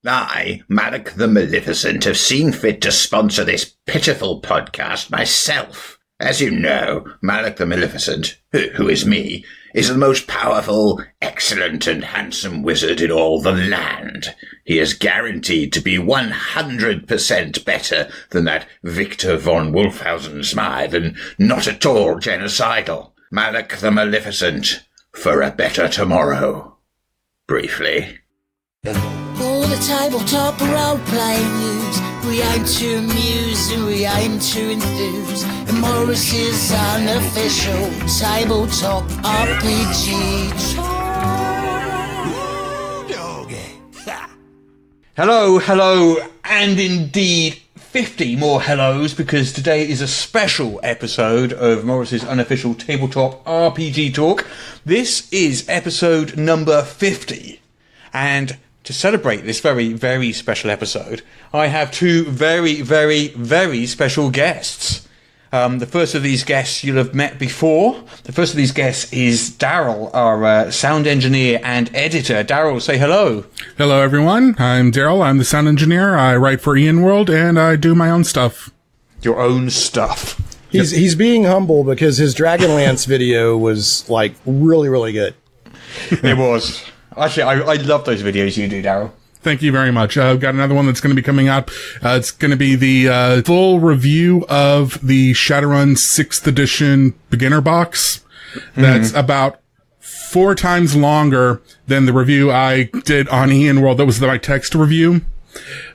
I, Malik the Maleficent, have seen fit to sponsor this pitiful podcast myself. As you know, Malik the Maleficent, who is me, is the most powerful, excellent, and handsome wizard in all the land. He is guaranteed to be 100% better than that Victor von Wolfhausen Smythe, and not at all genocidal. Malik the Maleficent, for a better tomorrow. Briefly. All the tabletop role-playing news. We aim to amuse and we aim to enthuse. And Morris's unofficial tabletop RPG. Hello, and indeed 50 more hellos, because today is a special episode of Morris's unofficial tabletop RPG talk. This is episode number 50, and to celebrate this very, very special episode, I have two very, very, very special guests. The first of these guests you'll have met before. The first of these guests is Darryl, our sound engineer and editor. Darryl, say hello. Hello, everyone. I'm Darryl. I'm the sound engineer. I write for Ian World, and I do my own stuff. Your own stuff. He's being humble because his Dragonlance video was, like, really, really good. It was. Actually, I love those videos you do, Darryl. Thank you very much. I've got another one that's going to be coming out. It's going to be the full review of the Shadowrun 6th edition beginner box. That's about 4 times longer than the review I did on Ian World. That was my text review.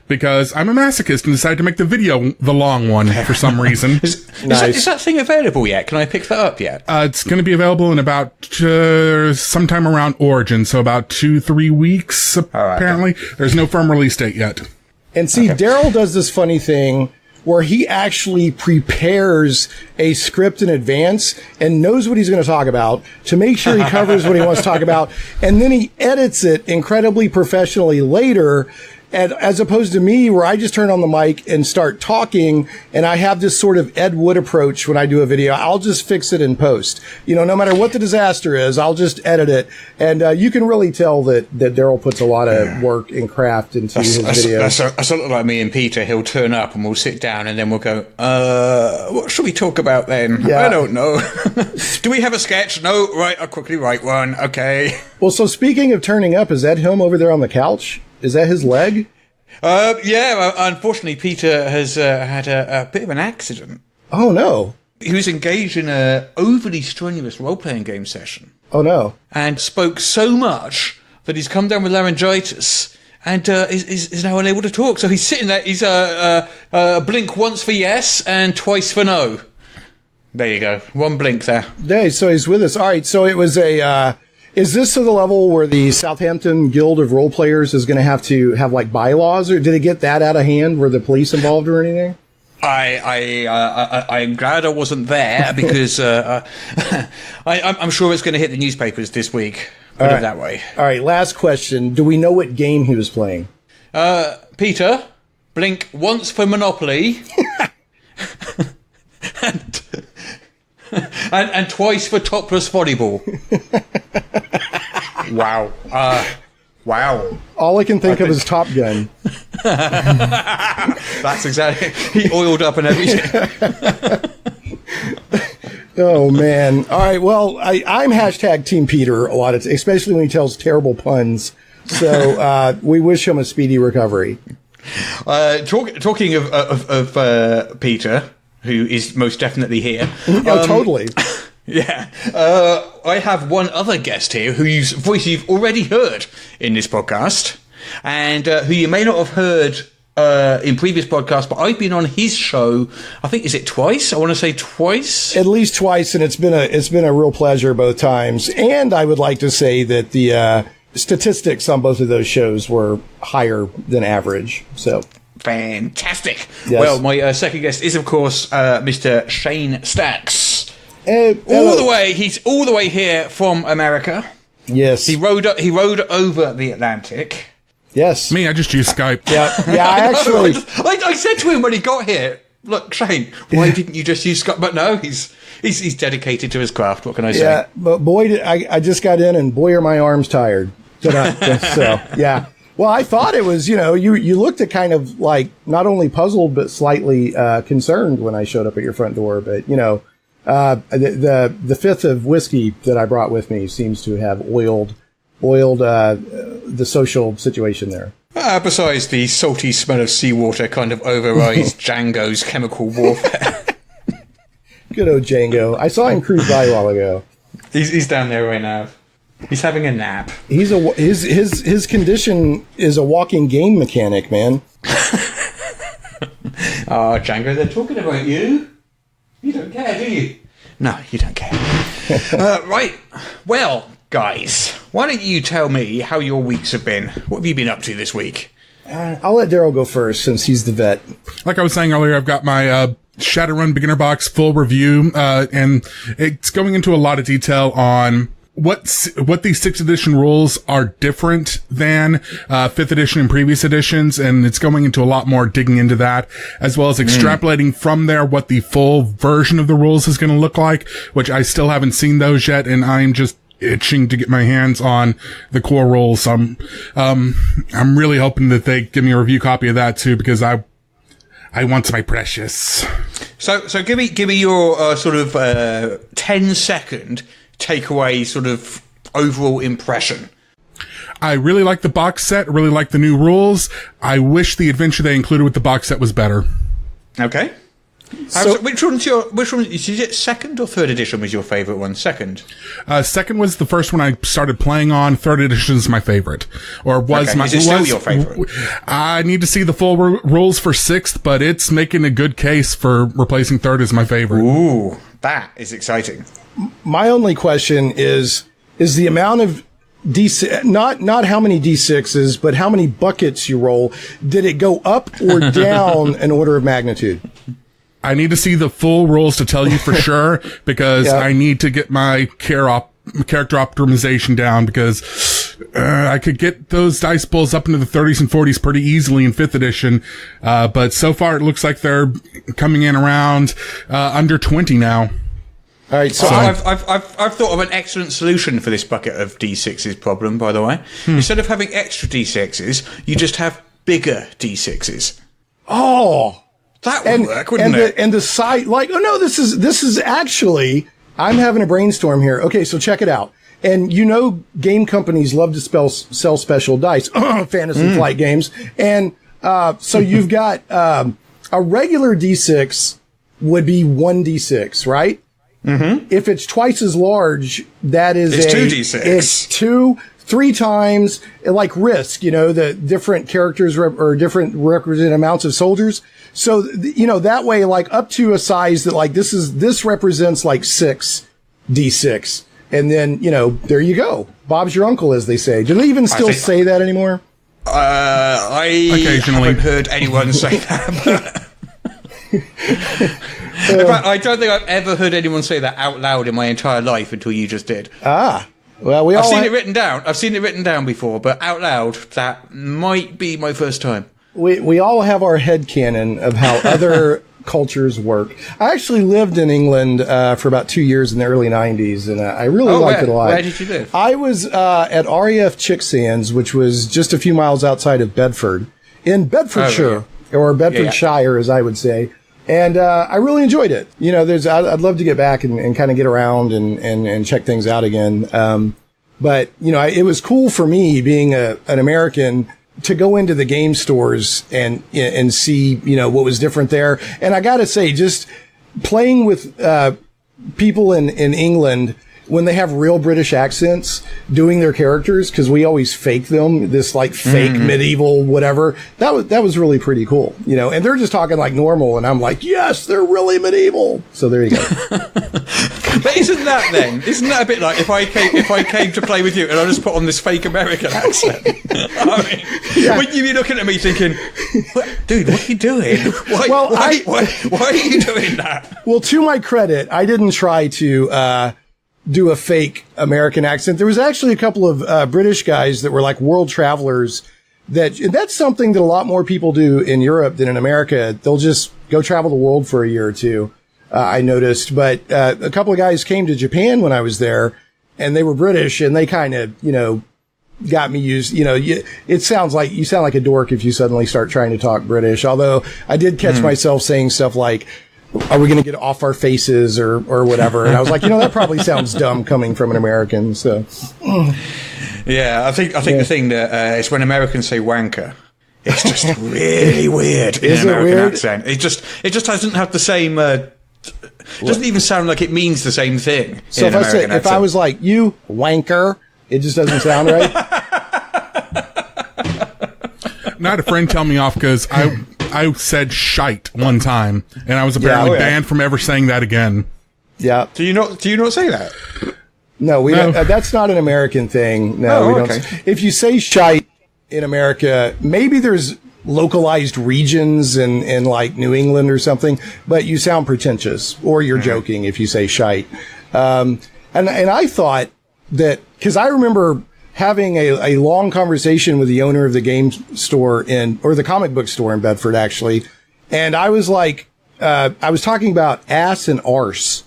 Because I'm a masochist and decided to make the video the long one for some reason. Is that thing available yet? Can I pick that up yet? It's going to be available in about sometime around Origin, so about 2-3 weeks, apparently. Right. There's no firm release date yet. And see, Darryl does this funny thing where he actually prepares a script in advance and knows what he's going to talk about to make sure he covers what he wants to talk about, and then he edits it incredibly professionally later. And as opposed to me, where I just turn on the mic and start talking, and I have this sort of Ed Wood approach when I do a video. I'll just fix it in post. You know, no matter what the disaster is, I'll just edit it. And you can really tell that Darryl puts a lot of work and craft into his videos. That's sort of like me and Peter. He'll turn up and we'll sit down and then we'll go, what should we talk about then? Yeah. I don't know. Do we have a sketch? No, right, I'll quickly write one. Okay. Well, so speaking of turning up, is that him over there on the couch? Is that his leg? Yeah, unfortunately, Peter has had a bit of an accident. Oh, no. He was engaged in an overly strenuous role-playing game session. Oh, no. And spoke so much that he's come down with laryngitis and is now unable to talk. So he's sitting there, he's blink once for yes and twice for no. There you go. One blink there. Yeah, so he's with us. All right, so it was is this to the level where the Southampton Guild of Role Players is going to have like bylaws, or did it get that out of hand? Were the police involved or anything? I'm glad I wasn't there because I'm sure it's going to hit the newspapers this week. Put it that way. All right, last question. Do we know what game he was playing? Peter, blink once for Monopoly. and twice for topless volleyball. Wow. Wow. All I can think of is Top Gun. That's exactly. He oiled up and everything. Oh, man. All right. Well, I'm hashtag Team Peter a lot, especially when he tells terrible puns. So we wish him a speedy recovery. Talking of Peter, who is most definitely here. Oh, totally. Yeah. I have one other guest here whose voice you've already heard in this podcast, and who you may not have heard in previous podcasts, but I've been on his show, I think, is it twice? I want to say twice. At least twice, and it's been a real pleasure both times. And I would like to say that the statistics on both of those shows were higher than average. So fantastic. Yes. Well, my second guest is, of course, Mr. Shane Stacks. He's all the way here from America. Yes. He rode over the Atlantic. Yes. Me, I just use Skype. Yeah, I actually... I said to him when he got here, look, Shane, why didn't you just use Skype? But no, he's dedicated to his craft. What can I say? Yeah, but boy, I just got in, and boy, are my arms tired. So, yeah. Well, I thought it was, you looked at kind of like not only puzzled, but slightly concerned when I showed up at your front door. But, the fifth of whiskey that I brought with me seems to have oiled the social situation there. Besides, the salty smell of seawater kind of overrides Django's chemical warfare. Good old Django. I saw him cruise by a while ago. He's down there right now. He's having a nap. His condition is a walking game mechanic, man. Oh, Django, they're talking about you. You don't care, do you? No, you don't care. Right. Well, guys, why don't you tell me how your weeks have been? What have you been up to this week? I'll let Darryl go first since he's the vet. Like I was saying earlier, I've got my Shadowrun Beginner Box full review, and it's going into a lot of detail on what these 6th edition rules are different than 5th edition and previous editions, and it's going into a lot more digging into that, as well as extrapolating from there what the full version of the rules is going to look like, which I still haven't seen those yet, and I'm just itching to get my hands on the core rules. I'm really hoping that they give me a review copy of that too, because I want my precious. So give me your sort of 10-second takeaway sort of overall impression. I really like the box set. I really like the new rules. I wish the adventure they included with the box set was better. Okay. So which one is it? 2nd or 3rd edition was your favourite one? 2nd. 2nd was the first one I started playing on. 3rd edition is my favorite, or was okay. my. Is it still your favourite? I need to see the full rules for 6th, but it's making a good case for replacing 3rd as my favorite. Ooh, that is exciting. My only question is the amount of D6, not how many D6s, but how many buckets you roll. Did it go up or down an order of magnitude? I need to see the full rules to tell you for sure, because I need to get my character optimization down, because I could get those dice pulls up into the 30s and 40s pretty easily in 5th edition, but so far it looks like they're coming in around under 20 now. All right, so I've thought of an excellent solution for this bucket of D6s problem, by the way. Instead of having extra D6s, you just have bigger D6s. Oh, that would work, wouldn't it? And the side, like, oh no, this is actually, I'm having a brainstorm here. Okay, so check it out. And game companies love to sell special dice, Fantasy Flight games. And so you've got a regular D6 would be 1d6, right? Mm-hmm. If it's twice as large, that is it's 2d6. It's 3 times, like Risk, the different characters or different requisite amounts of soldiers. So, that way, like up to a size that like this represents like 6d6. And then, there you go. Bob's your uncle, as they say. Do they even still say that anymore? I occasionally haven't heard anyone say that. In fact, I don't think I've ever heard anyone say that out loud in my entire life until you just did. Well, I've seen it written down. I've seen it written down before, but out loud, that might be my first time. We all have our headcanon of how other cultures work. I actually lived in England for about 2 years in the early 90s, and I really liked it a lot. Where did you live? I was at RAF Chicksands, which was just a few miles outside of Bedford, in Bedfordshire, or Bedfordshire, as I would say. And I really enjoyed it. I'd love to get back and kind of get around and check things out again. But it was cool for me being an American to go into the game stores and see what was different there. And I got to say, just playing with people in England when they have real British accents doing their characters, because we always fake them, this like fake medieval whatever, that was really pretty cool, and they're just talking like normal, and I'm like, yes, they're really medieval. So there you go. But isn't that a bit like if I came to play with you and I just put on this fake American accent? Would you be looking at me thinking, dude, what are you doing? Why are you doing that? Well, to my credit, I didn't try to do a fake American accent. There was actually a couple of British guys that were like world travelers. That's something that a lot more people do in Europe than in America. They'll just go travel the world for a year or two. I noticed, but a couple of guys came to Japan when I was there, and they were British, and they kind of got me used, it sounds like you sound like a dork if you suddenly start trying to talk British. Although I did catch myself saying stuff like, are we going to get off our faces or whatever? And I was like, that probably sounds dumb coming from an American. So, yeah, I think the thing that it's when Americans say wanker. It's just really weird in an American accent. It just doesn't have the same. It doesn't even sound like it means the same thing. So if I was like, you wanker, it just doesn't sound right. I had a friend tell me off because I said shite one time, and I was apparently banned from ever saying that again. Yeah. Do you not say that? No, we don't. That's not an American thing. No, we don't. Okay. If you say shite in America, maybe there's localized regions in like New England or something, but you sound pretentious or you're joking if you say shite. And I thought that, because I remember having a long conversation with the owner of the game store or the comic book store in Bedford, actually. And I was like, I was talking about ass and arse.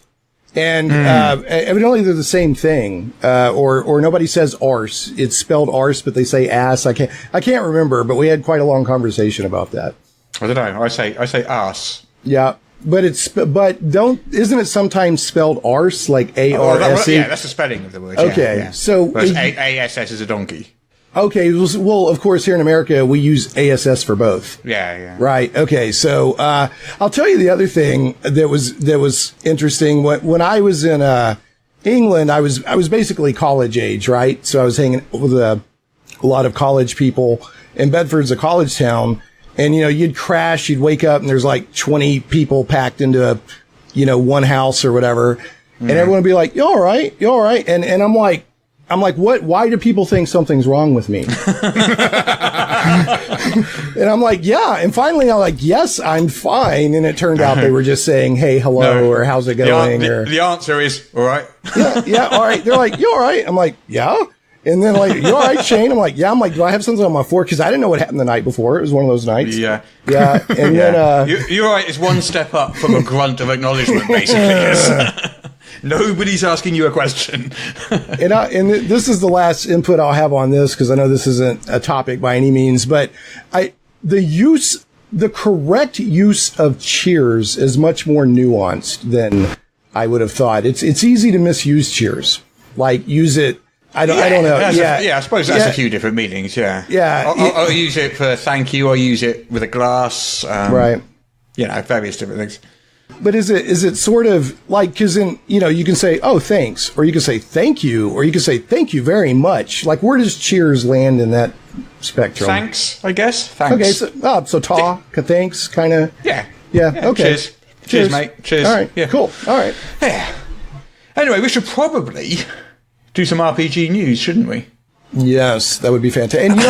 And, evidently they're the same thing. Or nobody says arse. It's spelled arse, but they say ass. I can't remember, but we had quite a long conversation about that. I don't know. I say ass. Yeah. But isn't it sometimes spelled arse, like A-R-S-E? Yeah, that's the spelling of the word. Okay. Yeah. So A-S-S is a donkey. Okay. Well, of course, here in America, we use ASS for both. Yeah. Right. Okay. So, I'll tell you the other thing that was interesting. When I was in, England, I was basically college age, right? So I was hanging with a lot of college people, and Bedford's a college town. And, you'd crash, you'd wake up and there's like 20 people packed into one house or whatever. And everyone would be like, you all right? You all right? And I'm like, what? Why do people think something's wrong with me? And I'm like, yeah. And finally I'm like, yes, I'm fine. And it turned out they were just saying, hey, hello, or how's it going? The answer is, all right. Yeah, all right. They're like, you all right? I'm like, yeah. And then like, you all right, Shane? I'm like, yeah. I'm like, do I have something on my floor? Because I didn't know what happened the night before. It was one of those nights. Yeah. Yeah. And then you're all right. It's one step up from a grunt of acknowledgement, basically. Nobody's asking you a question. and this is the last input I'll have on this, because I know this isn't a topic by any means, but the correct use of cheers is much more nuanced than I would have thought. It's easy to misuse cheers. Like, use it. I don't know. I suppose that's a few different meanings. Yeah. Yeah. I'll use it for thank you. I'll use it with a glass. Right. Various different things. But is it sort of like, because you can say, oh, thanks, or you can say thank you, or you can say thank you very much. Like, where does cheers land in that spectrum? Thanks, I guess. Thanks. Okay, so thanks, kind of. Yeah. Okay. Cheers, mate. Cheers. All right. Yeah. Cool. All right. Yeah. Anyway, we should probably do some RPG news, shouldn't we? Yes, that would be fantastic. And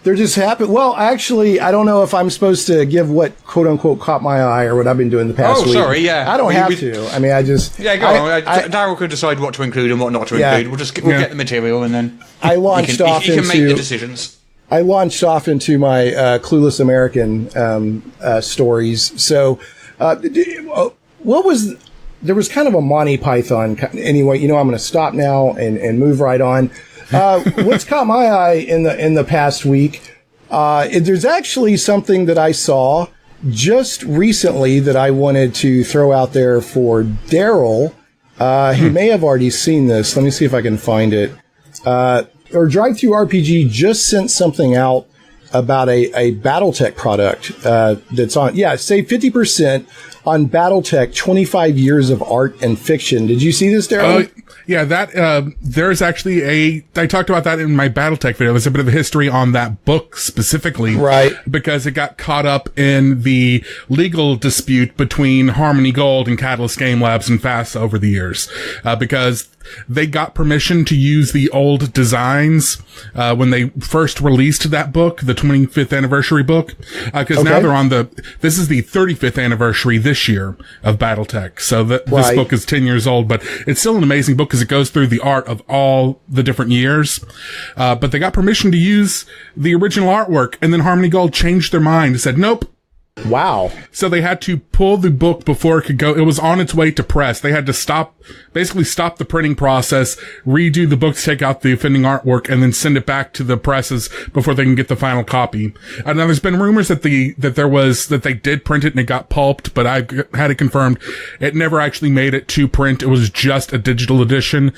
they're just happy. Well, actually, I don't know if I'm supposed to give what quote unquote caught my eye or what I've been doing the past week. Oh, sorry, yeah. I don't have to. I mean, I just go on. Darryl could decide what to include and what not to include. We'll get the material and then I launched off into. You can make the decisions. I launched off into my Clueless American stories. So, there was kind of a Monty Python. Anyway, I'm going to stop now and move right on. What's caught my eye in the past week? There's actually something that I saw just recently that I wanted to throw out there for Darryl. He may have already seen this. Let me see if I can find it. Or Drive-Thru RPG just sent something out about a BattleTech product that's on. Yeah, save 50% on BattleTech 25 years of art and fiction. Did you see this, Darryl? Yeah, that there's actually I talked about that in my BattleTech video. There's a bit of a history on that book specifically. Right. Because it got caught up in the legal dispute between Harmony Gold and Catalyst Game Labs and FASA over the years. Because they got permission to use the old designs when they first released that book, the 25th anniversary book. Because now they're this is the 35th anniversary this year of BattleTech. So this book is 10 years old, but it's still an amazing book because it goes through the art of all the different years. But they got permission to use the original artwork, and then Harmony Gold changed their mind and said, nope, Wow. So they had to pull the book before it could go. It was on its way to press. They had to basically stop the printing process, redo the book to take out the offending artwork, and then send it back to the presses before they can get the final copy. Now there's been rumors that they did print it and it got pulped, but I had it confirmed. It never actually made it to print. It was just a digital edition.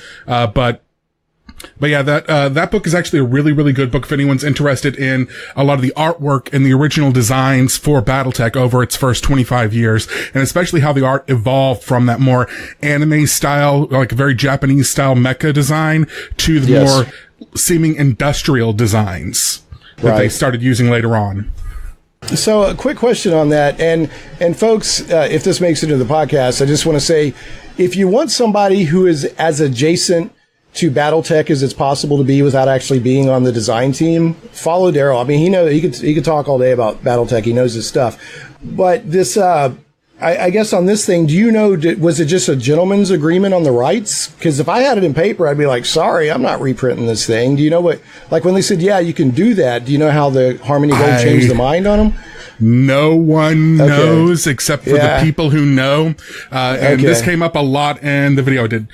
But yeah, that book is actually a really, really good book if anyone's interested in a lot of the artwork and the original designs for BattleTech over its first 25 years, and especially how the art evolved from that more anime style, like very Japanese style mecha design to the more seeming industrial designs that they started using later on. So a quick question on that, and folks, if this makes it into the podcast, I just want to say, if you want somebody who is as adjacent to BattleTech as it's possible to be without actually being on the design team, follow Darryl. I mean, he could talk all day about BattleTech. He knows his stuff. But this, I guess on this thing, do you know, was it just a gentleman's agreement on the rights? Because if I had it in paper, I'd be like, sorry, I'm not reprinting this thing. Do you know what, like when they said, yeah, you can do that, do you know how the Harmony Gold changed the mind on them? No one knows except for the people who know. And this came up a lot in the video I did.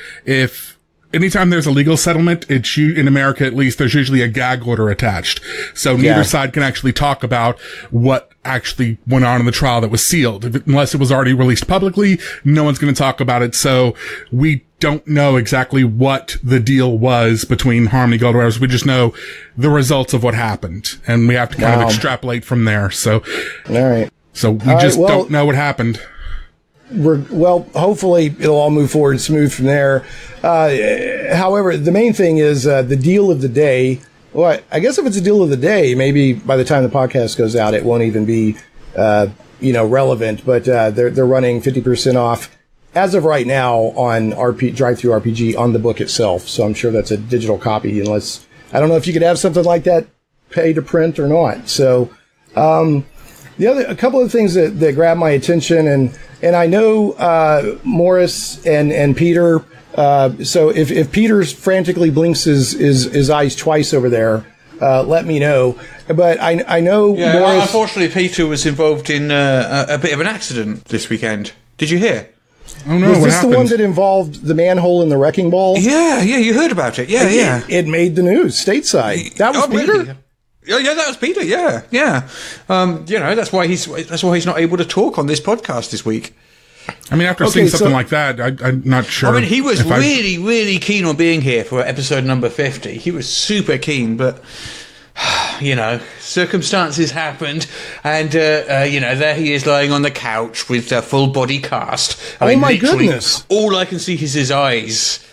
Anytime there's a legal settlement, in America at least, there's usually a gag order attached. So neither side can actually talk about what actually went on in the trial that was sealed. Unless it was already released publicly, no one's going to talk about it. So we don't know exactly what the deal was between Harmony Gold Rares. We just know the results of what happened. And we have to kind of extrapolate from there. So, all right. So we don't know what happened. Hopefully it'll all move forward smooth from there. However, the main thing is the deal of the day. Well, I guess if it's a deal of the day, maybe by the time the podcast goes out, it won't even be relevant. But they're running 50% off as of right now on Drive-Thru RPG on the book itself. So I'm sure that's a digital copy. Unless I don't know if you could have something like that pay to print or not. So a couple of things that grabbed my attention and I know Morris and Peter. So if Peter frantically blinks his eyes twice over there, let me know. But I know Morris. Unfortunately, Peter was involved in a bit of an accident this weekend. Did you hear? Oh no! Was this the one that involved the manhole in the wrecking ball? Yeah, you heard about it. Yeah. It made the news stateside. That was Peter. Really? Yeah, that was Peter. Yeah. That's why he's not able to talk on this podcast this week. I mean, after seeing something like that, I'm not sure. I mean, he was really keen on being here for episode number 50. He was super keen, but circumstances happened, and there he is lying on the couch with a full body cast. Oh my goodness! All I can see is his eyes.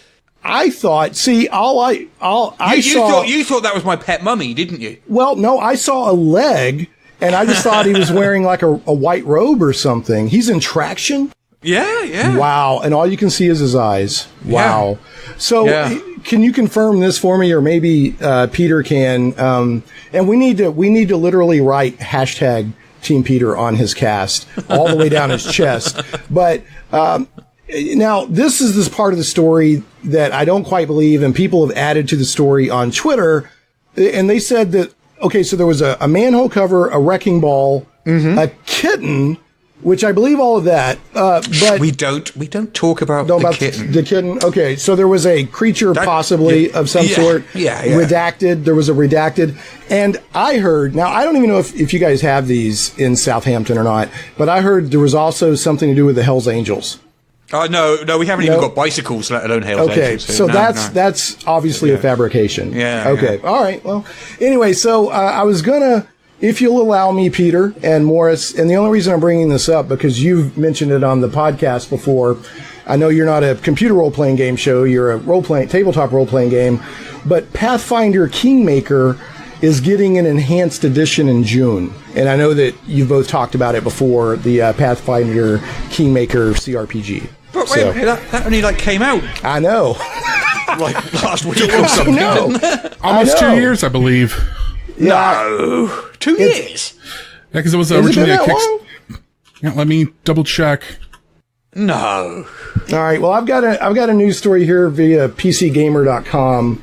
I thought. See, you thought that was my pet mummy, didn't you? Well, no, I saw a leg, and I just thought he was wearing like a white robe or something. He's in traction. Yeah. Wow, and all you can see is his eyes. Wow. Yeah. So, can you confirm this for me, or maybe Peter can? And we need to literally write hashtag Team Peter on his cast all the way down his chest. But now this is this part of the story that I don't quite believe, and people have added to the story on Twitter, and they said that so there was a manhole cover, a wrecking ball, a kitten. Which I believe all of that, but we don't talk about the kitten. The kitten. Okay, so there was a creature possibly of some sort. Yeah. Redacted. There was a redacted, and I heard. Now I don't even know if you guys have these in Southampton or not, but I heard there was also something to do with the Hells Angels. No, we haven't even got bicycles, let alone Hells Angels. So that's obviously a fabrication. Yeah. Okay. All right. Well, anyway, so I was gonna. If you'll allow me, Peter and Morris, and the only reason I'm bringing this up, because you've mentioned it on the podcast before, I know you're not a computer role-playing game show, you're a tabletop role-playing game, but Pathfinder Kingmaker is getting an enhanced edition in June. And I know that you've both talked about it before, the Pathfinder Kingmaker CRPG. But wait a minute, that only came out. I know. Last week or something. Almost 2 years, I believe. No, 2 years. Yeah, because it was originally a Kickstarter. Yeah, let me double check. No. All right. Well, I've got a news story here via PCGamer.com.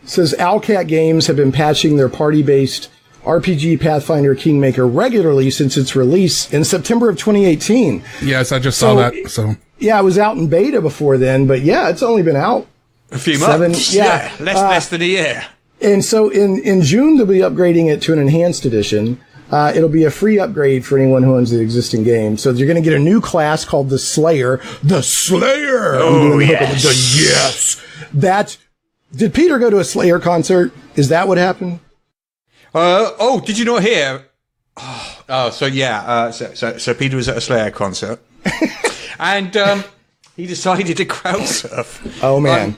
It says Owlcat Games have been patching their party-based RPG Pathfinder Kingmaker regularly since its release in September of 2018. Yes, I just saw that. So yeah, it was out in beta before then, but yeah, it's only been out a few months. Yeah, less than a year. And so in June they'll be upgrading it to an enhanced edition. It'll be a free upgrade for anyone who owns the existing game. So you're going to get a new class called the Slayer. The Slayer! Oh, yes. Did Peter go to a Slayer concert? Is that what happened? Did you not hear? So Peter was at a Slayer concert. And he decided to crowd surf. Oh, man.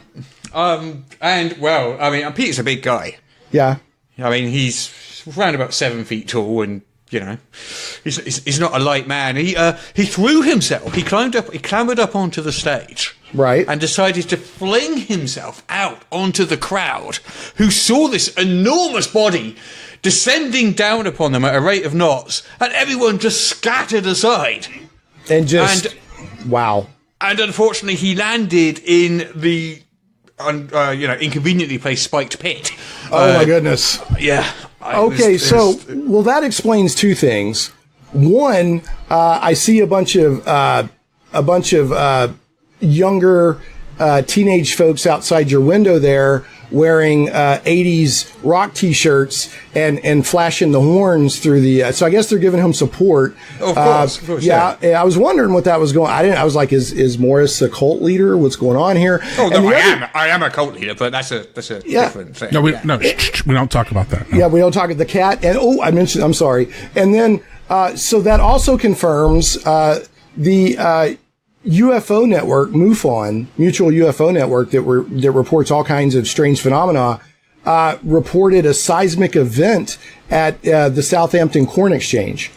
Peter's a big guy. Yeah. I mean, he's around about 7 feet tall, and he's not a light man. He threw himself. He clambered up onto the stage, right, and decided to fling himself out onto the crowd, who saw this enormous body descending down upon them at a rate of knots, and everyone just scattered aside. Wow. And unfortunately, he landed in the inconveniently placed spiked pit. Oh my goodness! Yeah. That explains two things. One, I see a bunch of younger teenage folks outside your window there wearing 80s rock t-shirts and flashing the horns through the so I guess they're giving him support. Of course. Yeah, I was wondering what that was going. I was like, is Morris a cult leader? What's going on here? Oh no, I am a cult leader, but that's a different thing. No, we don't talk about that. No. Yeah, we don't talk about the cat. And I'm sorry. And then so that also confirms the UFO network, MUFON, Mutual UFO Network, that reports all kinds of strange phenomena, reported a seismic event at the Southampton Corn Exchange.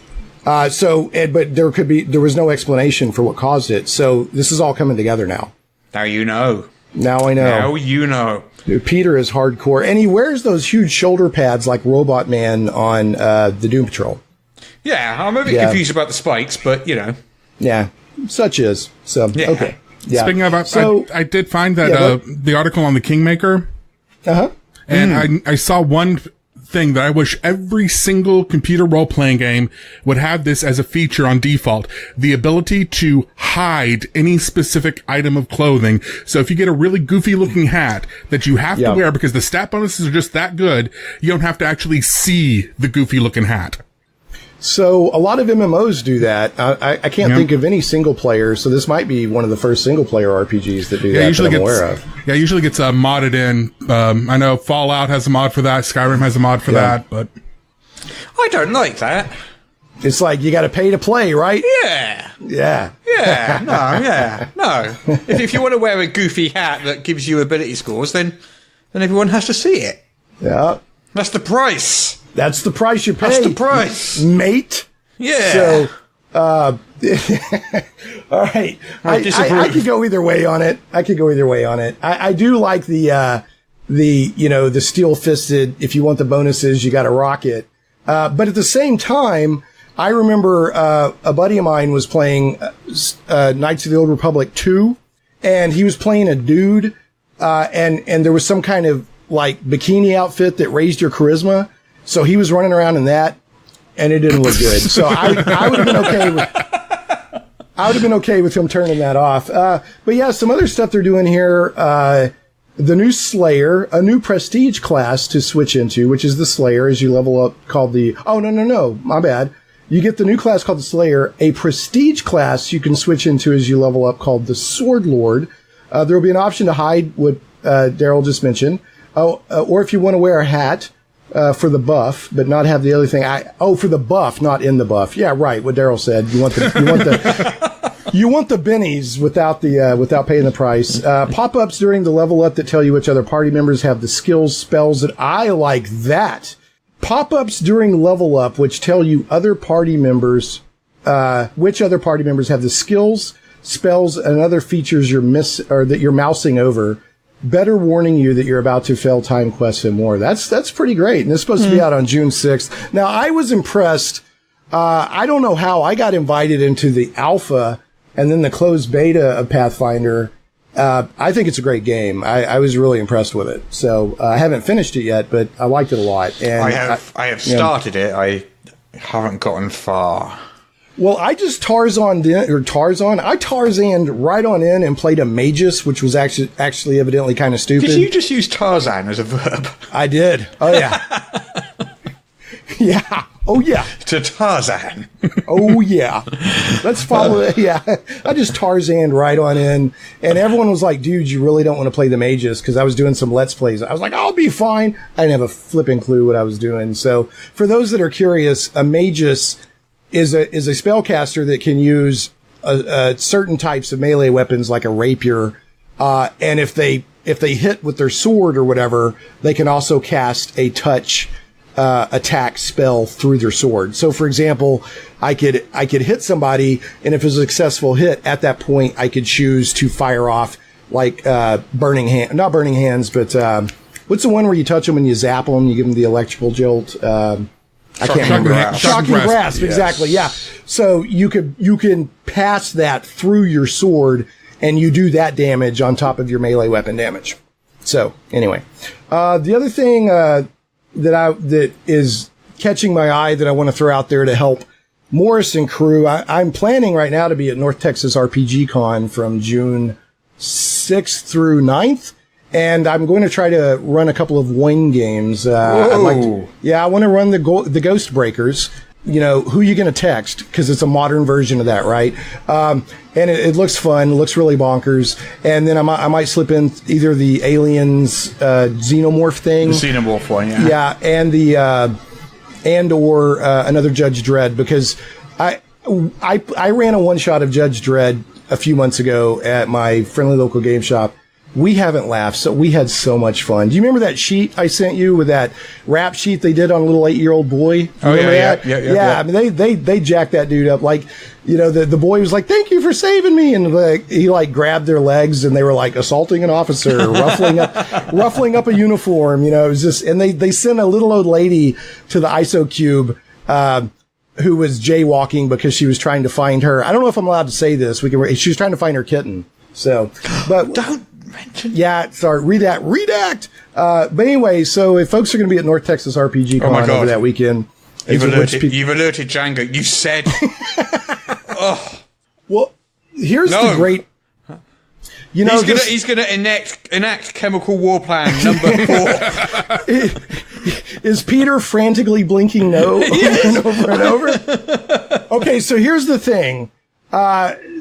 But there was no explanation for what caused it. So this is all coming together now. Now you know. Now I know. Now you know. Peter is hardcore, and he wears those huge shoulder pads like Robot Man on the Doom Patrol. Yeah, I'm a bit confused about the spikes, but Yeah. Such is. So, yeah. Okay. Yeah. Speaking of, I did find that the article on the Kingmaker. Uh-huh. And I saw one thing that I wish every single computer role-playing game would have this as a feature on default. The ability to hide any specific item of clothing. So if you get a really goofy-looking hat that you have to wear because the stat bonuses are just that good, you don't have to actually see the goofy-looking hat. So a lot of MMOs do that. I can't think of any single player, so this might be one of the first single player RPGs that do that I'm aware of. Yeah, usually gets modded in. I know Fallout has a mod for that. Skyrim has a mod for that, but I don't like that. It's like you got to pay to play, right? Yeah. Yeah. Yeah. No. If you want to wear a goofy hat that gives you ability scores, then everyone has to see it. Yeah. That's the price. That's the price you pay. That's the price. Mate. Yeah. So, all right. I could go either way on it. I do like the steel-fisted, if you want the bonuses, you got to rock it. But at the same time, I remember a buddy of mine was playing Knights of the Old Republic 2, and he was playing a dude, and there was some kind of like bikini outfit that raised your charisma. So he was running around in that, and it didn't look good. So I would have been okay with. I would have been okay with him turning that off. But yeah, some other stuff they're doing here. The new Slayer, a new prestige class to switch into, which is the Slayer as you level up, called the. Oh no, my bad. You get the new class called the Slayer, a prestige class you can switch into as you level up called the Sword Lord. There will be an option to hide what Darryl just mentioned. Or if you want to wear a hat. For the buff, but not have the other thing. For the buff, not in the buff. Yeah, right. What Darryl said. You want the bennies without paying the price. Pop-ups during the level up that tell you which other party members have the skills, spells that I like that. Pop-ups during level up which tell you other party members, which other party members have the skills, spells, and other features that you're mousing over. Better warning you that you're about to fail time quests and more. That's pretty great. And it's supposed to be out on June 6th. Now, I was impressed. I don't know how I got invited into the alpha and then the closed beta of Pathfinder. I think it's a great game. I was really impressed with it. So I haven't finished it yet, but I liked it a lot. And I have started it. I haven't gotten far. Well, I just I Tarzaned right on in and played a Magus, which was actually evidently kind of stupid. Did you just use Tarzan as a verb? I did. Oh, yeah. Yeah. Oh, yeah. To Tarzan. Oh, yeah. Let's follow it. Yeah. I just Tarzaned right on in. And everyone was like, dude, you really don't want to play the Magus, because I was doing some Let's Plays. I was like, I'll be fine. I didn't have a flipping clue what I was doing. So for those that are curious, a Magus is a spellcaster that can use certain types of melee weapons like a rapier, and if they hit with their sword or whatever, they can also cast a touch attack spell through their sword. So, for example, I could hit somebody, and if it was a successful hit, at that point I could choose to fire off like not burning hands, but what's the one where you touch them and you zap them, you give them the electrical jolt? I can't remember. Shocking grasp, exactly. Yeah. So you can pass that through your sword, and you do that damage on top of your melee weapon damage. So anyway, the other thing that is catching my eye that I want to throw out there to help Morris and crew, I'm planning right now to be at North Texas RPG Con from June 6th through 9th. And I'm going to try to run a couple of wing games. I want to run the Ghost Breakers. You know, who you going to text? Because it's a modern version of that, right? And it looks fun, looks really bonkers. And then I might slip in either the Aliens Xenomorph thing. The Xenomorph one, yeah. Yeah, and or another Judge Dredd, because I ran a one-shot of Judge Dredd a few months ago at my friendly local game shop. We haven't laughed, so we had so much fun. Do you remember that sheet I sent you with that rap sheet they did on a little 8-year-old boy? Yeah. I mean, they jacked that dude up. Like, you know, the boy was like, "Thank you for saving me," and like he like grabbed their legs, and they were like assaulting an officer, ruffling up a uniform. You know, it was just, and they sent a little old lady to the ISO cube, who was jaywalking because she was trying to find her. I don't know if I'm allowed to say this. She was trying to find her kitten. So, but don't mention. Yeah, sorry, redact. But anyway, so if folks are going to be at North Texas RPG Con over that weekend, you've alerted Django. You said. Oh. Well, here's the great. You know, he's going to enact Chemical War Plan number 4. Is Peter frantically blinking no over and over? Okay, so here's the thing.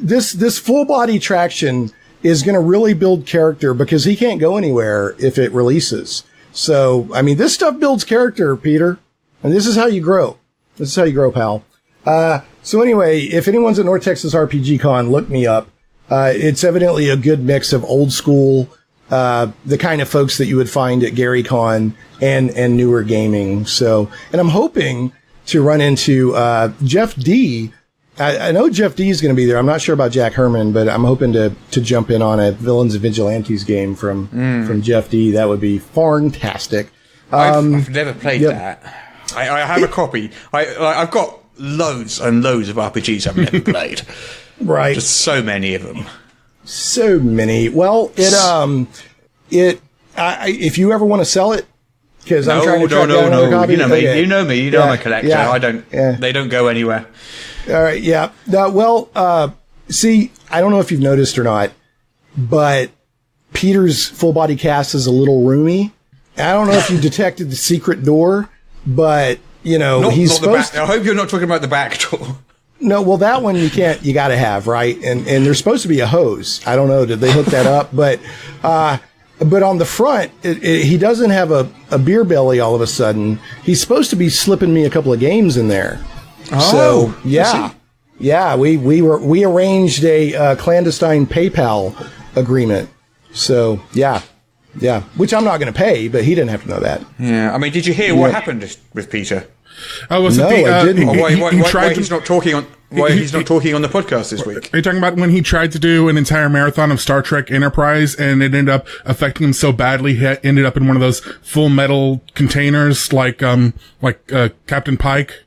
This full body traction is going to really build character, because he can't go anywhere if it releases. So, I mean, this stuff builds character, Peter. And this is how you grow. This is how you grow, pal. So anyway, if anyone's at North Texas RPG Con, look me up. It's evidently a good mix of old school, the kind of folks that you would find at Gary Con and newer gaming. So, and I'm hoping to run into, Jeff D. I know Jeff D is going to be there. I'm not sure about Jack Herman, but I'm hoping to jump in on a Villains and Vigilantes game from Jeff D. That would be fantastic. I've never played that. I have a copy. I've got loads and loads of RPGs I've never played. Right. Just so many of them. So many. Well, if you ever want to sell it, because I'm trying to track down another copy. You know me. Okay. You know me. You know I'm a collector. Yeah, I don't. Yeah. They don't go anywhere. All right. Yeah. See, I don't know if you've noticed or not, but Peter's full body cast is a little roomy. I don't know if you detected the secret door, but you know he's supposed. I hope you're not talking about the back door. No, well, that one you can't. You got to have, right, and there's supposed to be a hose. I don't know. Did they hook that up? But on the front, he doesn't have a beer belly. All of a sudden, he's supposed to be slipping me a couple of games in there. Oh, so yeah. We arranged a clandestine PayPal agreement. So yeah, which I'm not going to pay, but he didn't have to know that. Yeah, I mean, did you hear what happened with Peter? No, I didn't. Why he's not talking on the podcast this week? Are you talking about when he tried to do an entire marathon of Star Trek Enterprise and it ended up affecting him so badly he ended up in one of those full metal containers like Captain Pike?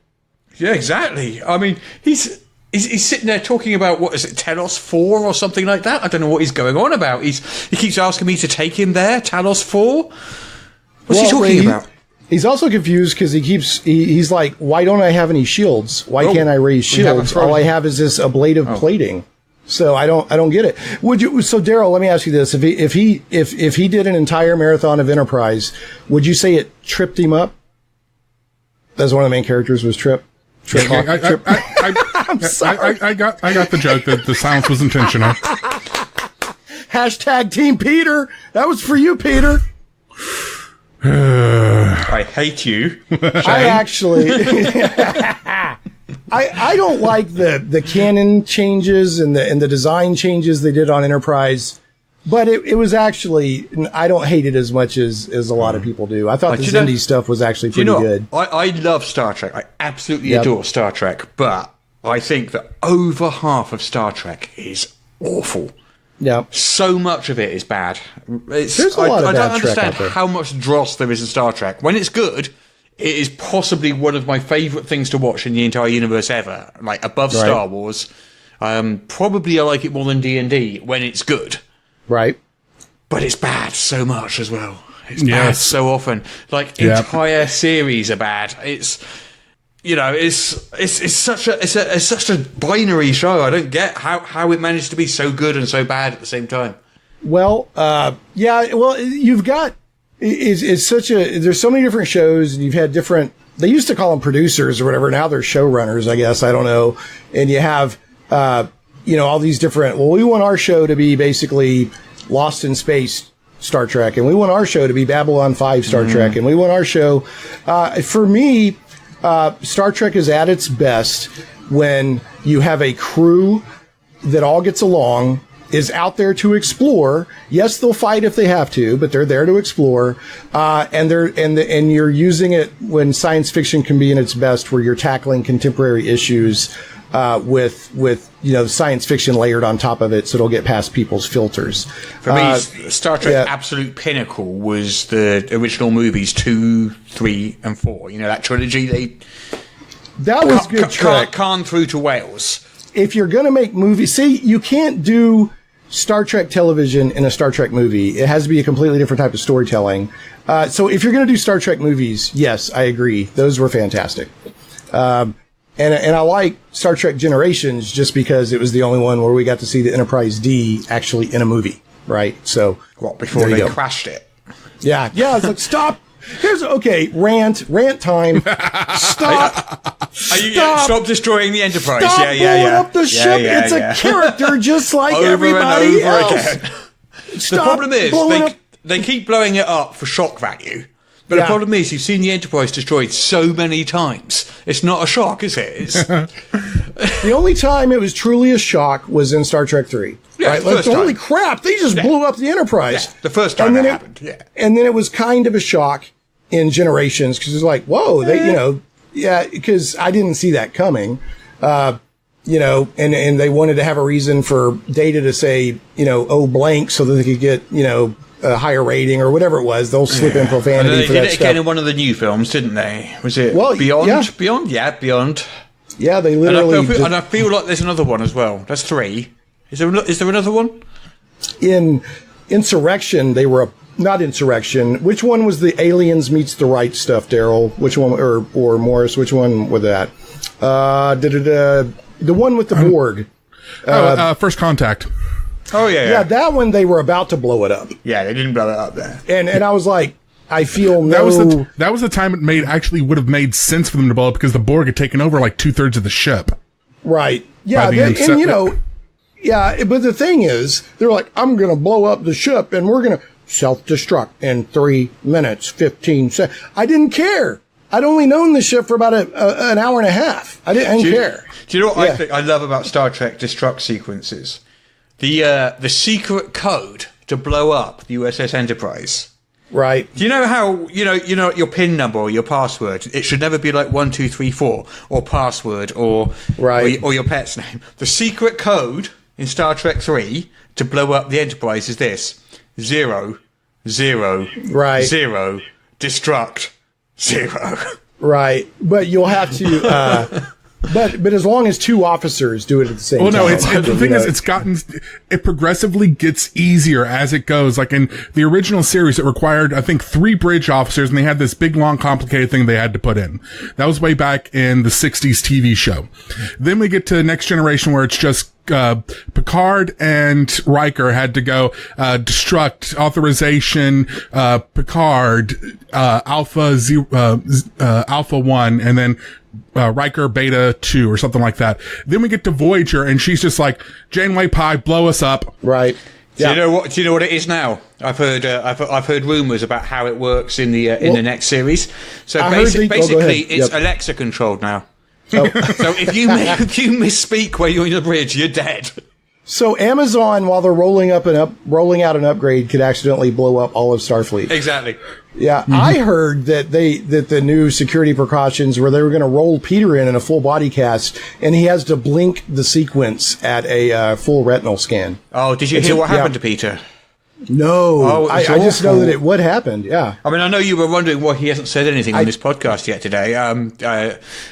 Yeah, exactly. I mean, he's He's sitting there talking about, what is it, Talos 4 or something like that? I don't know what he's going on about. He keeps asking me to take him there, Talos 4? What's he talking about? He's also confused because he's like, why don't I have any shields? Why can't I raise shields? All I have is this ablative plating. So I don't get it. So Darryl, let me ask you this. If he did an entire marathon of Enterprise, would you say it tripped him up? As one of the main characters was Trip. I'm sorry. I got the joke that the silence was intentional. Hashtag Team Peter. That was for you, Peter. I hate you. I actually, I don't like the canon changes and the design changes they did on Enterprise. But it was actually, I don't hate it as much as a lot of people do. I thought the Xindi stuff was actually pretty good. I love Star Trek. I absolutely adore Star Trek. But I think that over half of Star Trek is awful. Yeah. So much of it is bad. There's a lot of I bad don't understand Trek out there. how much dross there is in Star Trek. When it's good, it is possibly one of my favourite things to watch in the entire universe ever. Like, above Star Wars. Probably I like it more than D&D when it's good. Right. But it's bad so much as well. It's bad so often. Like, entire series are bad. It's, you know, it's such a binary show. I don't get how it managed to be so good and so bad at the same time. Well, you've got, it's such a, there's so many different shows, and you've had different, they used to call them producers or whatever. Now they're showrunners, I guess. I don't know. And you have, all these different, we want our show to be basically Lost in Space Star Trek, and we want our show to be Babylon 5 Star Trek, and we want our show, for me, Star Trek is at its best when you have a crew that all gets along, is out there to explore. Yes, they'll fight if they have to, but they're there to explore. And you're using it when science fiction can be in its best, where you're tackling contemporary issues with science fiction layered on top of it, so it'll get past people's filters. For me, Star Trek absolute pinnacle was the original movies 2, 3, and 4. You know, that trilogy. That was good. Khan through to Wales. If you're going to make movies, see, you can't do Star Trek television in a Star Trek movie. It has to be a completely different type of storytelling. So if you're going to do Star Trek movies, yes, I agree. Those were fantastic. And I like Star Trek Generations just because it was the only one where we got to see the Enterprise D actually in a movie, right? So before they crashed it? Yeah. I was like, stop. Rant time. Stop destroying the Enterprise. Stop blowing up the ship. It's a character just like everybody else. The problem is they keep blowing it up for shock value. But the problem is, you've seen the Enterprise destroyed so many times. It's not a shock, is it? The only time it was truly a shock was in Star Trek 3. Yeah, right? Like, holy crap, they just blew up the Enterprise. Yeah, the first time that happened, And then it was kind of a shock in Generations, because it's like, whoa, because I didn't see that coming. And they wanted to have a reason for Data to say, blank, so that they could get, a higher rating or whatever it was. They'll slip in profanity for that stuff. They did it again in one of the new films, didn't they? Was it Beyond? Yeah. Beyond? Yeah, Beyond. Yeah, they literally... And I feel like there's another one as well. That's 3. Is there another one? In Insurrection, they were... Not Insurrection. Which one was the Aliens Meets the Right stuff, Darryl? Which one... Or Morris, which one was that? The one with the Borg. First Contact. Oh, yeah. Yeah, that one, they were about to blow it up. Yeah, they didn't blow it up there. And I was like, I feel That was the time it would have made sense for them to blow up, because the Borg had taken over like 2/3 of the ship. Right. Yeah, but the thing is, they're like, I'm going to blow up the ship, and we're going to self-destruct in 3 minutes, 15 seconds. I didn't care. I'd only known the ship for about an hour and a half. I didn't care. Do you know what I love about Star Trek destruct sequences? The secret code to blow up the USS Enterprise. Right. Do you know how your PIN number or your password? It should never be like 1, 2, 3, 4 or password or your pet's name. The secret code in Star Trek 3 to blow up the Enterprise is this: 0, 0, 0, destruct, 0. Right, but you'll have to. But as long as two officers do it at the same time. Well, no, the thing is, it progressively gets easier as it goes. Like in the original series, it required, I think, 3 bridge officers, and they had this big, long, complicated thing they had to put in. That was way back in the 60s TV show. Then we get to Next Generation, where it's just Picard and Riker had to go destruct authorization Picard Alpha 1, and then Riker Beta 2 or something like that. Then we get to Voyager, and she's just like, Janeway Pi, blow us up. Right. Yeah. Do you know what it is now? I've heard rumours about how it works in the next series. So basically, it's Alexa controlled now. Oh. So if you misspeak when you're on the bridge, you're dead. So Amazon, while they're rolling out an upgrade, could accidentally blow up all of Starfleet. Exactly. Yeah, mm-hmm. I heard that the new security precautions were they were going to roll Peter in a full body cast, and he has to blink the sequence at a full retinal scan. Oh, did you hear what happened to Peter? No, I just know that what happened. Yeah, I mean, I know you were wondering why he hasn't said anything on this podcast yet today.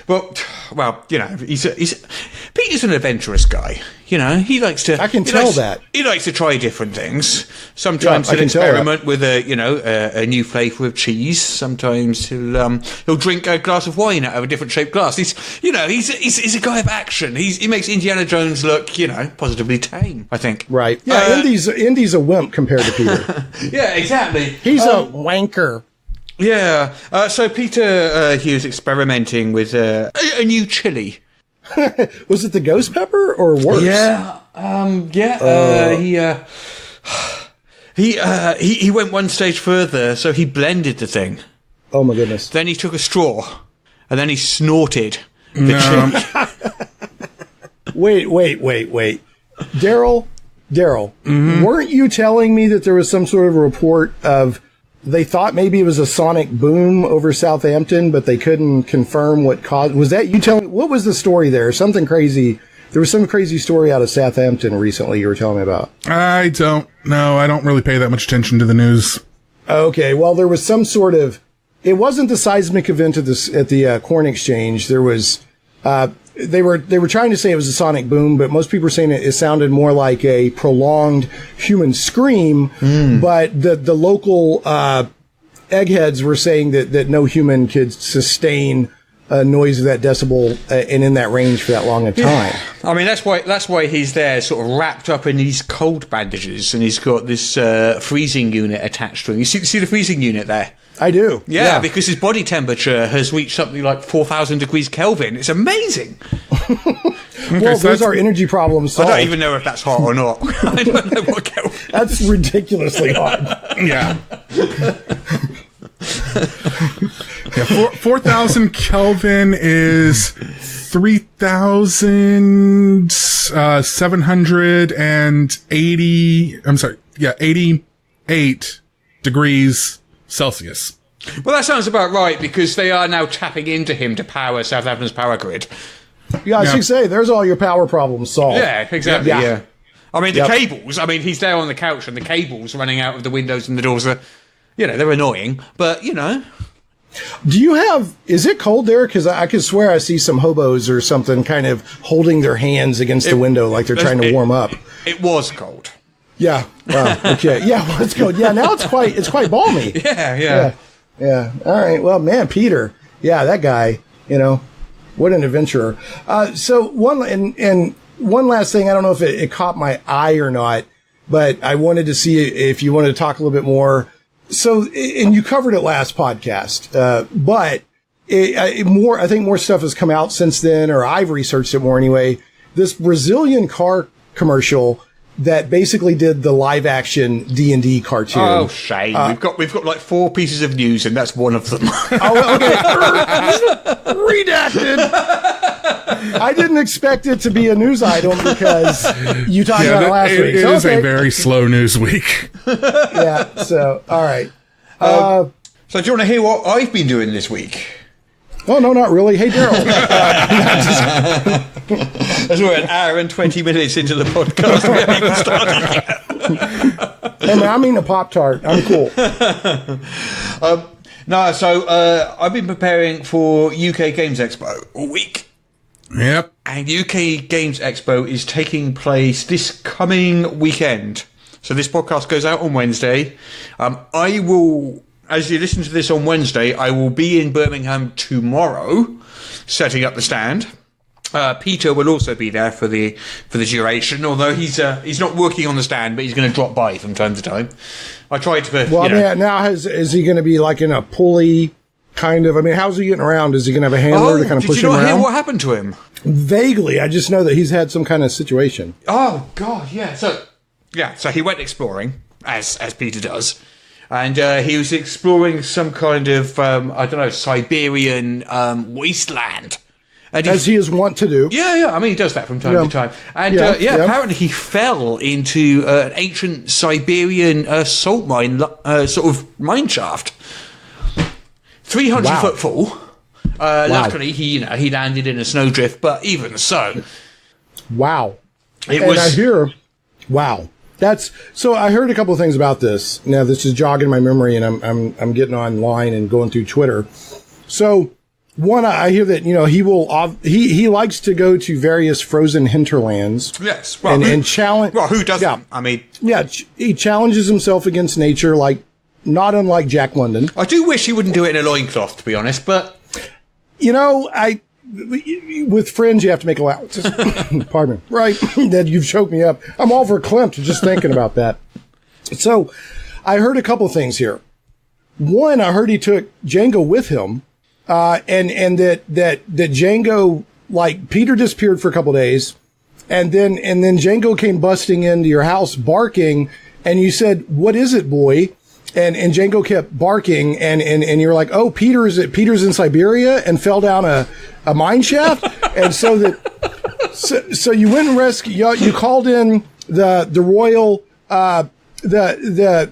But well, you know, Peter's an adventurous guy. You know, he likes to. I can tell that he likes to try different things. Sometimes he'll experiment with a new flavour of cheese. Sometimes he'll drink a glass of wine out of a different shaped glass. He's a guy of action. He makes Indiana Jones look positively tame, I think. Right. Yeah. Indy's a wimp compared to Peter. Yeah, exactly. He's a wanker. Yeah. So Peter, he was experimenting with a new chili. Was it the ghost pepper or worse? Yeah. He went one stage further, so he blended the thing. Oh my goodness. Then he took a straw, and then he snorted the chili. Wait. Darryl, mm-hmm. Weren't you telling me that there was some sort of report of they thought maybe it was a sonic boom over Southampton, but they couldn't confirm what caused? Was that you telling? What was the story there? Something crazy. There was some crazy story out of Southampton recently you were telling me about. I don't know. I don't really pay that much attention to the news. Okay. Well, there was some sort of. It wasn't the seismic event at the Corn Exchange. There was. They were trying to say it was a sonic boom, but most people were saying it sounded more like a prolonged human scream. But the local eggheads were saying that no human could sustain a noise of that decibel and in that range for that long a time. Yeah. I mean, that's why he's there, sort of wrapped up in these cold bandages, and he's got this freezing unit attached to him. You see the freezing unit there? I do. Yeah, because his body temperature has reached something like 4,000 degrees Kelvin. It's amazing. Well, those are energy problems solved. I don't even know if that's hot or not. I don't know what Kelvin. That's ridiculously hot. Yeah. 4,000 Kelvin is 88 degrees Celsius. Well, that sounds about right, because they are now tapping into him to power Southampton's power grid. Yeah, I should say, there's all your power problems solved. Yeah, exactly, yeah. I mean, the cables, he's there on the couch and the cables running out of the windows and the doors are, they're annoying, but, Do you have, is it cold there? Because I could swear I see some hobos or something kind of holding their hands against the window like they're trying to warm up. It was cold. Yeah. Wow. Okay. Yeah. Well, it's cold. Yeah. Now it's quite balmy. Yeah. All right. Well, man, Peter. Yeah, that guy. What an adventurer. So one last thing. I don't know if it caught my eye or not, but I wanted to see if you wanted to talk a little bit more. So, and you covered it last podcast, but I think more stuff has come out since then, or I've researched it more anyway. This Brazilian car commercial that basically did the live action D&D cartoon. Oh, shame. We've got like 4 pieces of news, and that's one of them. Oh, okay. Redacted. I didn't expect it to be a news item because you talked about it last week. It is a very slow news week. Yeah. So, all right. So do you want to hear what I've been doing this week? Oh, no, not really. Hey, Darryl. As we're an hour and 20 minutes into the podcast, we haven't even started yet. Hey, man, I'm eating a Pop-Tart. I'm cool. So I've been preparing for UK Games Expo all week. Yep. And UK Games Expo is taking place this coming weekend. So this podcast goes out on Wednesday. I will, as you listen to this on Wednesday, I will be in Birmingham tomorrow, setting up the stand. Peter will also be there for the duration, although he's not working on the stand, but he's going to drop by from time to time. I tried to. Well, now is he going to be like in a pulley kind of? I mean, how's he getting around? Is he going to have a handler to kind of push him around? Did you not hear what happened to him? Vaguely, I just know that he's had some kind of situation. Oh God, yeah. So he went exploring as Peter does. And he was exploring some kind of Siberian wasteland. As he is wont to do. Yeah. I mean, he does that from time to time. And apparently he fell into an ancient Siberian salt mine, sort of mine shaft. 300 foot fall. Luckily, he landed in a snowdrift, but even so. Wow. Wow. So I heard a couple of things about this. Now, this is jogging my memory, and I'm getting online and going through Twitter. So, one, I hear that, he likes to go to various frozen hinterlands. Yes. Well, and challenge. Well, who doesn't? Yeah. I mean. Yeah, he challenges himself against nature, not unlike Jack London. I do wish he wouldn't do it in a loincloth, to be honest, but. With friends, you have to make allowances. Pardon me. Right. That you've choked me up. I'm all verklempt just thinking about that. So I heard a couple of things here. One, I heard he took Django with him. And that Django, Peter disappeared for a couple of days, and then Django came busting into your house barking, and you said, "What is it, boy?" And Django kept barking, and you're like, "Oh, Peter's in Siberia and fell down a mine shaft," and so you went and rescued. You called in the Royal, the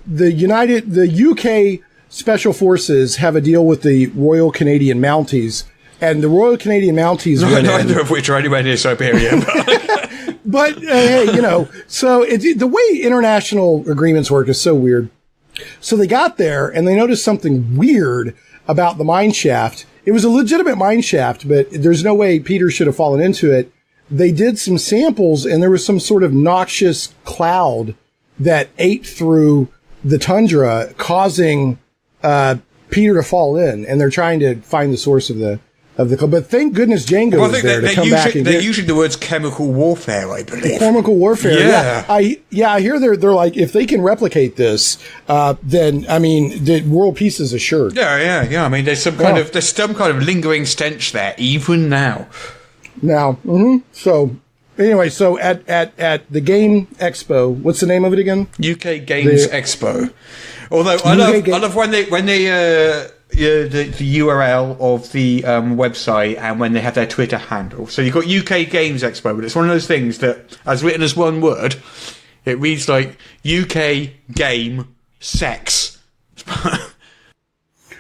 UK Special Forces have a deal with the Royal Canadian Mounties, and the Royal Canadian Mounties went neither of which are anywhere near Siberia. But hey, so the way international agreements work is so weird. So they got there and they noticed something weird about the mine shaft. It was a legitimate mine shaft, but there's no way Peter should have fallen into it. They did some samples and there was some sort of noxious cloud that ate through the tundra, causing Peter to fall in, and they're trying to find the source of the cloud. But thank goodness Django was there to come back and they're using the words chemical warfare, I believe. Chemical warfare. Yeah. I hear they're like, if they can replicate this, then I mean the world peace is assured. Yeah. I mean, there's some kind of lingering stench there even now. So anyway, so at the Game Expo, what's the name of it again? UK Games Expo. Although I love when they the URL of the website and when they have their Twitter handle. So you've got UK Games Expo, but it's one of those things that, as written as one word, it reads like UK Game Sex.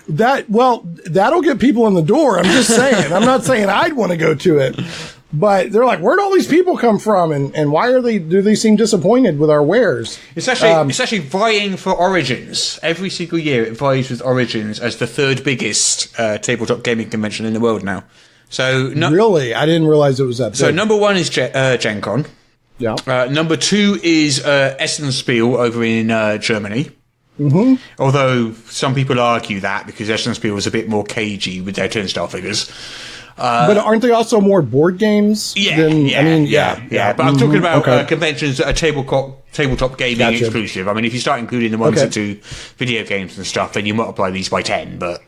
That'll get people in the door. I'm just saying. I'm not saying I'd want to go to it. But they're like, where'd all these people come from, and why do they seem disappointed with our wares? It's actually vying for Origins. Every single year it vies with Origins as the third biggest tabletop gaming convention in the world now. So really? I didn't realize it was that big. So number one is Gen Con. Yeah. Number two is Essenspiel over in Germany. Mm-hmm. Although some people argue that because Essenspiel was a bit more cagey with their turnstile figures. But aren't they also more board games? Yeah. But I'm talking about conventions that are tabletop gaming exclusive. I mean, if you start including the ones that do video games and stuff, then you multiply these by 10. But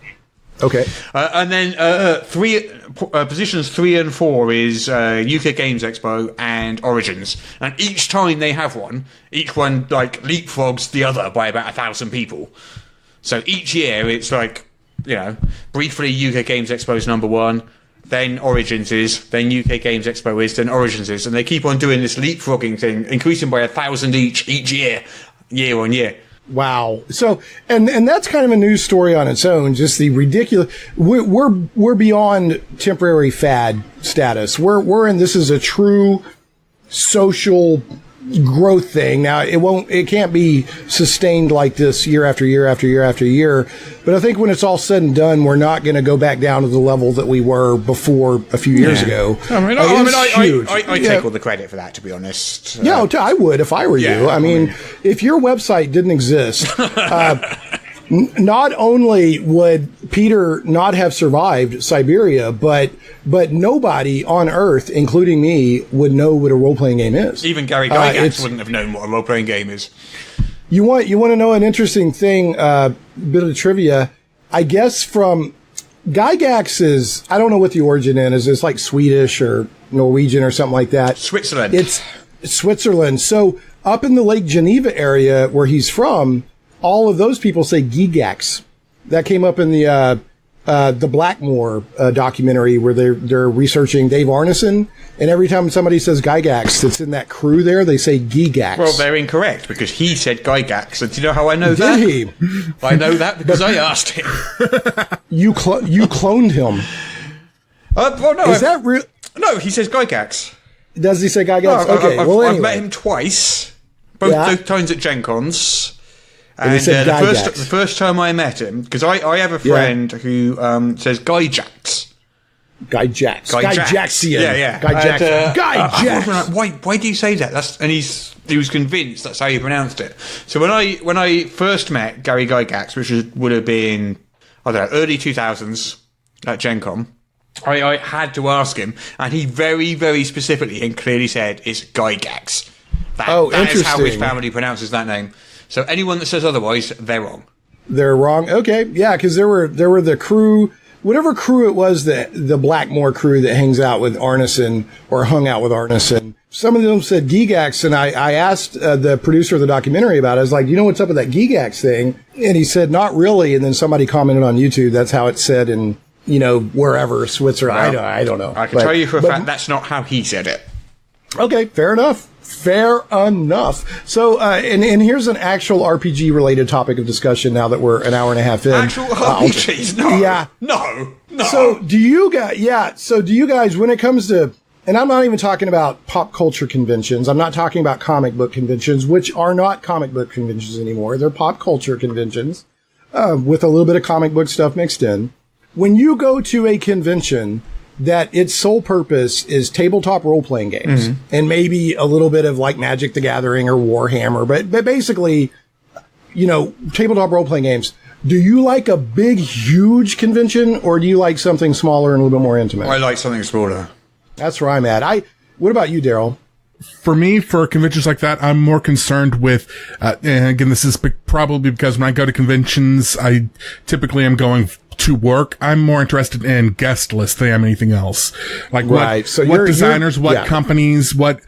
okay. And then positions 3 and 4 is UK Games Expo and Origins, and each time they have one, each one leapfrogs the other by about 1,000 people. So each year it's briefly UK Games Expo is number one. Then Origins is, then UK Games Expo is, then Origins is, and they keep on doing this leapfrogging thing, increasing by 1,000 each year on year. Wow. So, and that's kind of a news story on its own. Just the ridiculous. We're beyond temporary fad status. We're in. This is a true social growth thing. Now, it can't be sustained like this year after year after year after year. But I think when it's all said and done, we're not going to go back down to the level that we were before a few years ago. I take all the credit for that, to be honest. Yeah, I would if I were you. I mean, if your website didn't exist, not only would Peter not have survived Siberia, but nobody on Earth, including me, would know what a role-playing game is. Even Gary Gygax wouldn't have known what a role-playing game is. You want to know an interesting thing, bit of trivia? I guess from Gygax is, I don't know what the origin is. It's like Swedish or Norwegian or something like that. Switzerland. It's Switzerland. So up in the Lake Geneva area where he's from, all of those people say Gygax. That came up in the Blackmore documentary where they're researching Dave Arneson, and every time somebody says Gygax that's in that crew there, they say Gygax. Well, they're incorrect because he said Gygax, and do you know how I know that? Did he? I know that because I asked him. You cloned him. Well, no. Is that real? No, he says Gygax. Does he say Gygax? No, okay. I've met him twice, both times at Gen Cons. And the first time I met him, because I have a friend who says Gyjax. Gyjaxian. Yeah. Gyjax. Why do you say that? And he was convinced that's how you pronounced it. So when I first met Gary Gygax, which would have been, I don't know, early 2000s at Gen Con, I had to ask him, and he very, very specifically and clearly said it's Gygax. That is how his family pronounces that name. So anyone that says otherwise, they're wrong. They're wrong. Okay, yeah, because there were the crew, whatever crew it was, the Blackmore crew that hangs out with Arneson or hung out with Arneson. Some of them said Gygax, and I asked the producer of the documentary about it. I was like, "You know what's up with that Gygax thing?" And he said, "Not really." And then somebody commented on YouTube, "That's how it's said in wherever Switzerland." Well, I don't know. I can tell you for a fact that's not how he said it. Okay, fair enough. So, and here's an actual RPG related topic of discussion now that we're an hour and a half in. Actual RPGs? No. Yeah. No. So do you guys, when it comes to, and I'm not even talking about pop culture conventions. I'm not talking about comic book conventions, which are not comic book conventions anymore. They're pop culture conventions, with a little bit of comic book stuff mixed in. When you go to a convention that its sole purpose is tabletop role-playing games, and maybe a little bit of like Magic the Gathering or Warhammer, but basically, tabletop role-playing games. Do you like a big, huge convention, or do you like something smaller and a little bit more intimate? I like something smaller. That's where I'm at. What about you, Darryl? For me, for conventions like that, I'm more concerned with, and again, this is probably because when I go to conventions, I typically am going to work. I'm more interested in guest lists than I am anything else. Like what designers, what companies, what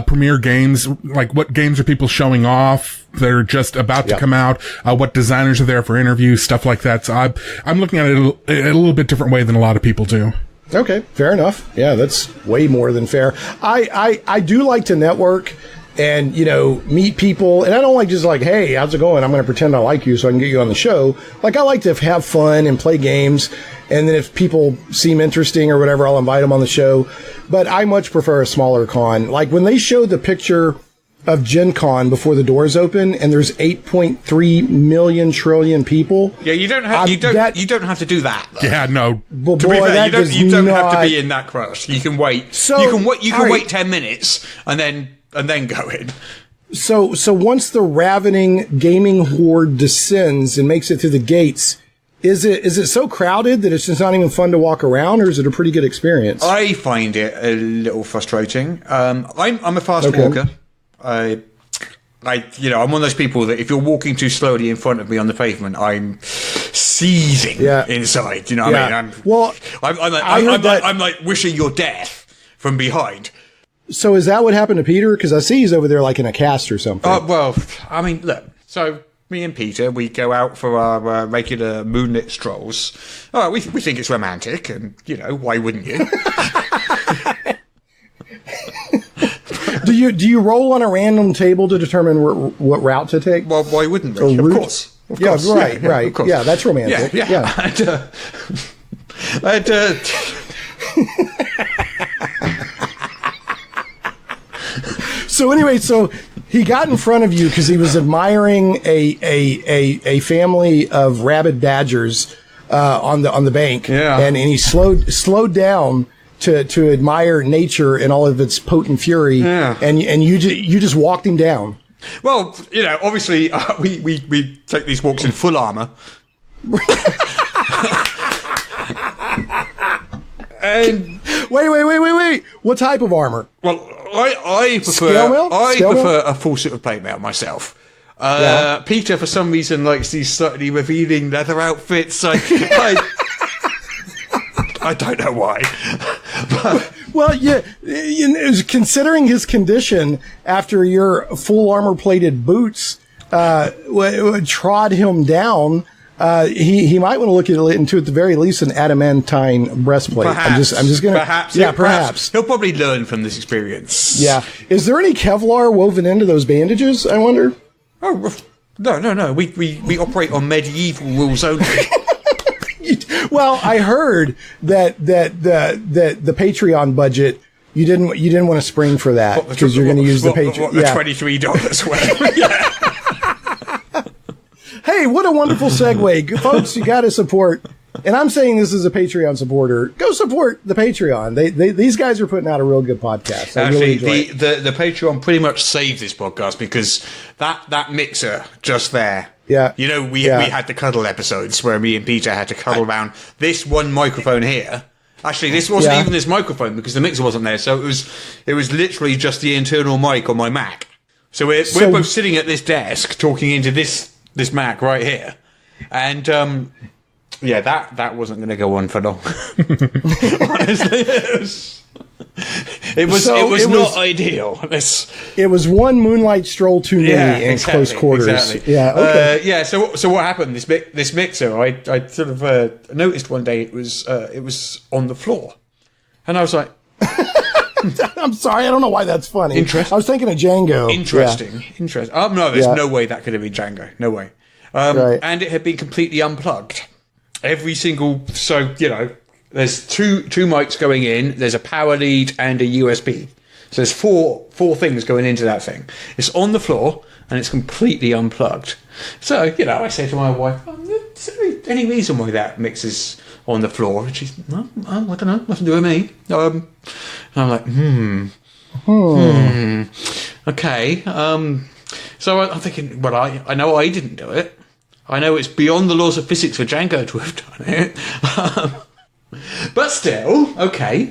premiere games, like what games are people showing off? They're just about to come out. What designers are there for interviews, stuff like that. So I'm looking at it a little bit different way than a lot of people do. Okay, fair enough. Yeah, that's way more than fair. I do like to network and, meet people. And I don't like just like, hey, how's it going? I'm going to pretend I like you so I can get you on the show. Like, I like to have fun and play games. And then if people seem interesting or whatever, I'll invite them on the show. But I much prefer a smaller con. Like when they showed the picture of Gen Con before the doors open and there's 8.3 million trillion people. Yeah, you don't have to do that, though. Yeah, no. But to be fair, you don't have to be in that crush. You can wait. So you can wait 10 minutes and then go in. So once the ravening gaming horde descends and makes it through the gates, is it so crowded that it's just not even fun to walk around, or is it a pretty good experience? I find it a little frustrating. I'm a fast walker. I'm one of those people that if you're walking too slowly in front of me on the pavement, I'm seizing inside. You know what I mean? I'm like wishing your death from behind. So is that what happened to Peter? Because I see he's over there like in a cast or something. Well, I mean, look. So me and Peter, we go out for our regular moonlit strolls. We think it's romantic, and why wouldn't you? Do you roll on a random table to determine what route to take? Well, why wouldn't we? Of course. Yeah, right. Of course. Yeah, that's romantic. Yeah. So anyway, so he got in front of you because he was admiring a family of rabid badgers on the bank, and he slowed down to admire nature and all of its potent fury, and you just walked him down. Well, obviously we take these walks in full armor. And wait! What type of armor? Well, I prefer a full suit of plate mail myself. Peter, for some reason, likes these slightly revealing leather outfits. I don't know why. Well, considering his condition after your full armor-plated boots trod him down, he might want to look into at the very least an adamantine breastplate. Perhaps. I'm just gonna. Perhaps he'll probably learn from this experience. Yeah. Is there any Kevlar woven into those bandages? I wonder. Oh no. We operate on medieval rules only. Well, I heard that the Patreon budget you didn't want to spring for that because you're going to use the Patreon. The $23 worth. Yeah. Hey, what a wonderful segue, folks! You got to support. And I'm saying this as a Patreon supporter. Go support the Patreon. These guys are putting out a real good podcast. Actually, the Patreon pretty much saved this podcast because that mixer just there. Yeah. We had the cuddle episodes where me and Peter had to cuddle around this one microphone here. Actually, this wasn't even this microphone because the mixer wasn't there. So it was literally just the internal mic on my Mac. So we're both sitting at this desk talking into this Mac right here. And that wasn't going to go on for long. Honestly, it was not ideal. It was one moonlight stroll too many in close quarters. Exactly. Yeah. Okay. So what happened? This mixer, I sort of noticed one day it was on the floor, and I was like, I'm sorry, I don't know why that's funny. Interesting. I was thinking of Django. Interesting. No, there's no way that could have been Django. No way. Right. And it had been completely unplugged. Every single, there's two mics going in, there's a power lead and a USB. So there's four things going into that thing. It's on the floor and it's completely unplugged. So, I say to my wife, is there any reason why that mix is on the floor? And she's, I don't know, nothing to do with me. And I'm like, okay. So I'm thinking, well, I know I didn't do it. I know it's beyond the laws of physics for Django to have done it. But still, okay.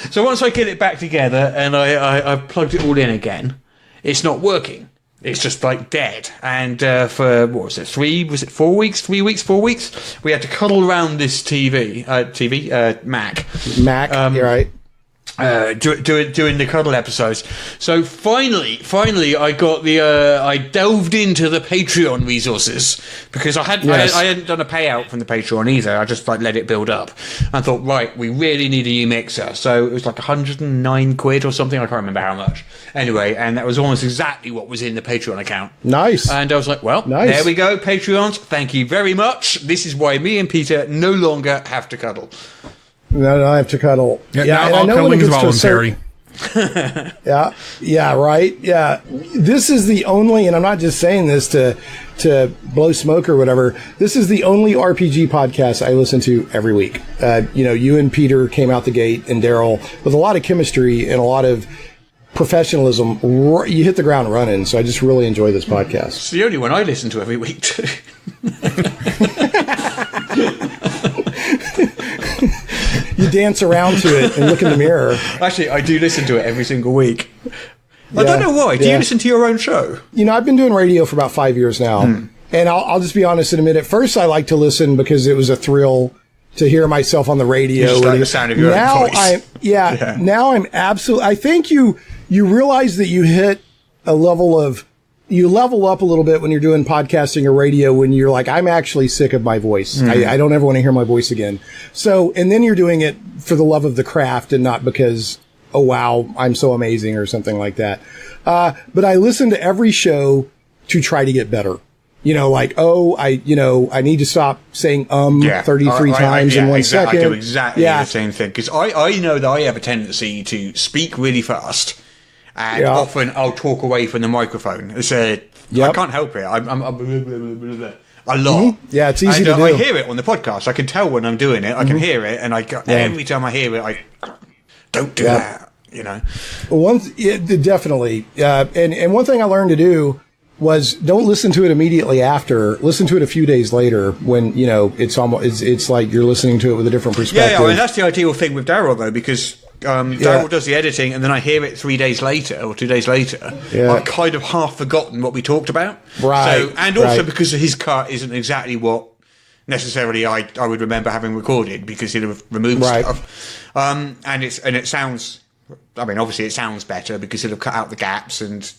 So once I get it back together and I plugged it all in again, it's not working. It's just like dead. And for, what was it, 4 weeks? 3 weeks, 4 weeks? We had to cuddle around this Mac. You're right. Doing the cuddle episodes. So finally, I got I delved into the Patreon resources because I hadn't done a payout from the Patreon either. I just let it build up. I thought, right, we really need a new mixer. So it was like 109 quid or something. I can't remember how much. Anyway, and that was almost exactly what was in the Patreon account. Nice. And I was like, well, there we go, Patreons. Thank you very much. This is why me and Peter no longer have to cuddle. No, I have to cuddle. Yeah, now all cuddling is voluntary. Yeah, right. Yeah, this is the only, and I'm not just saying this to blow smoke or whatever. This is the only RPG podcast I listen to every week. You and Peter came out the gate, and Darryl, with a lot of chemistry and a lot of professionalism. You hit the ground running. So I just really enjoy this podcast. It's the only one I listen to every week too. You dance around to it and look in the mirror. Actually, I do listen to it every single week. I don't know why. Do you listen to your own show? I've been doing radio for about 5 years now. And I'll just be honest and admit, at first I liked to listen because it was a thrill to hear myself on the radio. You just like the sound of your own voice. Now I'm absolutely... I think you realize that you hit a level of... You level up a little bit when you're doing podcasting or radio when you're like, I'm actually sick of my voice. I don't ever want to hear my voice again. So, and then you're doing it for the love of the craft and not because, oh wow, I'm so amazing or something like that. But I listen to every show to try to get better. I need to stop saying 33 times in 1 second. I do exactly the same thing because I know that I have a tendency to speak really fast And often I'll talk away from the microphone. I can't help it. I'm a lot. Yeah, it's easy to do. I hear it on the podcast. I can tell when I'm doing it. I can hear it, and every time I hear it, I don't do that. You know, definitely. And one thing I learned to do was don't listen to it immediately after. Listen to it a few days later when it's almost it's like you're listening to it with a different perspective. Yeah, I mean, that's the ideal thing with Darryl though, because Darryl does the editing, and then I hear it 3 days later or 2 days later. Yeah. I've kind of half forgotten what we talked about. Right. So, and also because his cut isn't exactly what necessarily I would remember having recorded, because he'd have removed stuff. And it sounds. I mean, obviously it sounds better because it'll cut out the gaps and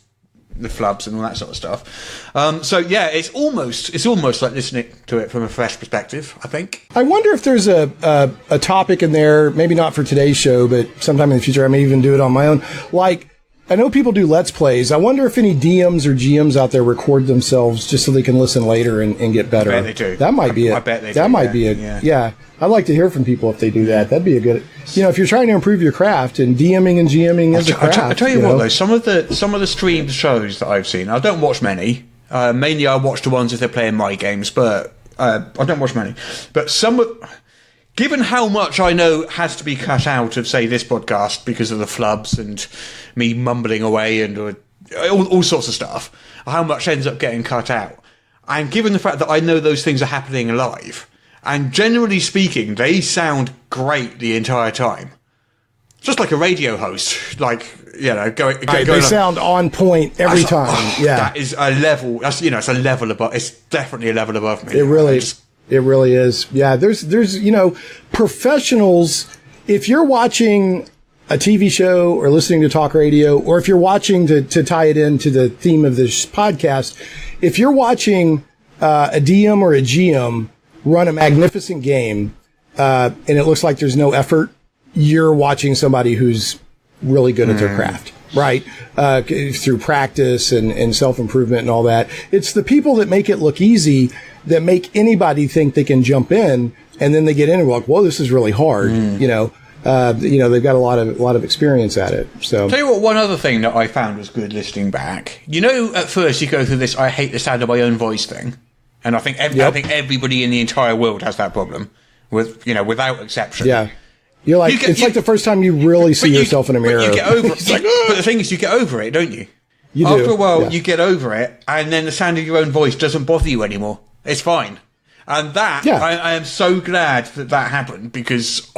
the flubs and all that sort of stuff. So yeah, it's almost like listening to it from a fresh perspective, I think. I wonder if there's a topic in there, maybe not for today's show, but sometime in the future I may even do it on my own. Like, I know people do Let's Plays. I wonder if any DMs or GMs out there record themselves just so they can listen later and get better. I bet they do. That might be it. I bet they do. That might be it. Yeah. I'd like to hear from people if they do that. That'd be a good, if you're trying to improve your craft, and DMing and GMing is a craft. I tell you what, though, some of the streamed shows that I've seen, I don't watch many. Mainly I watch the ones if they're playing my games, but I don't watch many. But given how much I know has to be cut out of, say, this podcast because of the flubs and me mumbling away and all sorts of stuff, how much ends up getting cut out, and given the fact that I know those things are happening live, and generally speaking, they sound great the entire time. Just like a radio host, like, going. They sound on point every time. That is a level. That's it's a level above. It's definitely a level above me. It really is. Yeah, there's professionals. If you're watching a TV show or listening to talk radio, or if you're watching to tie it into the theme of this podcast, if you're watching a DM or a GM run a magnificent game, and it looks like there's no effort, you're watching somebody who's really good at their craft, right? Through practice and self-improvement and all that. It's the people that make it look easy that make anybody think they can jump in, and then they get in and like, whoa, this is really hard. They've got a lot of experience at it. So, tell you what, one other thing that I found was good listening back. At first you go through this "I hate the sound of my own voice" thing. And I think everybody in the entire world has that problem, without exception. Yeah, you're like it's like the first time you really see yourself in a mirror. But you get over it. But the thing is, you get over it, don't you? After a while, you get over it, and then the sound of your own voice doesn't bother you anymore. It's fine, and that I am so glad that happened, because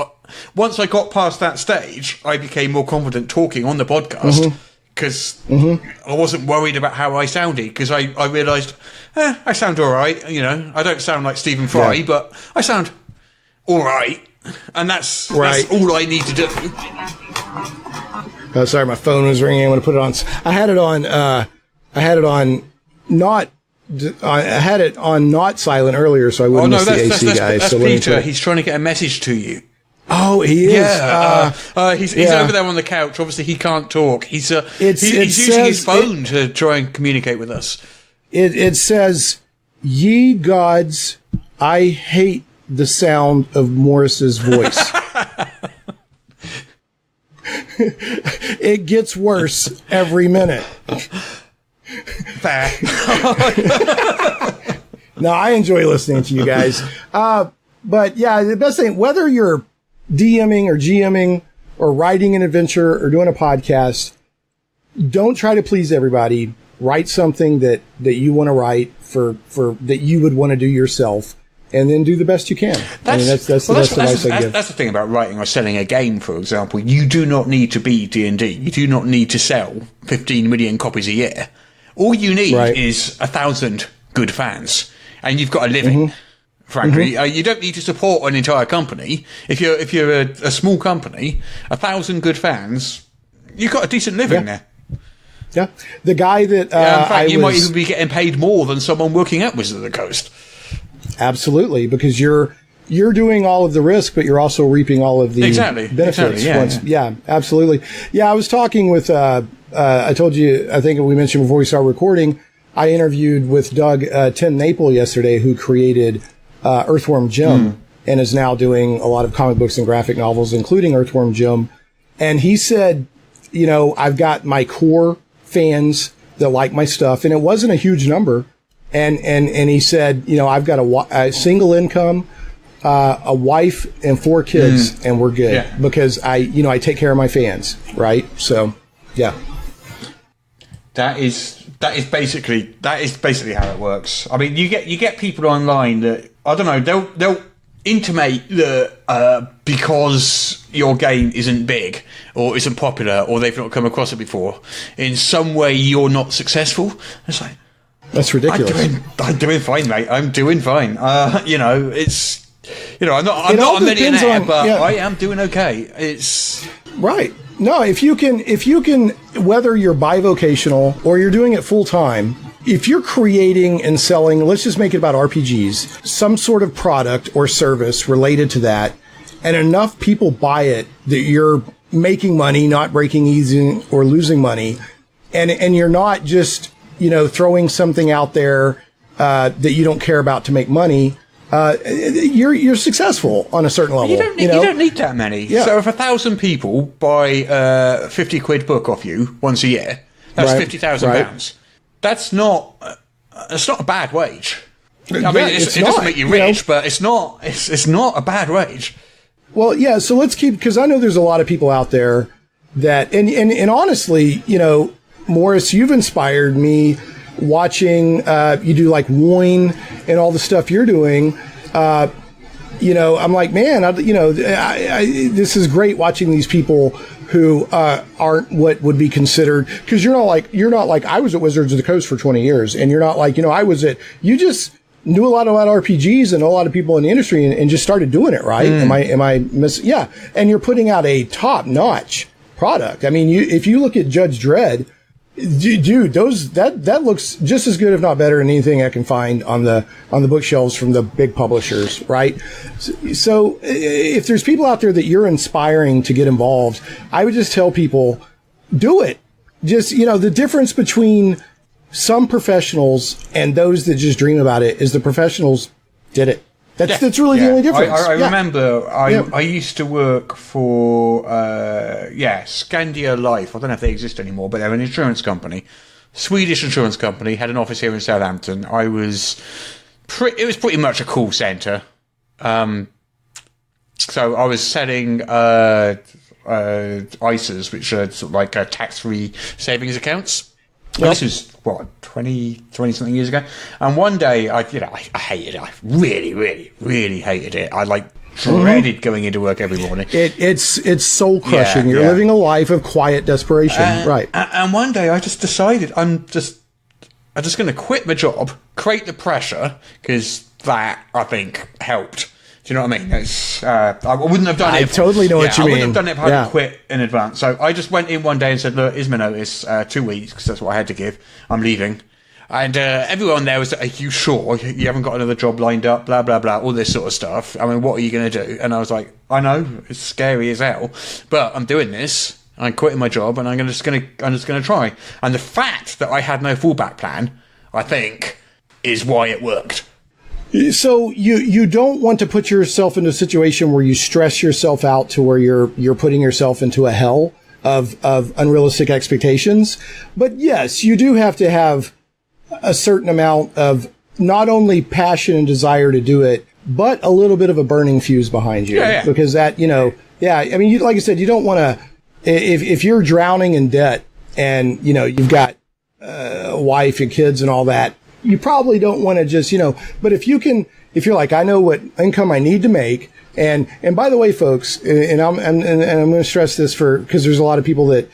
once I got past that stage, I became more confident talking on the podcast. Because I wasn't worried about how I sounded, because I realised, I sound all right. I don't sound like Stephen Fry, but I sound all right, and that's all I need to do. Oh, sorry, my phone was ringing. I'm going to put it on. I had it on not silent earlier, so I wouldn't miss the AC guys. That's Peter. He's trying to get a message to you. Oh, he is. Yeah, he's over there on the couch. Obviously, he can't talk. He's using his phone to try and communicate with us. It says, "Ye gods, I hate the sound of Morris's voice." It gets worse every minute. Fair. No, I enjoy listening to you guys. But yeah, the best thing, whether you're DMing or GMing or writing an adventure or doing a podcast, don't try to please everybody. Write something that you want to write for that you would want to do yourself, and then do the best you can. That's the best advice I give. That's the thing about writing or selling a game, for example. You do not need to be D&D. You do not need to sell 15 million copies a year. All you need is 1,000 good fans, and you've got a living. Frankly, you don't need to support an entire company. If you're a small company, 1,000 good fans, you've got a decent living there. Yeah, the guy that in fact, you might even be getting paid more than someone working at Wizard of the Coast. Absolutely, because you're doing all of the risk, but you're also reaping all of the benefits. Yeah, absolutely. Yeah, I was talking with. I told you. I think we mentioned before we started recording. I interviewed with Doug Tim Naple yesterday, who created Earthworm Jim and is now doing a lot of comic books and graphic novels, including Earthworm Jim. And he said I've got my core fans that like my stuff, and it wasn't a huge number. And he said, I've got a single income, a wife and 4 kids, and we're good because I take care of my fans. Right. So, yeah. That is basically how it works. I mean, you get people online that, I don't know, they'll intimate that because your game isn't big or isn't popular or they've not come across it before, in some way you're not successful. It's like, that's ridiculous. I'm doing fine, mate. I'm doing fine. It's, I'm not a millionaire, but I am doing okay. It's right. No, if you can, whether you're bivocational or you're doing it full time, if you're creating and selling, let's just make it about RPGs, some sort of product or service related to that, and enough people buy it that you're making money, not breaking even or losing money, and you're not just, throwing something out there that you don't care about to make money. You're successful on a certain level. You don't need that many. Yeah. So if 1,000 people buy a 50 quid book off you once a year, that's £50,000. That's not a bad wage. I mean, it doesn't make you rich, but it's not a bad wage. Well, yeah. So let's because I know there's a lot of people out there that, and honestly, Morris, you've inspired me. Watching you do like Woin and all the stuff you're doing, I'm like, man, this is great watching these people who aren't what would be considered, because you're not like I was at Wizards of the Coast for 20 years, and you're not like you just knew a lot about RPGs and a lot of people in the industry and just started doing it, right? Am I missing? Yeah, and you're putting out a top notch product. I mean, if you look at Judge Dredd. Dude, that looks just as good, if not better, than anything I can find on the bookshelves from the big publishers, right? So if there's people out there that you're inspiring to get involved, I would just tell people, do it. Just, the difference between some professionals and those that just dream about it is the professionals did it. That's really the only difference. I remember I used to work for Scandia Life. I don't know if they exist anymore, but they're an insurance company, Swedish insurance company, had an office here in Southampton. It was pretty much a call centre. So I was selling ISAs, which are sort of like tax-free savings accounts. Well, this was, 20 something years ago. And one day, I hated it. I really, really, really hated it. I dreaded going into work every morning. It's soul crushing. You're living a life of quiet desperation. Right. And one day I just decided I'm just going to quit my job, create the pressure, because that, I think, helped. Do you know what I mean? I wouldn't have done it. I totally know what you mean. I wouldn't have done it if I hadn't quit in advance. So I just went in one day and said, look, here's my notice, 2 weeks, because that's what I had to give. I'm leaving. And everyone there was, are you sure? You haven't got another job lined up, blah, blah, blah, all this sort of stuff. I mean, what are you going to do? And I was like, I know, it's scary as hell, but I'm doing this. I'm quitting my job, and I'm just going to try. And the fact that I had no fallback plan, I think, is why it worked. So you don't want to put yourself into a situation where you stress yourself out to where you're putting yourself into a hell of unrealistic expectations. But yes, you do have to have a certain amount of not only passion and desire to do it, but a little bit of a burning fuse behind you. Yeah. Because that, I mean, like I said, you don't want to, if you're drowning in debt and, you've got a wife and kids and all that, you probably don't want to just, but if you're like, I know what income I need to make. And by the way, folks, and I'm going to stress this because there's a lot of people that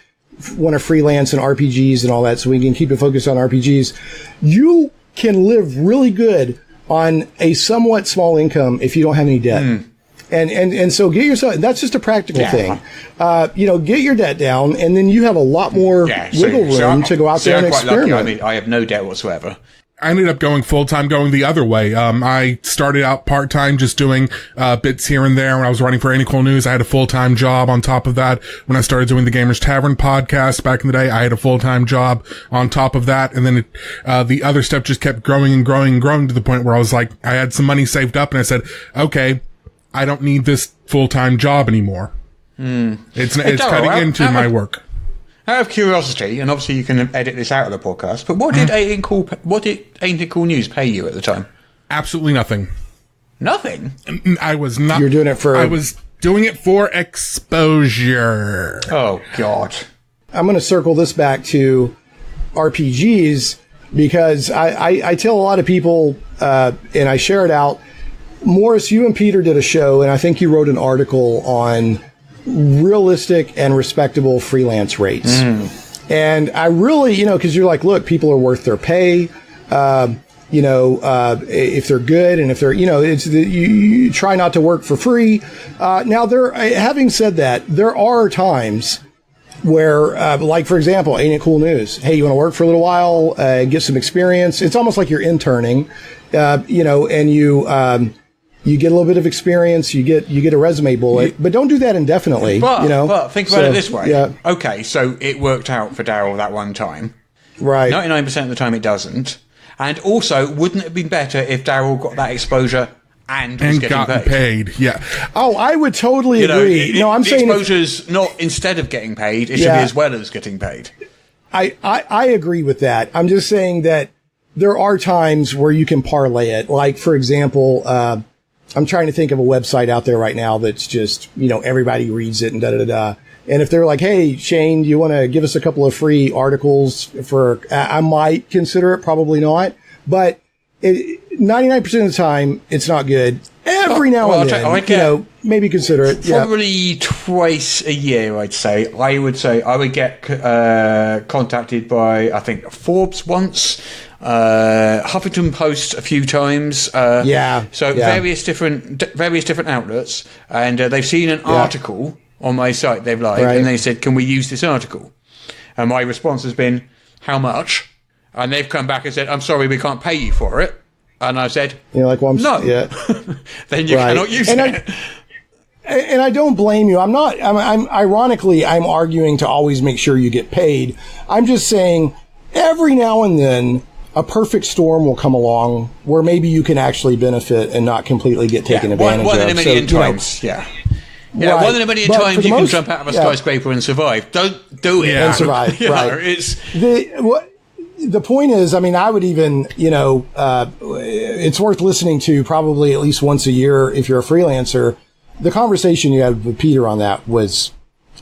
want to freelance in RPGs and all that, so we can keep it focused on RPGs. You can live really good on a somewhat small income if you don't have any debt. And so get yourself, that's just a practical thing. Get your debt down, and then you have a lot more wiggle room to go out there and experiment. Lucky. I mean, I have no debt whatsoever. I ended up going full-time, going the other way. I started out part-time, just doing bits here and there. When I was writing for Any Cool News, I had a full-time job on top of that. When I started doing the Gamers Tavern podcast back in the day, I had a full-time job on top of that. And then the other stuff just kept growing and growing and growing to the point where I was like, I had some money saved up, and I said, okay, I don't need this full-time job anymore. It's cutting into my work. Out of curiosity, and obviously you can edit this out of the podcast, but what did Ain't It Cool News pay you at the time? Absolutely nothing. Nothing? I was not. You're doing it for. I was doing it for exposure. Oh, God. I'm going to circle this back to RPGs because I tell a lot of people, and I share it out. Morris, you and Peter did a show, and I think you wrote an article on realistic and respectable freelance rates. And I really, because you're like, look, people are worth their pay. If they're good and if they're, you try not to work for free. Now having said that, there are times where, like, for example, Ain't It Cool News? Hey, you want to work for a little while, get some experience? It's almost like you're interning, and you get a little bit of experience, you get a resume bullet, but don't do that indefinitely. But think about it this way. Yeah. Okay, so it worked out for Darryl that one time. Right. 99% of the time it doesn't. And also, wouldn't it have been better if Darryl got that exposure and was getting paid? Yeah. Oh, I would totally agree. I'm saying exposure's not instead of getting paid, it should be as well as getting paid. I agree with that. I'm just saying that there are times where you can parlay it. Like, for example, I'm trying to think of a website out there right now that's just, everybody reads it and da-da-da-da. And if they're like, hey, Shane, do you want to give us a couple of free articles I might consider it, probably not. But 99% of the time, it's not good. Every now and then, maybe consider it. Probably twice a year, I'd say. I would get contacted by, I think, Forbes once, Huffington Post a few times. Various different outlets, and they've seen an article on my site they've liked, and they said, can we use this article? And my response has been, how much? And they've come back and said, I'm sorry, we can't pay you for it. And I said, no. Then you cannot use it. And I don't blame you. I'm ironically, I'm arguing to always make sure you get paid. I'm just saying every now and then a perfect storm will come along where maybe you can actually benefit and not completely get taken advantage of. One in a million times. Yeah, one in a million times you can jump out of a skyscraper and survive. Don't do it. And survive, right. The point is, I would even, it's worth listening to probably at least once a year if you're a freelancer. The conversation you had with Peter on that was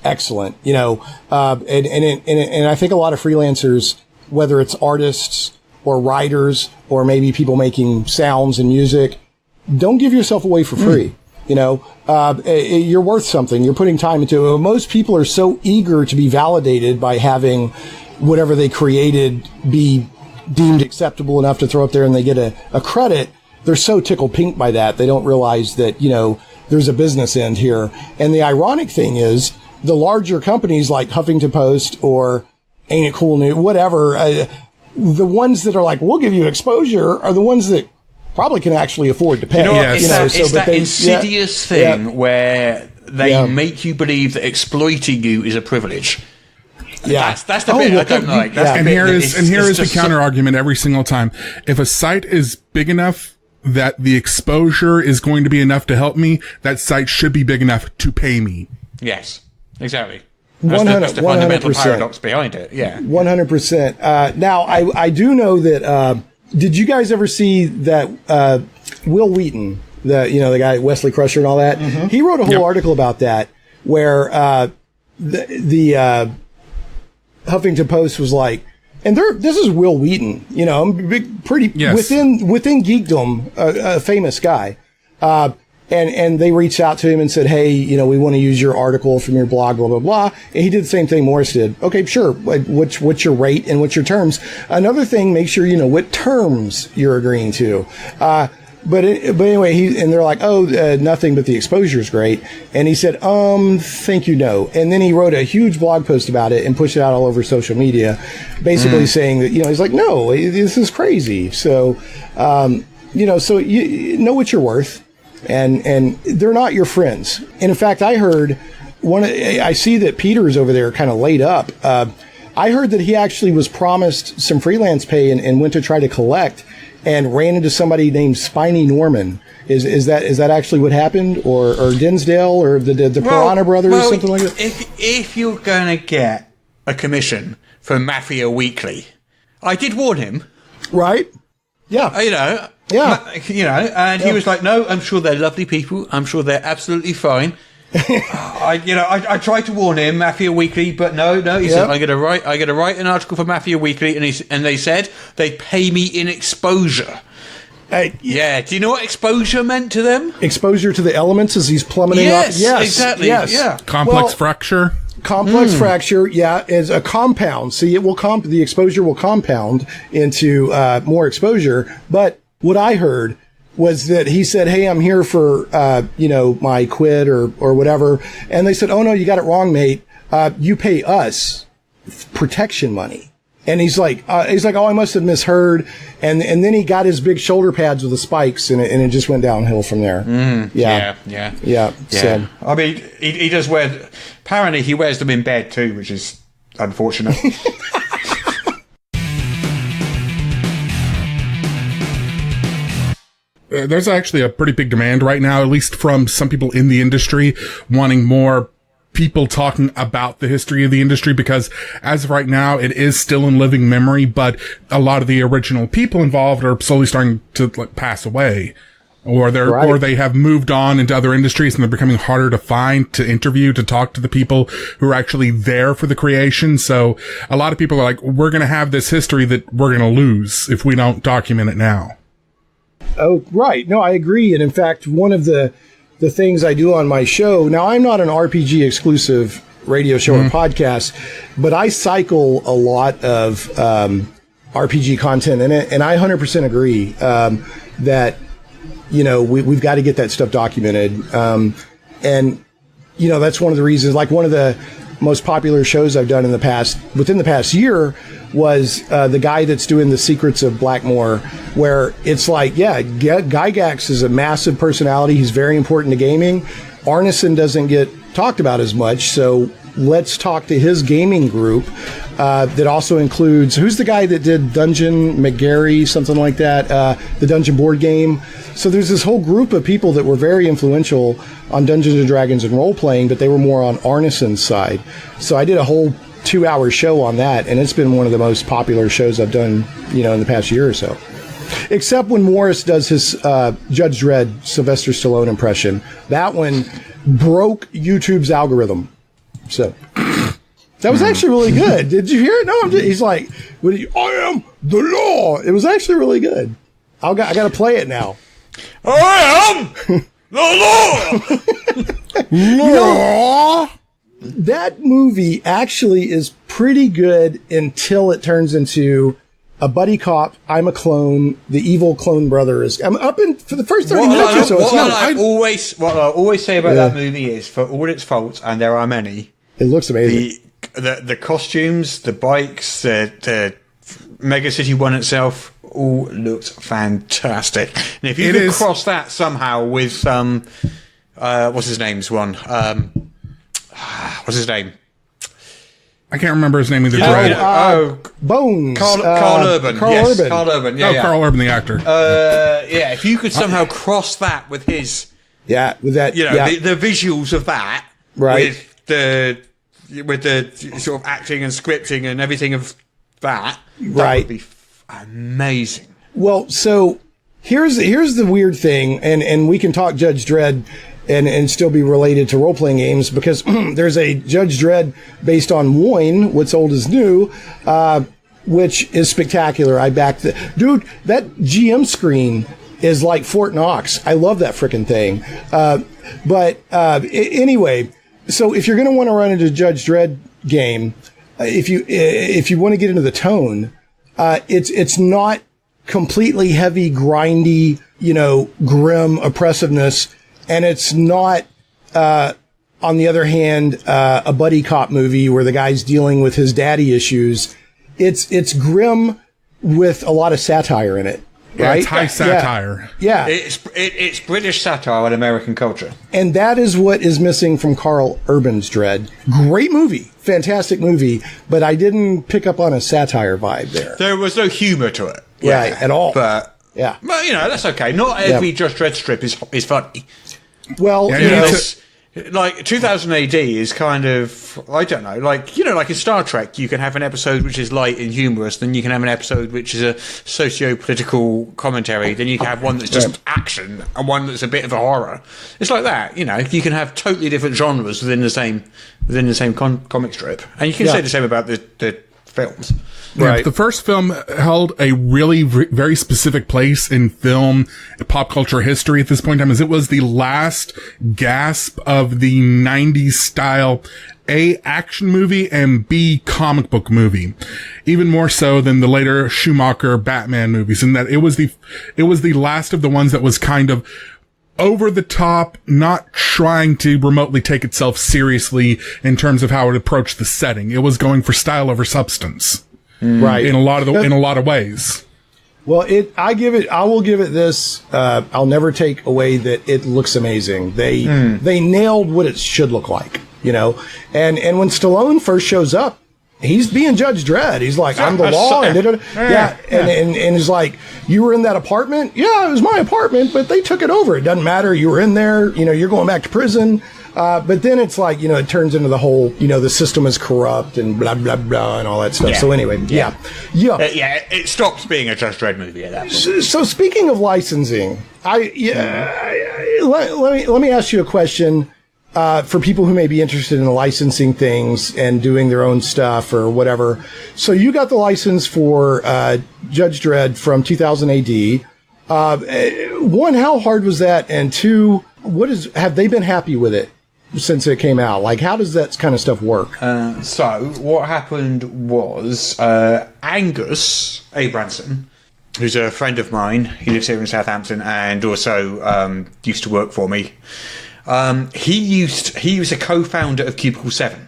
excellent, and I think a lot of freelancers, whether it's artists or writers or maybe people making sounds and music, don't give yourself away for free. You're worth something. You're putting time into it. Most people are so eager to be validated by having whatever they created be deemed acceptable enough to throw up there and they get a credit. They're so tickled pink by that. They don't realize that, there's a business end here. And the ironic thing is the larger companies like Huffington Post or Ain't It Cool News, whatever, the ones that are like, we'll give you exposure are the ones that probably can actually afford to pay. It's that insidious thing where they make you believe that exploiting you is a privilege. Yeah, that's the bit I don't like. And here is the counter argument every single time. If a site is big enough that the exposure is going to be enough to help me, that site should be big enough to pay me. Yes, exactly. That's the fundamental paradox behind it. Yeah, 100%. Now, I do know that. Did you guys ever see that Will Wheaton, the guy Wesley Crusher and all that? Mm-hmm. He wrote a whole article about that where the Huffington Post was like, and this is Will Wheaton, within geekdom, a famous guy. And they reached out to him and said, hey, we want to use your article from your blog, blah, blah, blah. And he did the same thing Morris did. Okay, sure. What's your rate and what's your terms? Another thing, make sure you know what terms you're agreeing to. But anyway, and they're like, nothing but the exposure is great. And he said, thank you, no. And then he wrote a huge blog post about it and pushed it out all over social media, basically saying that, he's like, no, this is crazy. So, so you know what you're worth. And they're not your friends. And in fact, I heard I see that Peter is over there kind of laid up. I heard that he actually was promised some freelance pay and went to try to collect and ran into somebody named Spiny Norman. Is that actually what happened, or Dinsdale, or the Piranha Brothers, something like that? If you're gonna get a commission for Mafia Weekly. I did warn him. Right? Yeah. And he was like, no, I'm sure they're lovely people. I'm sure they're absolutely fine. I tried to warn him, Mafia Weekly, but no. He said, I'm going to write an article for Mafia Weekly, and they said they'd pay me in exposure. Do you know what exposure meant to them? Exposure to the elements as he's plummeting up. Yes, exactly. Yes. Yeah. Complex fracture. Complex fracture, is a compound. See, it will the exposure will compound into more exposure. But what I heard was that he said, "Hey, I'm here for my quid or whatever," and they said, "Oh no, you got it wrong, mate. You pay us protection money." And he's like, "Oh, I must have misheard." And then he got his big shoulder pads with the spikes, and it just went downhill from there. Yeah. So, I mean, he does wear. Apparently, he wears them in bed too, which is unfortunate. There's actually a pretty big demand right now, at least from some people in the industry, wanting more people talking about the history of the industry, because as of right now, it is still in living memory, but a lot of the original people involved are slowly starting to pass away, or they have moved on into other industries, and they're becoming harder to find, to interview, to talk to the people who are actually there for the creation. So a lot of people are like, we're going to have this history that we're going to lose if we don't document it now. Oh, right. No, I agree. And in fact, one of the things I do on my show, now I'm not an RPG exclusive radio show or podcast, but I cycle a lot of RPG content in it. And I 100% agree that, we've got to get that stuff documented. And that's one of the reasons, like one of the most popular shows I've done within the past year was the guy that's doing the Secrets of Blackmore, where it's like, Gygax is a massive personality. He's very important to gaming. Arneson doesn't get talked about as much, so let's talk to his gaming group that also includes, who's the guy that did Dungeon McGarry, something like that, the Dungeon board game. So there's this whole group of people that were very influential on Dungeons & Dragons and role-playing, but they were more on Arneson's side. So I did a whole 2-hour show on that, and it's been one of the most popular shows I've done, in the past year or so. Except when Morris does his Judge Dredd Sylvester Stallone impression. That one broke YouTube's algorithm. So that was actually really good. Did you hear it? No, he's like, I am the law. It was actually really good. I got to play it now. I am the law. That movie actually is pretty good until it turns into a buddy cop. I'm a clone. The evil clone brother is. I'm up in for the first 30 minutes or so. What I always say about that movie is, for all its faults, and there are many, it looks amazing. The costumes, the bikes, the Mega City 1 itself, all looked fantastic. And if you could cross that somehow with what's his name's one? What's his name? I can't remember his name either. Bones. Carl Urban. Carl Urban. Carl Urban. Carl Urban, the actor. If you could somehow cross that with his, with that, the visuals of that, right? With the sort of acting and scripting and everything of that, right? Would be amazing. Well, so here's the weird thing, and we can talk Judge Dredd and still be related to role-playing games, because there's a Judge Dredd based on Woin, What's Old is New, which is spectacular. I backed it. Dude, that GM screen is like Fort Knox. I love that frickin' thing. Anyway, so if you're going to want to run into Judge Dredd game, if you want to get into the tone, it's not completely heavy, grindy, grim oppressiveness. And it's not, on the other hand, a buddy cop movie where the guy's dealing with his daddy issues. It's grim with a lot of satire in it. Yeah, right? it's high satire. Yeah. It's British satire on American culture. And that is what is missing from Carl Urban's Dredd. Great movie. Fantastic movie. But I didn't pick up on a satire vibe there. There was no humor to it. Right, at all. But, yeah. Well, that's okay. Not every Judge Dredd strip is funny. Well, like 2000 AD is kind of, I don't know, like, you know, like in Star Trek, you can have an episode which is light and humorous, then you can have an episode which is a socio-political commentary, then you can have one that's just action and one that's a bit of a horror. It's like that, you know, you can have totally different genres within the same comic strip. And you can say the same about the films. Right. The first film held a really very specific place in film pop culture history at this point in time, as it was the last gasp of the 90s style A, action movie, and B, comic book movie. Even more so than the later Schumacher Batman movies, in that it was the last of the ones that was kind of over the top, not trying to remotely take itself seriously in terms of how it approached the setting. It was going for style over substance. Right. In a lot of ways. Well, I will give it this. I'll never take away that it looks amazing. They nailed what it should look like, you know. And when Stallone first shows up, he's being Judge Dredd. He's like, I'm the law. And he's like, you were in that apartment? Yeah, it was my apartment, but they took it over. It doesn't matter. You were in there. You know, you're going back to prison. But then it's like, you know, it turns into the whole, you know, the system is corrupt and blah, blah, blah, and all that stuff. Yeah. So anyway, it stops being a Judge Dredd movie at that point. So speaking of licensing, let me ask you a question. For people who may be interested in licensing things and doing their own stuff or whatever. So you got the license for Judge Dredd from 2000 AD. One, how hard was that? And two, have they been happy with it since it came out? Like, how does that kind of stuff work? So what happened was Angus Abramson, who's a friend of mine, he lives here in Southampton and also used to work for me. He was a co-founder of Cubicle 7.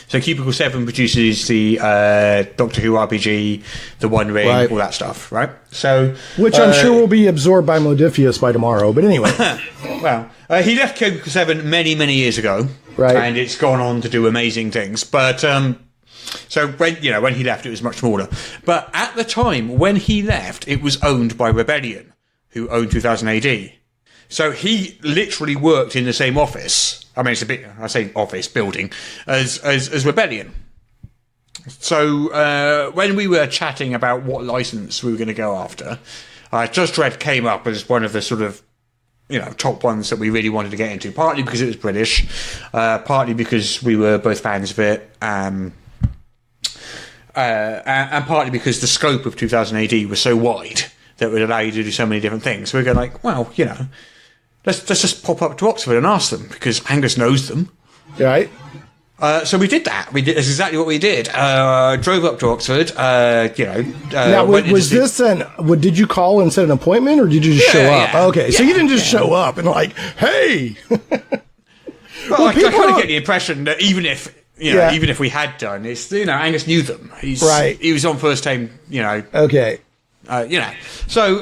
So Cubicle 7 produces the Doctor Who RPG, the One Ring, all that stuff, right? So, which I'm sure will be absorbed by Modifius by tomorrow. But anyway, well, he left Cubicle 7 many, many years ago, right? And it's gone on to do amazing things. But so when he left, it was much smaller. But at the time when he left, it was owned by Rebellion, who owned 2000 AD. So he literally worked in the same office. I mean, it's a bit, I say office, building, as Rebellion. So when we were chatting about what license we were going to go after, Judge Dredd came up as one of the sort of, you know, top ones that we really wanted to get into, partly because it was British, partly because we were both fans of it, and partly because the scope of 2000 AD was so wide that it would allow you to do so many different things. So we're going like, well, you know, let's just pop up to Oxford and ask them, because Angus knows them. Right. So we did that. That's exactly what we did. Drove up to Oxford. Now, was this did you call and set an appointment, or did you just show up? Okay, so you didn't just show up and like, hey. Well, I kind of get the impression that even if we had done, it's, you know, Angus knew them. He was on first team. You know. Okay. So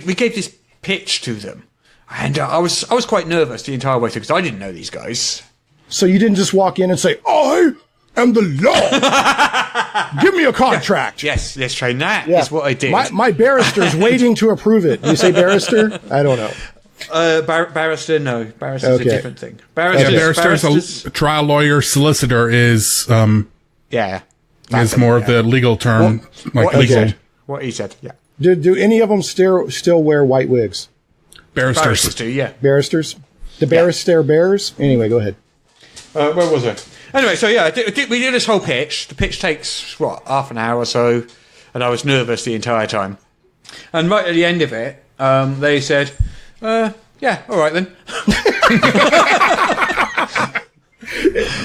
we gave this pitch to them, and I was quite nervous the entire way through because I didn't know these guys. So you didn't just walk in and say, "I am the law. Give me a contract." Yes, let's try that. Yeah. Is what I did. My barrister's waiting to approve it. You say barrister? I don't know. Barrister, no. Barrister's a different thing. Barrister's a trial lawyer. Solicitor is is more of the legal term, what legal. What he said, yeah. Do any of them still wear white wigs? Barristers do, yeah. Barristers? The barrister bears? Anyway, go ahead. Where was I? Anyway, so yeah, we did this whole pitch. The pitch takes, half an hour or so, and I was nervous the entire time. And right at the end of it, they said, yeah, all right then.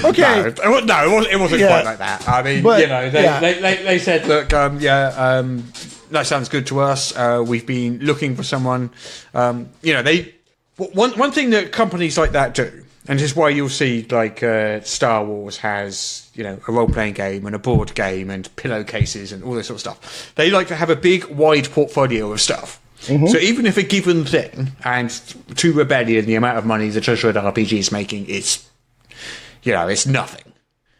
Okay. No, it wasn't quite like that. I mean, they said, look, that sounds good to us. We've been looking for someone. One thing that companies like that do, and this is why you'll see like Star Wars has, you know, a role-playing game and a board game and pillowcases and all this sort of stuff. They like to have a big, wide portfolio of stuff. Mm-hmm. So even if a given thing, and to Rebellion, the amount of money the Judge Dredd RPG is making, it's nothing.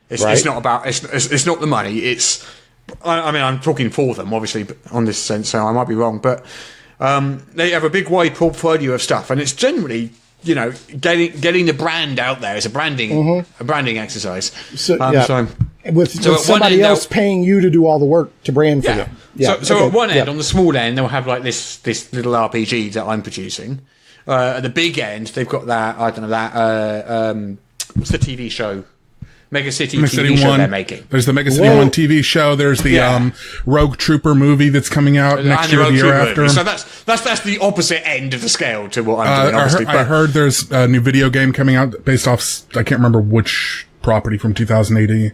It's not about. It's not the money. It's. I mean, I'm talking for them, obviously, on this sense, so I might be wrong, but they have a big, wide portfolio of stuff, and it's generally getting the brand out there. It's a branding exercise. So with somebody else paying you to do all the work to brand for them. Yeah. So at one end, on the small end, they'll have like this little RPG that I'm producing. At the big end, they've got that. I don't know that. What's the TV show? Mega City TV show they're making. There's the Mega City 1 TV show. There's the Rogue Trooper movie that's coming out next year or the year after. Movie. So that's the opposite end of the scale to what I'm doing, obviously. I heard there's a new video game coming out based off, I can't remember which property from 2000 AD.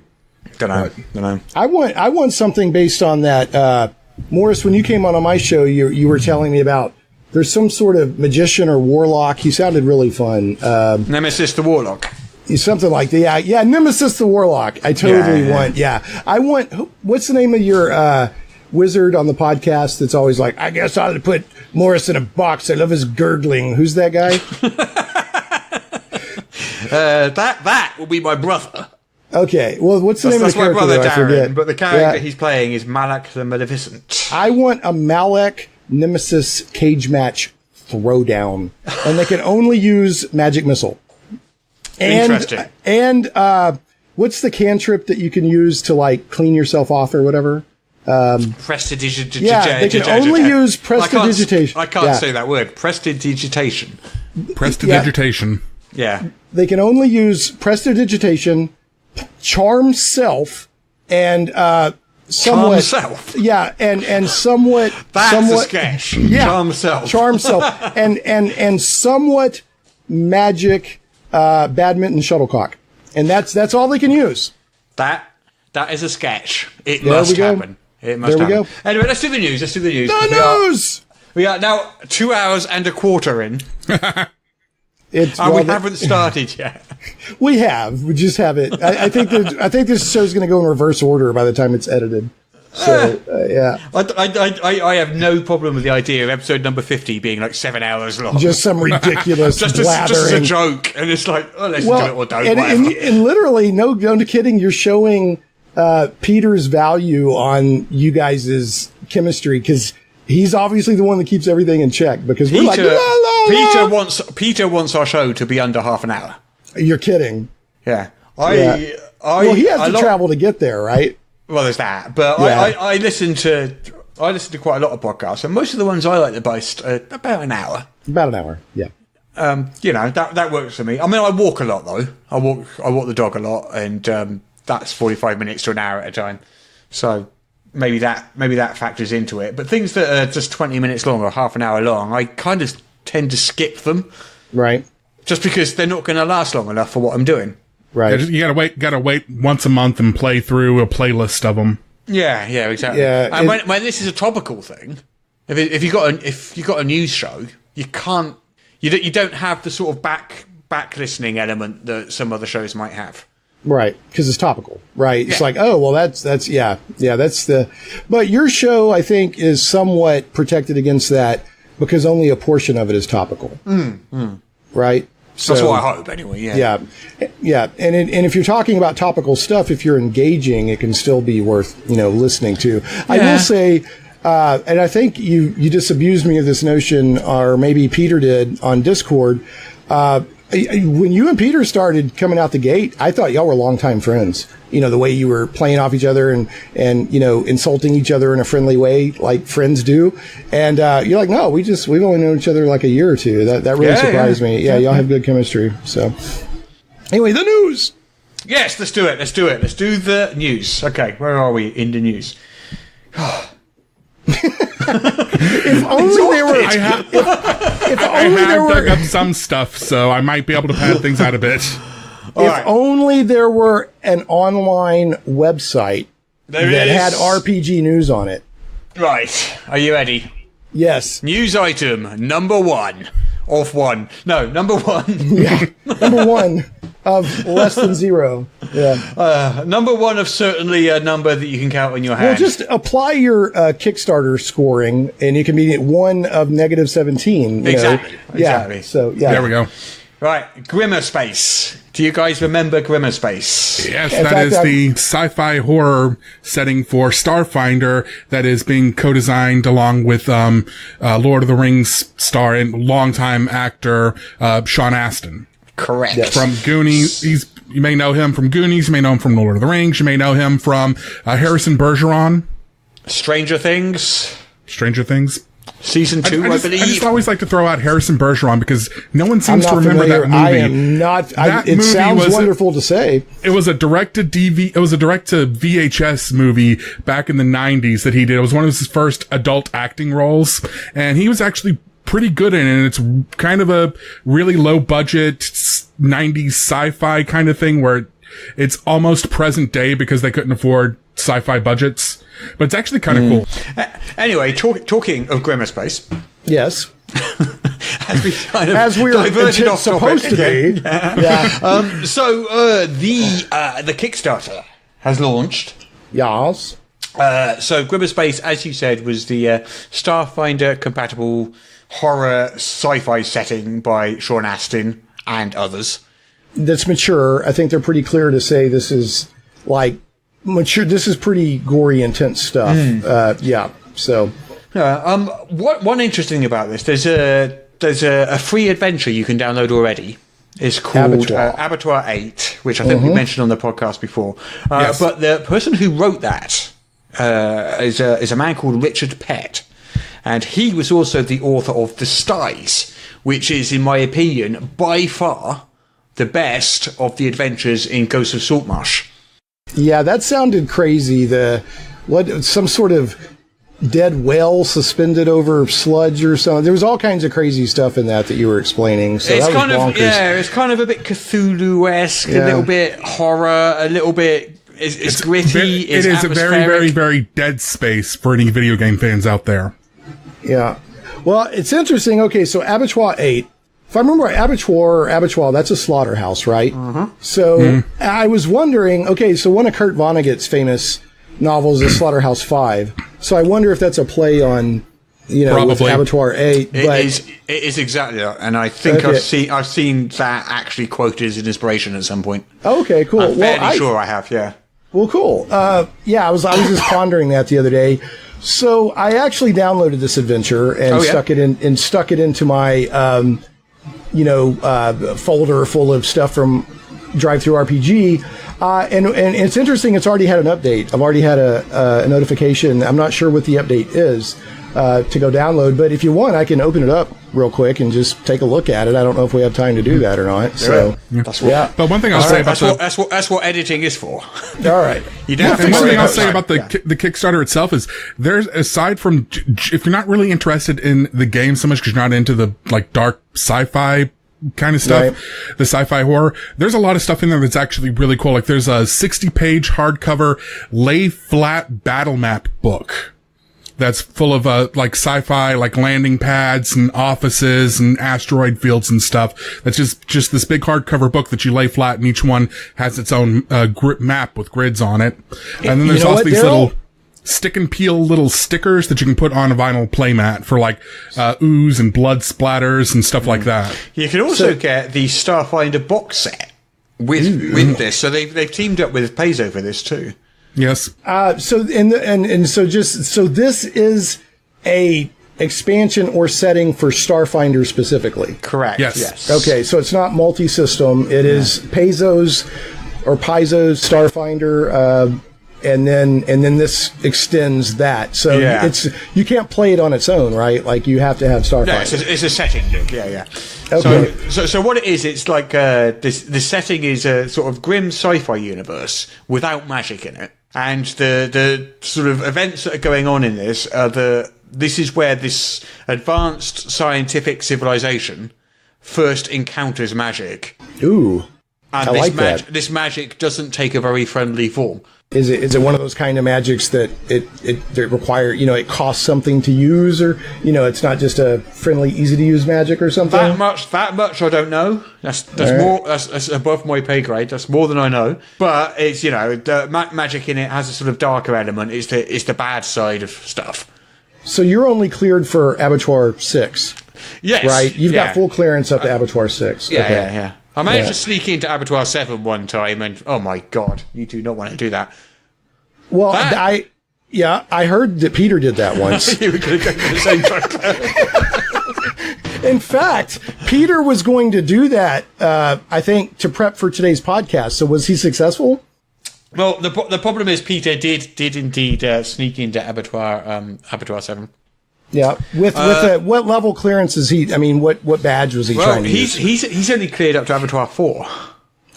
Don't know. I want something based on that. Morris, when you came on my show, you were telling me about there's some sort of magician or warlock. He sounded really fun. Nemesis the Warlock. Something like that. Yeah, Nemesis the Warlock. I totally want. Yeah, I want. What's the name of your wizard on the podcast that's always like, I guess I'll put Morris in a box. I love his gurgling. Who's that guy? That will be my brother. Okay. Well, what's the name of the character? That's my brother, I forget. But the character he's playing is Malak the Maleficent. I want a Malak Nemesis cage match throwdown, and they can only use magic missile. Interesting. And what's the cantrip that you can use to like clean yourself off or whatever? Prestidigitation. Yeah, they can only use prestidigitation. I can't say that word. Prestidigitation. Prestidigitation. Yeah. They can only use prestidigitation, charm self, and somewhat. Charm self. Yeah, and somewhat. That's somewhat, a sketch. Yeah, charm self. Charm self, and somewhat magic. Badminton shuttlecock, and that's all they can use. That is a sketch. It must happen. It must happen. There we go. Anyway, let's do the news. The news. We are now 2 hours and a quarter in. We haven't started yet. We have. We just haven't. I think this show's going to go in reverse order by the time it's edited. So, yeah. I have no problem with the idea of episode number 50 being like 7 hours long. Just some ridiculous just as a joke. And it's like, let's do it or don't. And literally, no kidding, you're showing Peter's value on you guys' chemistry because he's obviously the one that keeps everything in check because we're Peter, la, la, la. Peter wants our show to be under half an hour. You're kidding. Yeah. He has to travel to get there, right? Well, there's that, but I listen to quite a lot of podcasts, and most of the ones I like the most are about an hour. About an hour, yeah. That works for me. I mean, I walk a lot though. I walk the dog a lot, and that's 45 minutes to an hour at a time. So maybe that factors into it. But things that are just 20 minutes long or half an hour long, I kind of tend to skip them, right? Just because they're not going to last long enough for what I'm doing. Right. You gotta wait once a month and play through a playlist of them. Yeah, exactly. Yeah, and when this is a topical thing, if you got a news show, you don't have the sort of back listening element that some other shows might have. Right, because it's topical. Right, yeah. It's like, oh well, that's that's the. But your show, I think, is somewhat protected against that because only a portion of it is topical. Right. So, that's what I hope, anyway. Yeah. And if you're talking about topical stuff, if you're engaging, it can still be worth listening to. Yeah. I will say, and I think you disabused me of this notion, or maybe Peter did on Discord. When you and Peter started coming out the gate, I thought y'all were longtime friends. The way you were playing off each other and insulting each other in a friendly way, like friends do. And you're like, no, we've only known each other like a year or two. That really surprised me. Yeah, y'all have good chemistry. So anyway, the news. Yes, let's do it. Let's do the news. Okay, where are we in the news? If only there were. I have dug up some stuff, so I might be able to pad things out a bit. Only there were an online website that had RPG news on it. Right. Are you ready? Yes. News item number 1 of 1. No, number 1. Yeah. Number 1 of less than 0. Yeah. Number 1 of certainly a number that you can count on your hand. Well, just apply your Kickstarter scoring, and you can be at 1 of -17. Exactly. Yeah. So, yeah. There we go. Right. Grimmer Space. Do you guys remember Grimmerspace? Yes, that is the sci-fi horror setting for Starfinder that is being co-designed along with Lord of the Rings star and longtime actor Sean Astin. Correct. Yes. From Goonies, you may know him from Goonies, you may know him from Lord of the Rings, you may know him from Harrison Bergeron. Stranger Things. Season 2, I believe. I just always like to throw out Harrison Bergeron because no one seems to remember familiar. that movie. I am not. It sounds wonderful to say. It was a direct to VHS movie back in the 90s that he did. It was one of his first adult acting roles, and he was actually pretty good in it. And it's kind of a really low budget 90s sci-fi kind of thing where it's almost present day because they couldn't afford sci-fi budgets. But it's actually kind of cool. Anyway, talking of Grimmerspace. Yes. as we we're supposed to be. Yeah. So the Kickstarter has launched. Yes. So Grimmerspace, as you said, was the Starfinder compatible horror sci-fi setting by Sean Astin and others. That's mature. I think they're pretty clear to say this is like mature. This is pretty gory, intense stuff. Yeah. So, one interesting thing about this, there's a free adventure you can download already. It's called Abattoir 8, which I think we mentioned on the podcast before. Yes. But the person who wrote that is a man called Richard Pett, and he was also the author of The Styes, which is, in my opinion, by far the best of the adventures in Ghosts of Saltmarsh. Yeah, that sounded crazy. Some sort of dead whale suspended over sludge or something. There was all kinds of crazy stuff in that you were explaining. So it's that was bonkers. It's kind of a bit Cthulhu-esque, a little bit horror, a little bit. It's gritty. It is a very, very, very Dead Space for any video game fans out there. Yeah. Well, it's interesting. Okay, so Abattoir 8. If I remember right, Abattoir, that's a slaughterhouse, right? So I was wondering, okay, so one of Kurt Vonnegut's famous novels is Slaughterhouse 5. So I wonder if that's a play on, with Abattoir 8. It is exactly that, and I think I've seen that actually quoted as an inspiration at some point. Okay, cool. I'm fairly sure I have, yeah. Well, cool. I was just pondering that the other day. So I actually downloaded this adventure and stuck it into my folder full of stuff from Drive-Thru-RPG. And it's interesting, it's already had an update. I've already had a notification. I'm not sure what the update is to go download, but if you want, I can open it up real quick and just take a look at it. I don't know if we have time to do that or not. So, But one thing I'll say about that's what editing is for. All right. And one thing I'll say about the Kickstarter itself is there's, aside from, if you're not really interested in the game so much because you're not into the dark sci-fi kind of stuff, the sci-fi horror, there's a lot of stuff in there that's actually really cool. Like there's a 60-page hardcover lay flat battle map book that's full of sci-fi, landing pads and offices and asteroid fields and stuff. That's just this big hardcover book that you lay flat, and each one has its own map with grids on it. And then there's also these little stick and peel little stickers that you can put on a vinyl playmat for ooze and blood splatters and stuff like that. You can also get the Starfinder box set with this. So they've teamed up with Paizo for this too. Yes. So this is a expansion or setting for Starfinder specifically. Correct. Yes. Okay, so it's not multi-system. It is Paizo's Starfinder, and then this extends that. So you can't play it on its own, right? Like you have to have Starfinder. No, it's a setting. Yeah. Okay. So what it is, it's like the setting is a sort of grim sci-fi universe without magic in it. And the sort of events that are going on in this are this is where this advanced scientific civilization first encounters magic. Ooh, and I like that. This magic doesn't take a very friendly form. Is it one of those kind of magics that it require, it costs something to use, or it's not just a friendly, easy to use magic or something? That much I don't know. That's more that's above my pay grade. That's more than I know. But it's the magic in it has a sort of darker element. It's the bad side of stuff. So you're only cleared for Abattoir 6. Yes. Right? You've got full clearance up to Abattoir 6. Yeah. I managed to sneak into Abattoir 7 one time, and oh my god, you do not want to do that. Well, I heard that Peter did that once. You were going to go to the same time. In fact, Peter was going to do that, I think, to prep for today's podcast. So was he successful? Well, the problem is Peter did indeed sneak into Abattoir 7. Yeah. With what level clearance is he? I mean, what badge was he trying to use? He's only cleared up to Abattoir 4.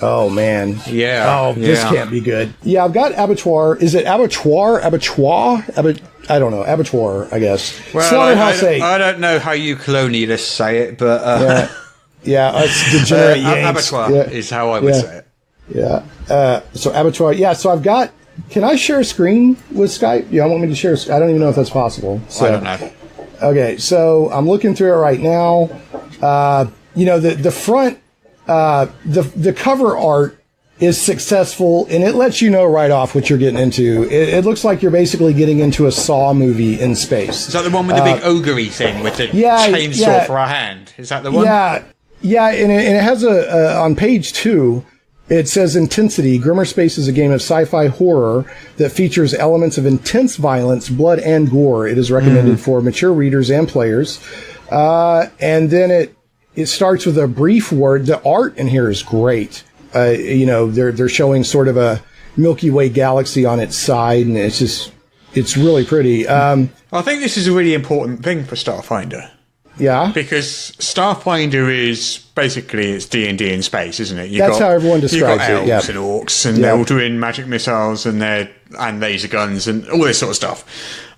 Oh man. Yeah. Oh, this can't be good. Yeah, I've got Abattoir. Is it Abattoir? I don't know. Abattoir, I guess. Well, Slaughterhouse 8. I don't know how you colonialists say it, but yeah, it's degenerate Yanks. Abattoir is how I would say it. Yeah. So Abattoir. Yeah. So I've got. Can I share a screen with Skype? Yeah, I want me to share. I don't even know if that's possible. So, I don't know. Okay, so I'm looking through it right now. The front, the cover art is successful, and it lets you know right off what you're getting into. It looks like you're basically getting into a Saw movie in space. Is that the one with the big ogre thing with the chainsaw for a hand? Is that the one? Yeah, and it has on page 2. It says Intensity. Grimmer Space is a game of sci-fi horror that features elements of intense violence, blood, and gore. It is recommended for mature readers and players. And then it starts with a brief word. The art in here is great. They're showing sort of a Milky Way galaxy on its side, and it's really pretty. I think this is a really important thing for Starfinder. Yeah, because Starfinder is basically it's D&D in space, isn't it? That's how everyone describes it. You've got elves and orcs, and they're all doing magic missiles and laser guns and all this sort of stuff.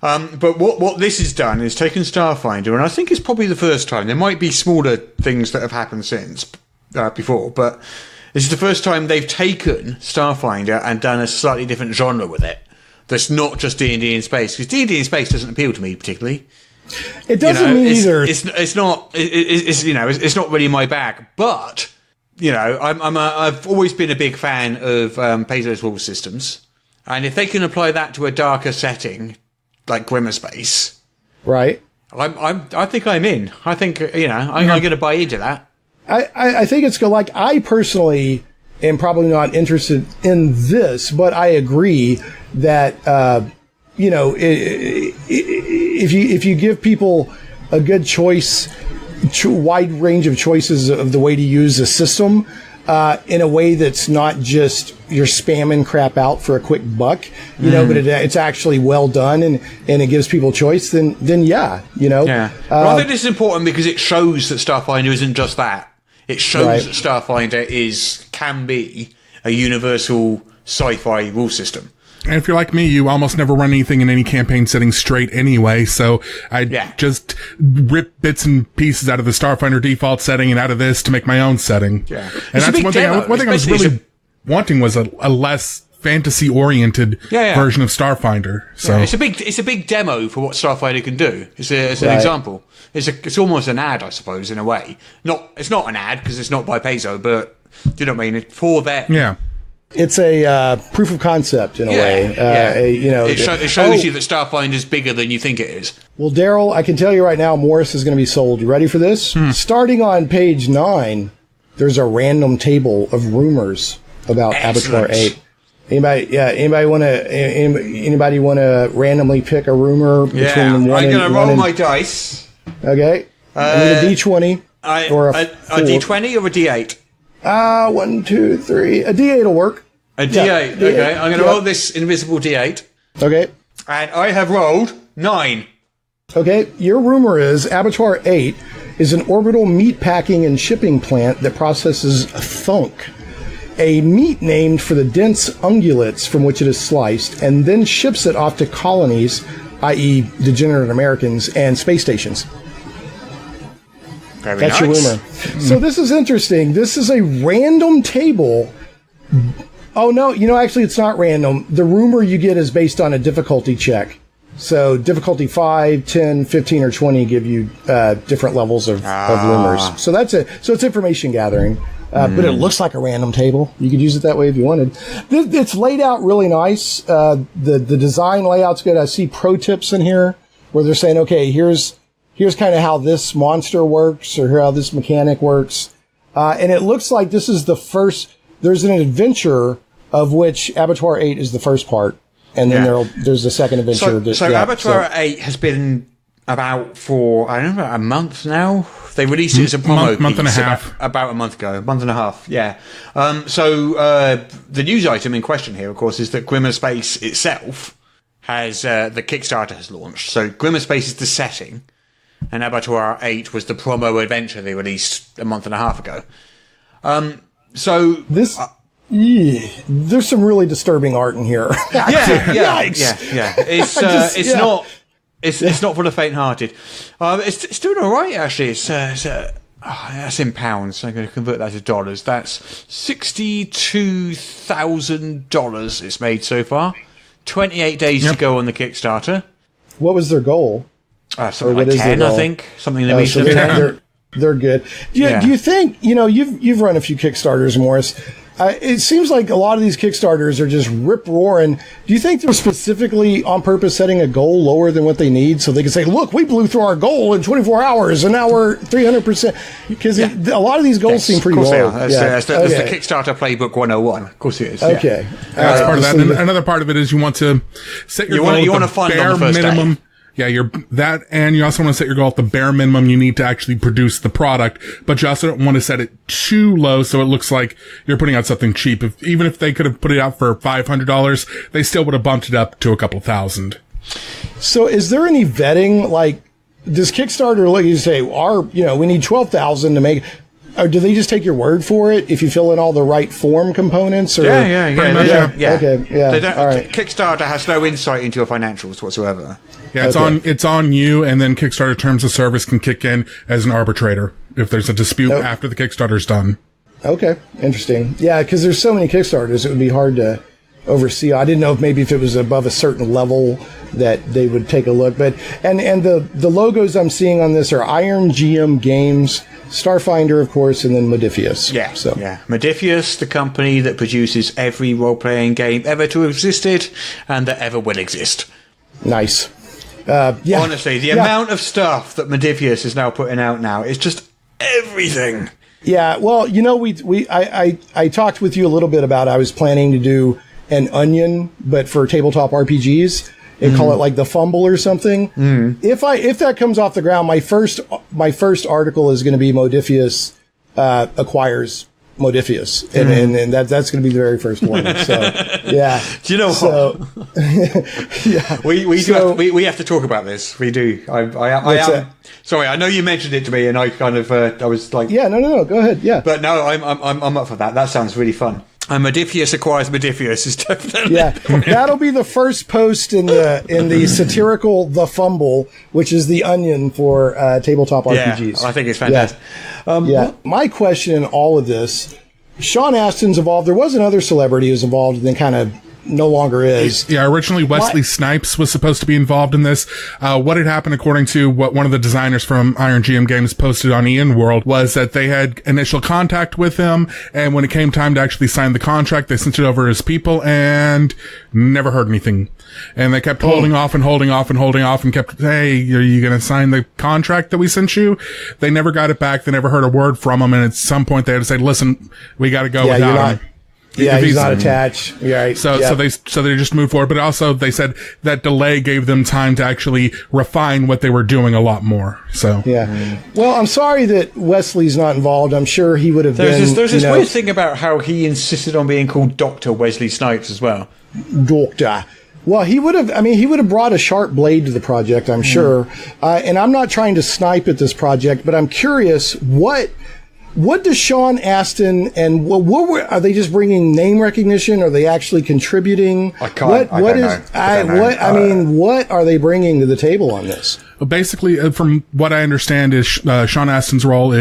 But what this has done is taken Starfinder, and I think it's probably the first time. There might be smaller things that have happened since before, but this is the first time they've taken Starfinder and done a slightly different genre with it. That's not just D&D in space, because D&D in space doesn't appeal to me particularly. It doesn't mean either. It's not really my bag. But I've always been a big fan of Paizo's rule systems, and if they can apply that to a darker setting like Grimmer Space, right? I think I'm in. I think I'm going to buy into that. I think it's good. Like, I personally am probably not interested in this, but I agree that if you give people a good choice, wide range of choices of the way to use a system, in a way that's not just you're spamming crap out for a quick buck, but it's actually well done and it gives people choice, then yeah. Well, I think this is important because it shows that Starfinder isn't just that. It shows that Starfinder can be a universal sci-fi rule system. And if you're like me, you almost never run anything in any campaign setting straight anyway, so I just rip bits and pieces out of the Starfinder default setting and out of this to make my own setting. Yeah. And that's one thing I was really wanting was a less fantasy-oriented version of Starfinder. So it's a big demo for what Starfinder can do. It's an example. It's almost an ad, I suppose, in a way. It's not an ad because it's not by Paizo, but do you know what I mean? It's for them. Yeah. It's a proof of concept in a way. It shows you that Starfinder is bigger than you think it is. Well, Darryl, I can tell you right now, Morris is going to be sold. You ready for this? Starting on page 9, there's a random table of rumors about Abattoir 8. Anybody want to randomly pick a rumor between 1 I'm going to roll my dice. Okay. I need a D20 or a D20 or a D8. 1, 2, 3. A D8 will work. A D8. Okay. I'm going to roll this invisible D8. Okay. And I have rolled 9. Okay. Your rumor is Abattoir 8 is an orbital meat packing and shipping plant that processes thunk, a meat named for the dense ungulates from which it is sliced, and then ships it off to colonies, i.e. degenerate Americans, and space stations. That's your rumor. So this is interesting. This is a random table. Oh, no. Actually, it's not random. The rumor you get is based on a difficulty check. So difficulty 5, 10, 15, or 20 give you different levels of rumors. So it's information gathering. But it looks like a random table. You could use it that way if you wanted. It's laid out really nice. The design layout's good. I see pro tips in here where they're saying, okay, here's kind of how this monster works or how this mechanic works. And it looks like this is the first. There's an adventure of which Abattoir 8 is the first part, and then there's a second adventure. So Abattoir 8 has been about for, I don't know, about a month now. They released it as a promo month and a half. About a month ago. Month and a half, yeah. So the news item in question here, of course, is that Grimmer Space itself has, the Kickstarter has launched. So Grimmer Space is the setting, and Abattoir 8 was the promo adventure they released a month and a half ago. So this... there's some really disturbing art in here. Yeah. It's not for the faint-hearted. It's doing all right, actually. That's in pounds. I'm going to convert that to dollars. That's $62,000 it's made so far. 28 days to go on the Kickstarter. What was their goal? Something like 10, I think. Something in the region of 10. They're good. Do you think, you've run a few Kickstarters, Morris. It seems like a lot of these Kickstarters are just rip-roaring. Do you think they're specifically on purpose setting a goal lower than what they need so they can say, look, we blew through our goal in 24 hours and now we're 300%? Because a lot of these goals seem pretty low. That's the Kickstarter Playbook 101. Of course it is. Okay. That's part of that. And another part of it is you want to set your goal at the bare minimum. Day. Yeah, and you also want to set your goal at the bare minimum you need to actually produce the product, but you also don't want to set it too low so it looks like you're putting out something cheap. Even if they could have put it out for $500, they still would have bumped it up to a couple thousand. So is there any vetting? Like, does Kickstarter let you say, we need 12,000 to make, or do they just take your word for it if you fill in all the right form components? Or? Yeah. Okay, yeah. All right. Kickstarter has no insight into your financials whatsoever. Yeah, it's on you, and then Kickstarter terms of service can kick in as an arbitrator if there's a dispute after the Kickstarter's done. Okay, interesting. Yeah, because there's so many Kickstarters, it would be hard to oversee. I didn't know if it was above a certain level that they would take a look. But and the logos I'm seeing on this are Iron GM Games, Starfinder, of course, and then Modifius. Yeah. Modifius, the company that produces every role-playing game ever to have existed and that ever will exist. Nice. Honestly, the amount of stuff that Modifius is now putting out now is just everything. Yeah, well, I talked with you a little bit about I was planning to do an Onion, but for tabletop RPGs, and call it like the Fumble or something. If that comes off the ground, my first article is going to be Modifius acquires Modifius, and that's going to be the very first one. So, yeah. Do you know what? Yeah. We have to talk about this. We do. I am. Sorry, I know you mentioned it to me, and I kind of I was like, yeah, no, go ahead, yeah. But no, I'm up for that. That sounds really fun. And Modifius acquires Modifius is definitely that'll be the first post in the satirical The Fumble, which is the Onion for tabletop RPGs. I think it's fantastic. My question in all of this, Sean Astin's involved. There was another celebrity who's involved, and then kind of no longer is. Yeah, originally Wesley Snipes was supposed to be involved in this. What had happened, according to what one of the designers from Iron GM Games posted on Ian World, was that they had initial contact with him, and when it came time to actually sign the contract, they sent it over to his people and never heard anything. And they kept holding off and kept, hey, are you going to sign the contract that we sent you? They never got it back. They never heard a word from him. And at some point they had to say, listen, we got to go without him. Yeah, he's not attached. Right. So they just moved forward, but also they said that delay gave them time to actually refine what they were doing a lot more. So well, I'm sorry that Wesley's not involved. I'm sure he would have been. There's this weird thing about how he insisted on being called Dr. Wesley Snipes as well. Doctor. Well, he would have brought a sharp blade to the project, I'm sure. And I'm not trying to snipe at this project, but I'm curious what does Sean Astin and are they just bringing name recognition? Are they actually contributing? What are they bringing to the table on this? Basically, from what I understand, is Sean Astin's role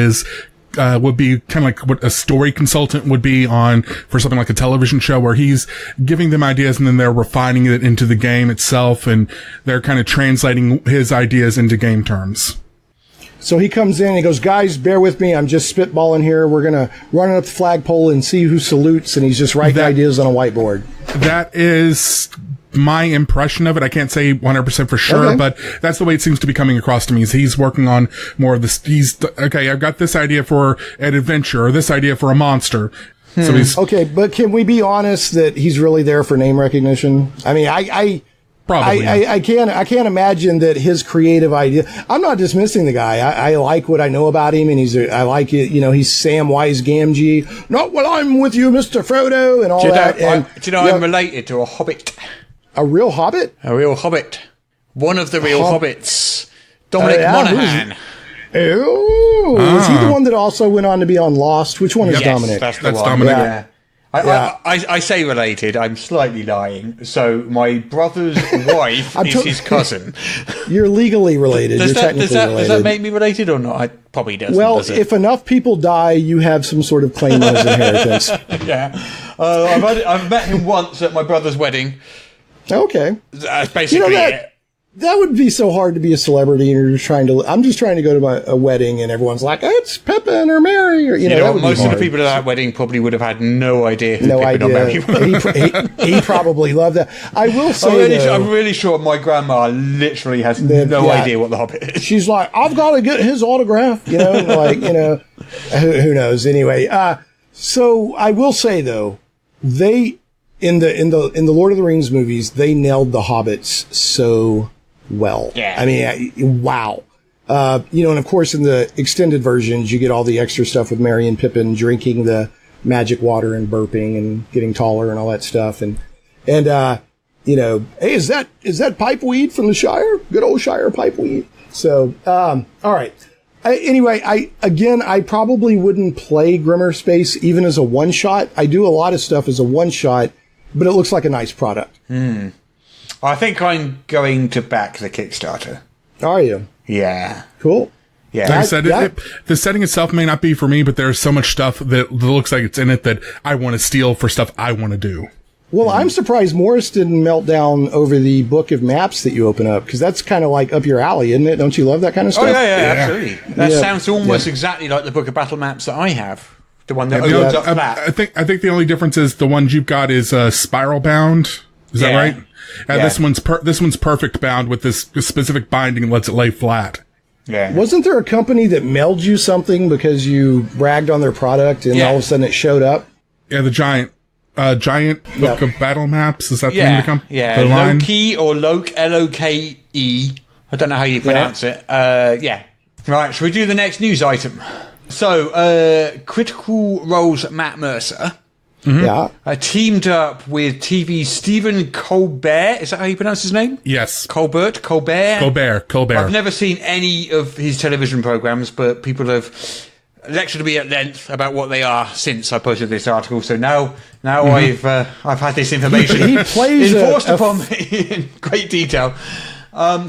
would be kind of like what a story consultant would be for something like a television show, where he's giving them ideas and then they're refining it into the game itself, and they're kind of translating his ideas into game terms. So he comes in and he goes, guys, bear with me. I'm just spitballing here. We're going to run up the flagpole and see who salutes. And he's just writing ideas on a whiteboard. That is my impression of it. I can't say 100% for sure, Okay. but that's the way it seems to be coming across to me. Is he's working on more of this. Okay, I've got this idea for an adventure, or this idea for a monster. So he's Okay, but can we be honest that he's really there for name recognition? I mean, probably. I can't imagine that his creative idea. I'm not dismissing the guy. I like what I know about him, and I like it. You know, he's Samwise Gamgee. Not while I'm with you, Mr. Frodo, and all that. I'm related to a hobbit. A real hobbit? A real hobbit. One of the real hobbits. Dominic yeah, Monaghan. Oh, is he the one that also went on to be on Lost? Which one is Yes, Dominic? that's the That's one. Dominic. Yeah. I say related. I'm slightly lying. So my brother's wife is his cousin. You're legally related. You're technically related. Does that make me related or not? It probably doesn't. Well, does it? if enough people die, you have some sort of claim on his inheritance. Yeah. I've met him once at my brother's wedding. Okay. That's basically it. That would be so hard to be a celebrity, and you're just I'm just trying to go to a wedding, and everyone's like, oh, it's Pippin or Mary, or that would most be of the hard. people at that wedding probably would have had no idea who No Pippin or Mary idea. were. He probably loved that. I will say, I'm really sure my grandma literally has no idea what the Hobbit is. she's like, I've got to get his autograph, who knows? Anyway, so I will say though, they in the Lord of the Rings movies, they nailed the hobbits so well. Yeah. I mean, wow. And of course in the extended versions, you get all the extra stuff with Merry and Pippin drinking the magic water and burping and getting taller and all that stuff. And hey, is that pipeweed from the Shire? Good old Shire pipeweed. So, all right. I probably wouldn't play Grimmer Space even as a one shot. I do a lot of stuff as a one shot, but it looks like a nice product. I think I'm going to back the Kickstarter. Are you? Yeah. Cool. Yeah. Like I said, the setting itself may not be for me, but there's so much stuff that looks like it's in it that I want to steal for stuff I want to do. Well, I'm surprised Morris didn't melt down over the book of maps that you open up, because that's kind of like up your alley, isn't it? Don't you love that kind of stuff? Oh, yeah, absolutely. That Yeah. sounds almost exactly like the book of battle maps that I have. The one that opens up flat. I think the only difference is the ones you've got is spiral bound. Is that right? And this one's perfect bound with this specific binding and lets it lay flat. Yeah. Wasn't there a company that mailed you something because you bragged on their product and all of a sudden it showed up? Yeah, the giant book of battle maps. Is that the name of the company? Yeah, The line? Loki or Loke, L-O-K-E. I don't know how you pronounce it. Yeah. Right, shall we do the next news item? So, Critical Role's Matt Mercer Yeah. teamed up with TV's Stephen Colbert. Is that how you pronounce his name? Yes. Colbert. I've never seen any of his television programs, but people have lectured me at length about what they are since I posted this article. So now I've had this information He plays enforced upon me in great detail.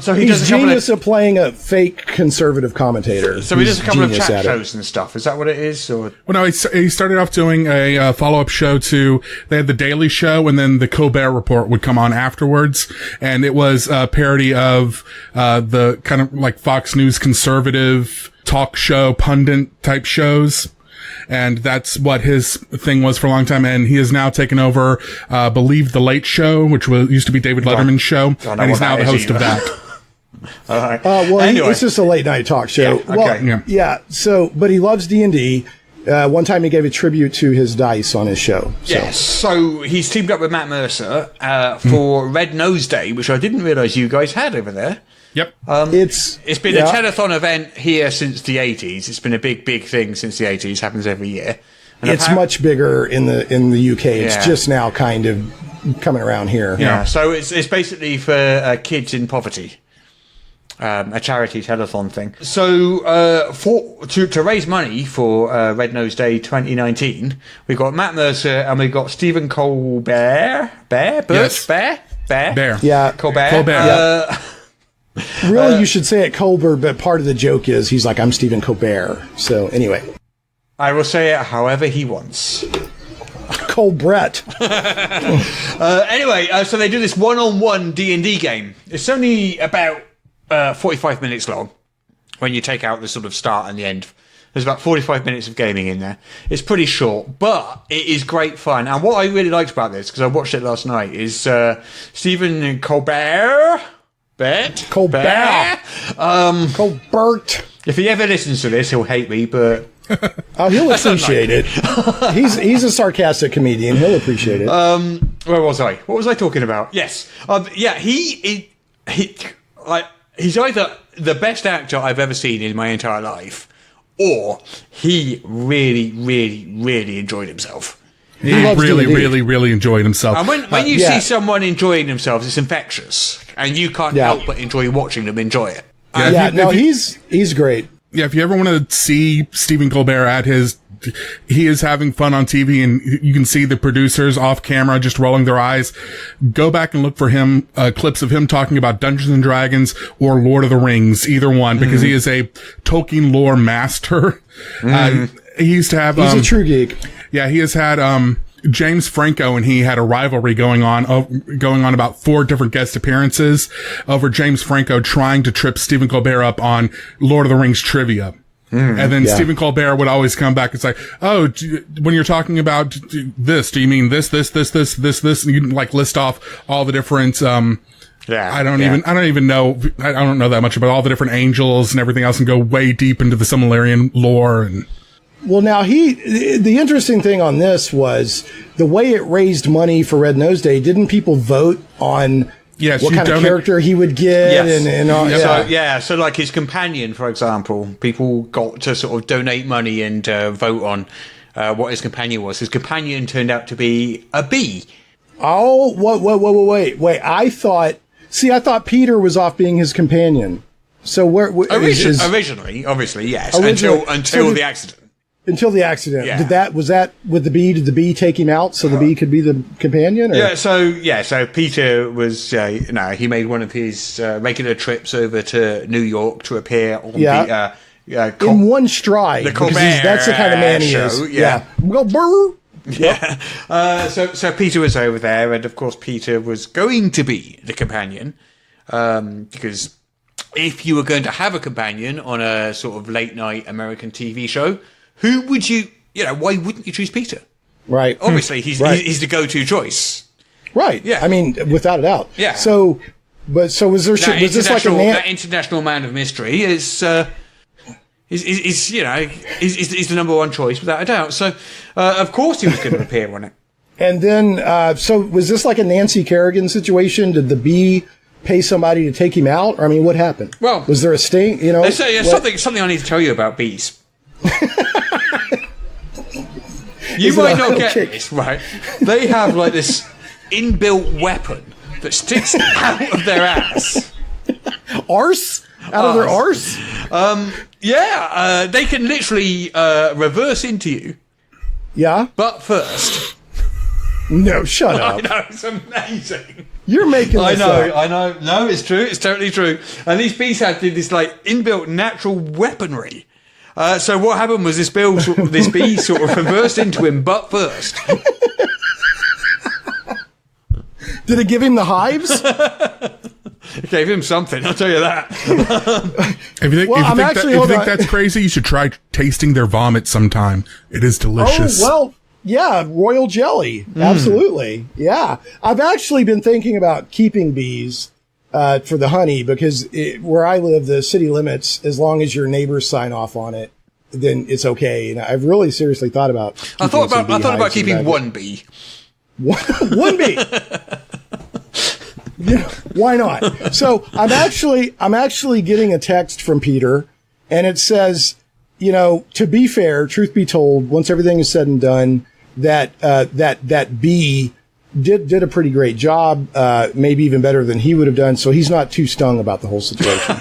So he He's does a couple genius at playing a fake conservative commentator. So he does a couple of He's chat genius at it. shows and stuff. Is that what it is? Or Well, no, he started off doing a follow-up show to, they had the Daily Show, and then the Colbert Report would come on afterwards, and it was a parody of the kind of like Fox News conservative talk show, pundit type shows. And that's what his thing was for a long time. And he has now taken over, Believe the Late Show, which used to be David Letterman's show. And he's now the host of that. all right. Well, it's just a late night talk show. Yeah, okay. Well, yeah. So, but he loves D&D. One time he gave a tribute to his dice on his show. So. Yes, so he's teamed up with Matt Mercer for Red Nose Day, which I didn't realise you guys had over there. Yep. It's been a telethon event here since the 80s. It's been a big thing since the 80s. Happens every year. And it's much bigger in the UK. It's just now kind of coming around here. Yeah. So it's basically for kids in poverty. A charity telethon thing. So to raise money for Red Nose Day 2019, we've got Matt Mercer and we've got Stephen Colbert. Bear? Yeah. Colbert. Really, you should say it Colbert, but part of the joke is he's like, I'm Stephen Colbert. So anyway. I will say it however he wants. Colbert. Anyway, so they do this one-on-one D&D game. It's only about 45 minutes long when you take out the sort of start and the end There's about 45 minutes of gaming in there. It's pretty short, but it is great fun. And what I really liked about this, because I watched it last night, is Stephen Colbert. Colbert. If he ever listens to this, he'll hate me, but... Oh, he'll appreciate it. He's a sarcastic comedian. He'll appreciate it. Where was I? What was I talking about? Yes. He's either the best actor I've ever seen in my entire life, or he really, really, really enjoyed himself. He really enjoyed himself. And when you see someone enjoying themselves, it's infectious, and you can't help but enjoy watching them enjoy it. He's great. Yeah, if you ever want to see Stephen Colbert he is having fun on TV, and you can see the producers off camera just rolling their eyes. Go back and look for him, clips of him talking about Dungeons and Dragons or Lord of the Rings, either one, because he is a Tolkien lore master. He used to have, he's a true geek. Yeah, he has had, James Franco and he had a rivalry going on about 4 different guest appearances over James Franco trying to trip Stephen Colbert up on Lord of the Rings trivia. And then Stephen Colbert would always come back and say, "Oh, when you're talking about this, do you mean this?" And you'd like list off all the different, I don't even know. I don't know that much about all the different angels and everything else, and go way deep into the Silmarillion lore. And well, now the interesting thing on this was the way it raised money for Red Nose Day. Didn't people vote on what kind of character he would get? Yes. And all, So like his companion, for example, people got to sort of donate money and vote on what his companion was. His companion turned out to be a bee. Oh, wait! I thought Peter was off being his companion. So originally, obviously, yes, until the accident. Until the accident. Yeah. Was that with the bee? Did the bee take him out so the bee could be the companion? Or? So Peter was, he made one of his regular trips over to New York to appear on in one stride. The Colbert that's the kind of man he is. Yeah. Well, So Peter was over there, and of course Peter was going to be the companion, because if you were going to have a companion on a sort of late night American TV show, who would why wouldn't you choose Peter? Right. Obviously, he's the go-to choice. Right. Yeah. I mean, without a doubt. Yeah. So was this like that international man of mystery is the number one choice without a doubt. So of course he was going to appear on it. And then so was this like a Nancy Kerrigan situation? Did the bee pay somebody to take him out? Or, I mean, what happened? Well, was there a sting? Something I need to tell you about bees. You might not get this, right? They have like this inbuilt weapon that sticks out of their ass. Arse? Out of their arse? They can literally reverse into you. Yeah? But first. No, shut up. I know, it's amazing. You're making this up. I know. No, it's true. It's totally true. And these bees had this like inbuilt natural weaponry. So what happened was this bee sort of reversed into him, but first. Did it give him the hives? It gave him something, I'll tell you that. If you think that's crazy, you should try tasting their vomit sometime. It is delicious. Oh, well, yeah, royal jelly. Absolutely. Yeah. I've actually been thinking about keeping bees for the honey, because where I live, the city limits, as long as your neighbors sign off on it, then it's okay. And I've really seriously thought about. I thought about keeping one bee. One bee. Yeah, why not? So I'm actually getting a text from Peter, and it says, to be fair, truth be told, once everything is said and done, that bee did a pretty great job, maybe even better than he would have done. So he's not too stung about the whole situation.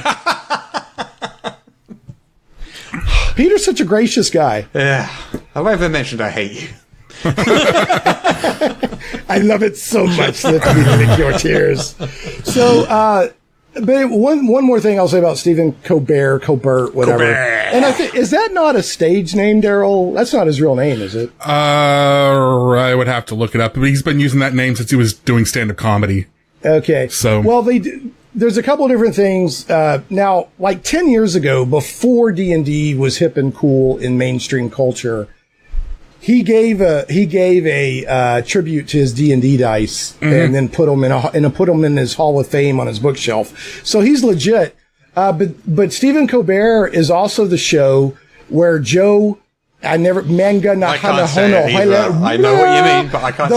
Peter's such a gracious guy. Yeah. Have I ever mentioned I hate you? I love it so much that we lick your tears. So, but one more thing I'll say about Stephen Colbert, whatever. And I think, is that not a stage name, Darryl? That's not his real name, is it? I would have to look it up, but he's been using that name since he was doing stand-up comedy. Okay. So, well, there's a couple of different things. Now, like 10 years ago, before D&D was hip and cool in mainstream culture, he gave a tribute to his D&D dice and then put them in his Hall of Fame on his bookshelf. So he's legit. But Stephen Colbert is also the show where Joe, I know what you mean, but I can't say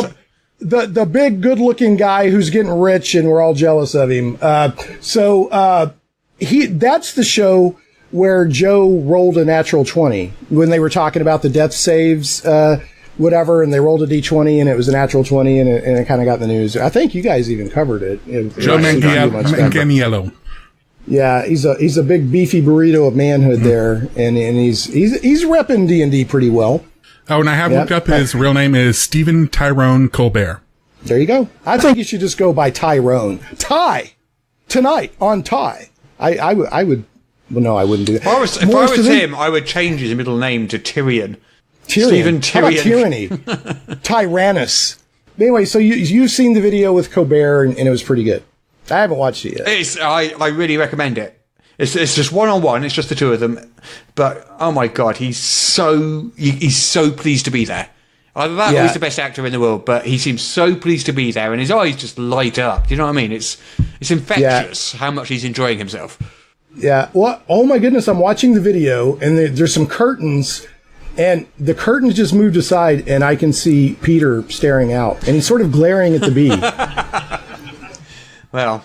it. The big good-looking guy who's getting rich and we're all jealous of him. That's the show where Joe rolled a natural 20 when they were talking about the death saves, whatever, and they rolled a D20 and it was a natural 20 and it kind of got in the news. I think you guys even covered it. Joe Manganiello. Yeah, he's a big beefy burrito of manhood there, and he's repping D&D pretty well. Oh, and I have looked up his real name is Stephen Tyrone Colbert. There you go. I think you should just go by Tyrone. Ty! Tonight on Ty. I would... Well, no, I wouldn't do that. If I was him, I would change his middle name to Tyrion. Stephen Tyrion. How about tyranny? Tyrannus. Anyway, so you've seen the video with Colbert, and it was pretty good. I haven't watched it yet. I really recommend it. It's just one-on-one. It's just the two of them. But, oh my God, he's so pleased to be there. Either that or he's the best actor in the world, but he seems so pleased to be there, and his eyes just light up. Do you know what I mean? It's infectious how much he's enjoying himself. Yeah. Well, oh my goodness, I'm watching the video, and there's some curtains, and the curtains just moved aside, and I can see Peter staring out, and he's sort of glaring at the bee. Well,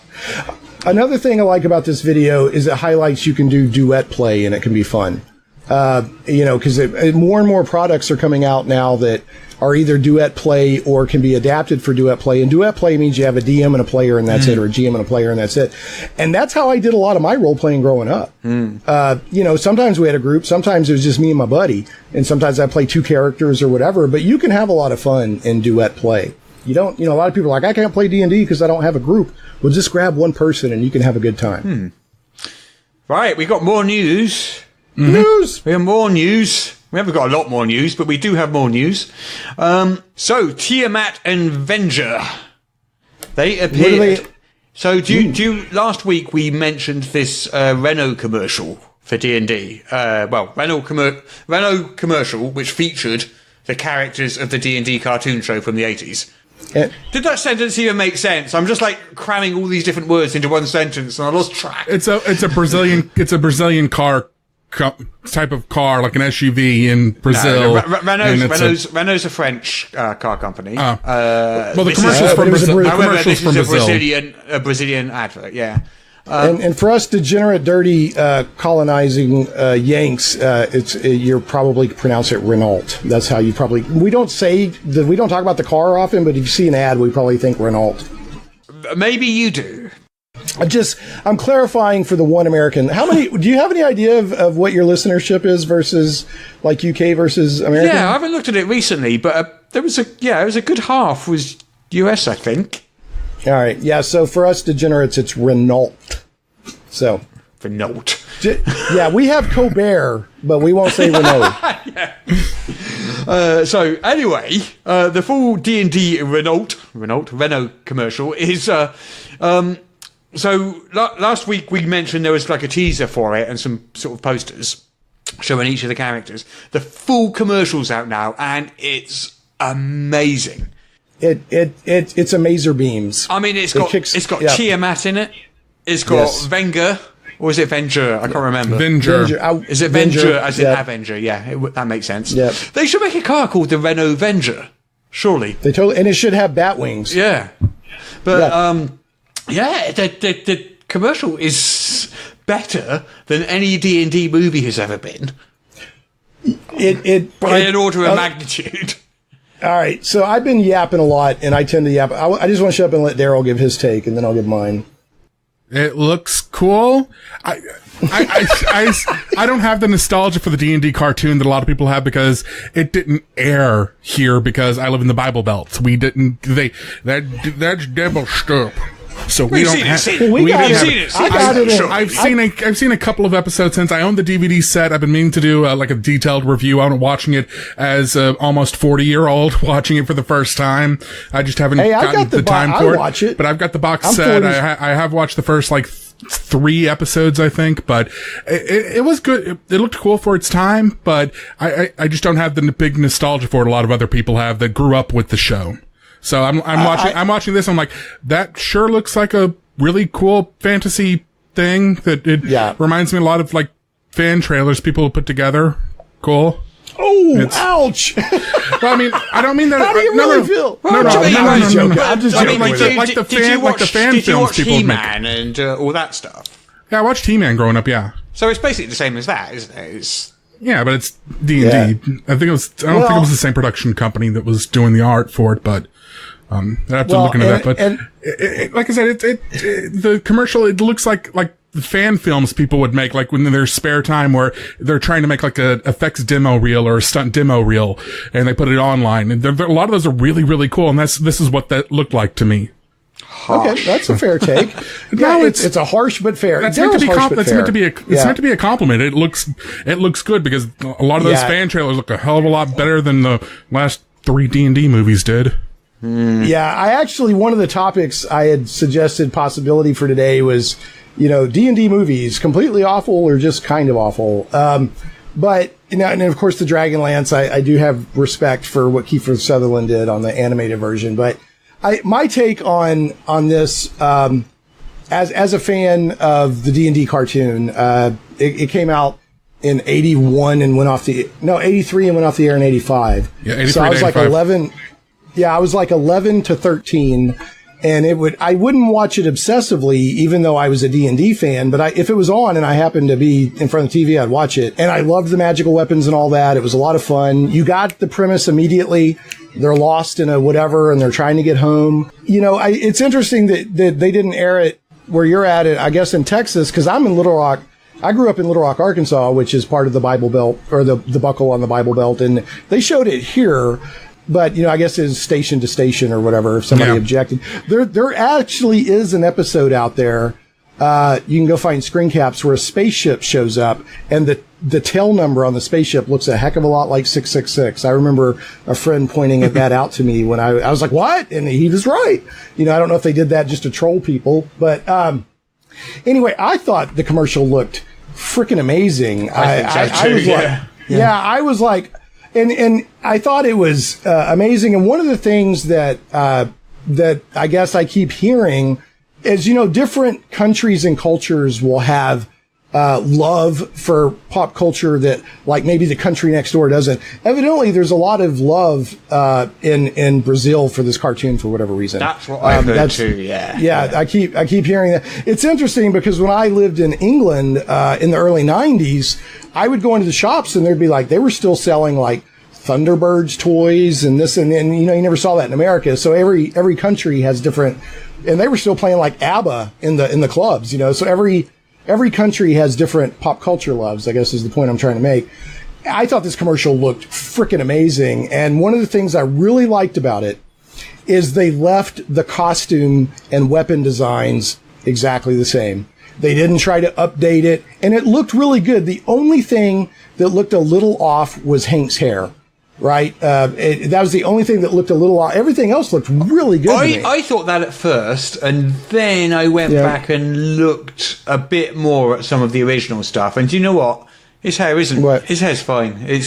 another thing I like about this video is it highlights you can do duet play, and it can be fun. Because more and more products are coming out now that are either duet play or can be adapted for duet play. And duet play means you have a DM and a player and that's it, or a GM and a player and that's it. And that's how I did a lot of my role playing growing up. Sometimes we had a group, sometimes it was just me and my buddy, and sometimes I play two characters or whatever, but you can have a lot of fun in duet play. A lot of people are like, I can't play D&D because I don't have a group. Well, just grab one person and you can have a good time. Right, we got more news. News! We have more news. We haven't got a lot more news, but we do have more news. So, Tiamat and Venger. They appeared. So, last week we mentioned this Renault commercial for D&D. Renault commercial, which featured the characters of the D&D cartoon show from the 80s. Did that sentence even make sense? I'm just like cramming all these different words into one sentence, and I lost track. It's a Brazilian car type of car, like an SUV in Brazil. Renault's a French car company. The commercial's from Brazil. However, this is a Brazilian advert. Yeah. And for us degenerate, dirty, colonizing Yanks, you're probably pronounce it Renault. That's how you probably. We don't talk about the car often, but if you see an ad, we probably think Renault. Maybe you do. I'm clarifying for the one American. How many? Do you have any idea of what your listenership is versus like UK versus American? Yeah, I haven't looked at it recently, but it was a good half was US, I think. All right, yeah. So for us degenerates, it's Renault. So Renault. Yeah, we have Colbert, but we won't say Renault. So anyway, the full D&D Renault commercial is. So last week we mentioned there was like a teaser for it and some sort of posters showing each of the characters. The full commercial's out now, and it's amazing. It's a mazer beams. I mean, it's got Tiamat in it. It's got Venger, or is it Venger? I can't remember. Venger. Is it Venger as in Avenger? Yeah, that makes sense. Yep. They should make a car called the Renault Venger. Surely. They totally, and it should have bat wings. Yeah, but the commercial is better than any D&D movie has ever been. By an order of magnitude. All right, so I've been yapping a lot, and I tend to yap. I just want to shut up and let Darryl give his take, and then I'll give mine. It looks cool. I don't have the nostalgia for the D&D cartoon that a lot of people have because it didn't air here because I live in the Bible Belt. We didn't. That's devil stuff. So we don't have. I've seen a couple of episodes since I own the DVD set. I've been meaning to do like a detailed review. I'm watching it as almost 40-year-old watching it for the first time. I just haven't gotten the time for it. Watch it. But I've got the box set. I have watched the first like 3 episodes, I think, but it was good. It looked cool for its time, but I just don't have the big nostalgia for it a lot of other people have that grew up with the show. So I'm watching this. I'm like, that sure looks like a really cool fantasy thing. That it reminds me a lot of like fan trailers people put together. Cool. Oh, ouch! Well, I mean, I don't mean that. How do you really feel? No. I'm just joking. Like the fan did you watch films people He-Man make. and all that stuff? Yeah, I watched He-Man growing up. Yeah. So it's basically the same as that, isn't it? It's Yeah, but it's D&D. I don't think it was the same production company that was doing the art for it, but I have to look into that. But like I said, the commercial, it looks like the fan films people would make, like when in their spare time, where they're trying to make like a effects demo reel or a stunt demo reel, and they put it online. And a lot of those are really, really cool. And this is what that looked like to me. Okay, that's a fair take. No, it's a harsh but fair. That's meant to be meant to be a compliment. It looks good because a lot of those fan trailers look a hell of a lot better than the last 3 D&D movies did. Yeah, I actually, one of the topics I had suggested possibility for today was, D&D movies, completely awful or just kind of awful. But, and of course the Dragonlance, I do have respect for what Kiefer Sutherland did on the animated version. But my take on this, as a fan of the D&D cartoon, it came out in 81 and 83 and went off the air in 85. Yeah, 83 so I was like 85. I was like 11 to 13, and I wouldn't watch it obsessively, even though I was a D&D fan, but if it was on and I happened to be in front of the TV, I'd watch it. And I loved the magical weapons and all that. It was a lot of fun. You got the premise immediately. They're lost in a whatever, and they're trying to get home. It's interesting that they didn't air it where you're at it, I guess in Texas, because I'm in Little Rock. I grew up in Little Rock, Arkansas, which is part of the Bible Belt, or the buckle on the Bible Belt, and they showed it here. But, I guess it's station to station or whatever, if somebody objected. There actually is an episode out there. You can go find screen caps where a spaceship shows up, and the tail number on the spaceship looks a heck of a lot like 666. I remember a friend pointing that out to me when I was like, what? And he was right. I don't know if they did that just to troll people. But anyway, I thought the commercial looked freaking amazing. I was like, And I thought it was amazing. And one of the things that I guess I keep hearing is, different countries and cultures will have love for pop culture that, like, maybe the country next door doesn't. Evidently, there's a lot of love in Brazil for this cartoon for whatever reason. That's what I've heard too. Yeah. I keep hearing that. It's interesting because when I lived in England in the early 90s, I would go into the shops and they were still selling like Thunderbirds toys and this and you never saw that in America. So every country has different, and they were still playing like ABBA in the clubs, so every country has different pop culture loves, I guess is the point I'm trying to make. I thought this commercial looked freaking amazing. And one of the things I really liked about it is they left the costume and weapon designs exactly the same. They didn't try to update it, and it looked really good. The only thing that looked a little off was Hank's hair, right? That was the only thing that looked a little off. Everything else looked really good to me. I thought that at first, and then I went back and looked a bit more at some of the original stuff. And do you know what? His hair isn't. What? His hair's fine. A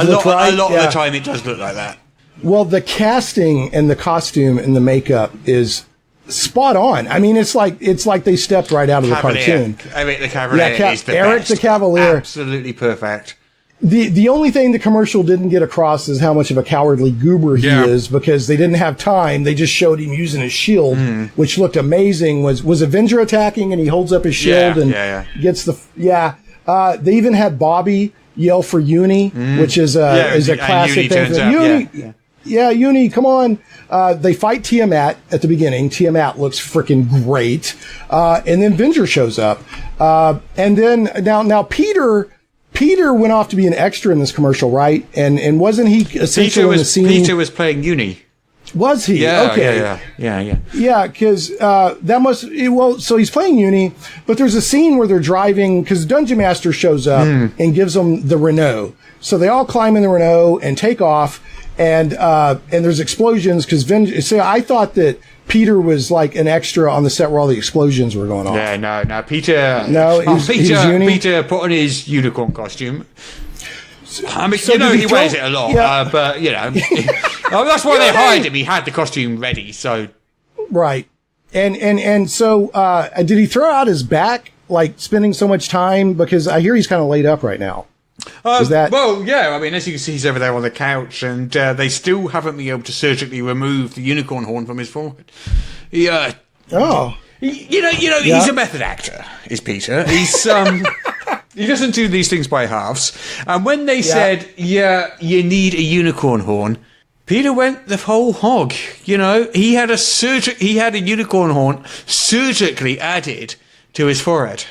lot of the time it does look like that. Well, the casting and the costume and the makeup is spot on. I mean, it's like they stepped right out of the cartoon. Eric the Cavalier is the Eric best. the Cavalier, absolutely perfect. The only thing the commercial didn't get across is how much of a cowardly goober he is, because they didn't have time. They just showed him using his shield, which looked amazing. Was Avenger attacking and he holds up his shield gets the They even had Bobby yell for Uni, which is a classic thing. Uni, come on. They fight Tiamat at the beginning. Tiamat looks freaking great. And then Venger shows up. And then now Peter went off to be an extra in this commercial, right? And wasn't he essentially in the scene? Peter was playing Uni. Was he? Yeah, okay. yeah. Yeah, because that must... Well, so he's playing Uni, but there's a scene where they're driving, because Dungeon Master shows up and gives them the Renault. So they all climb in the Renault and take off, and there's explosions, because so I thought that Peter was like an extra on the set where all the explosions were going off. Yeah, no, Peter... No, Peter put on his unicorn costume. I mean, so he wears it a lot, but, that's why they hired him. He had the costume ready, so... Right. And so, did he throw out his back, like, spending so much time? Because I hear he's kind of laid up right now. Well, yeah, I mean, as you can see, he's over there on the couch, and they still haven't been able to surgically remove the unicorn horn from his forehead. He's a method actor, is Peter. He's, he doesn't do these things by halves. And when they said, you need a unicorn horn, Peter went the whole hog. He had a unicorn horn surgically added to his forehead.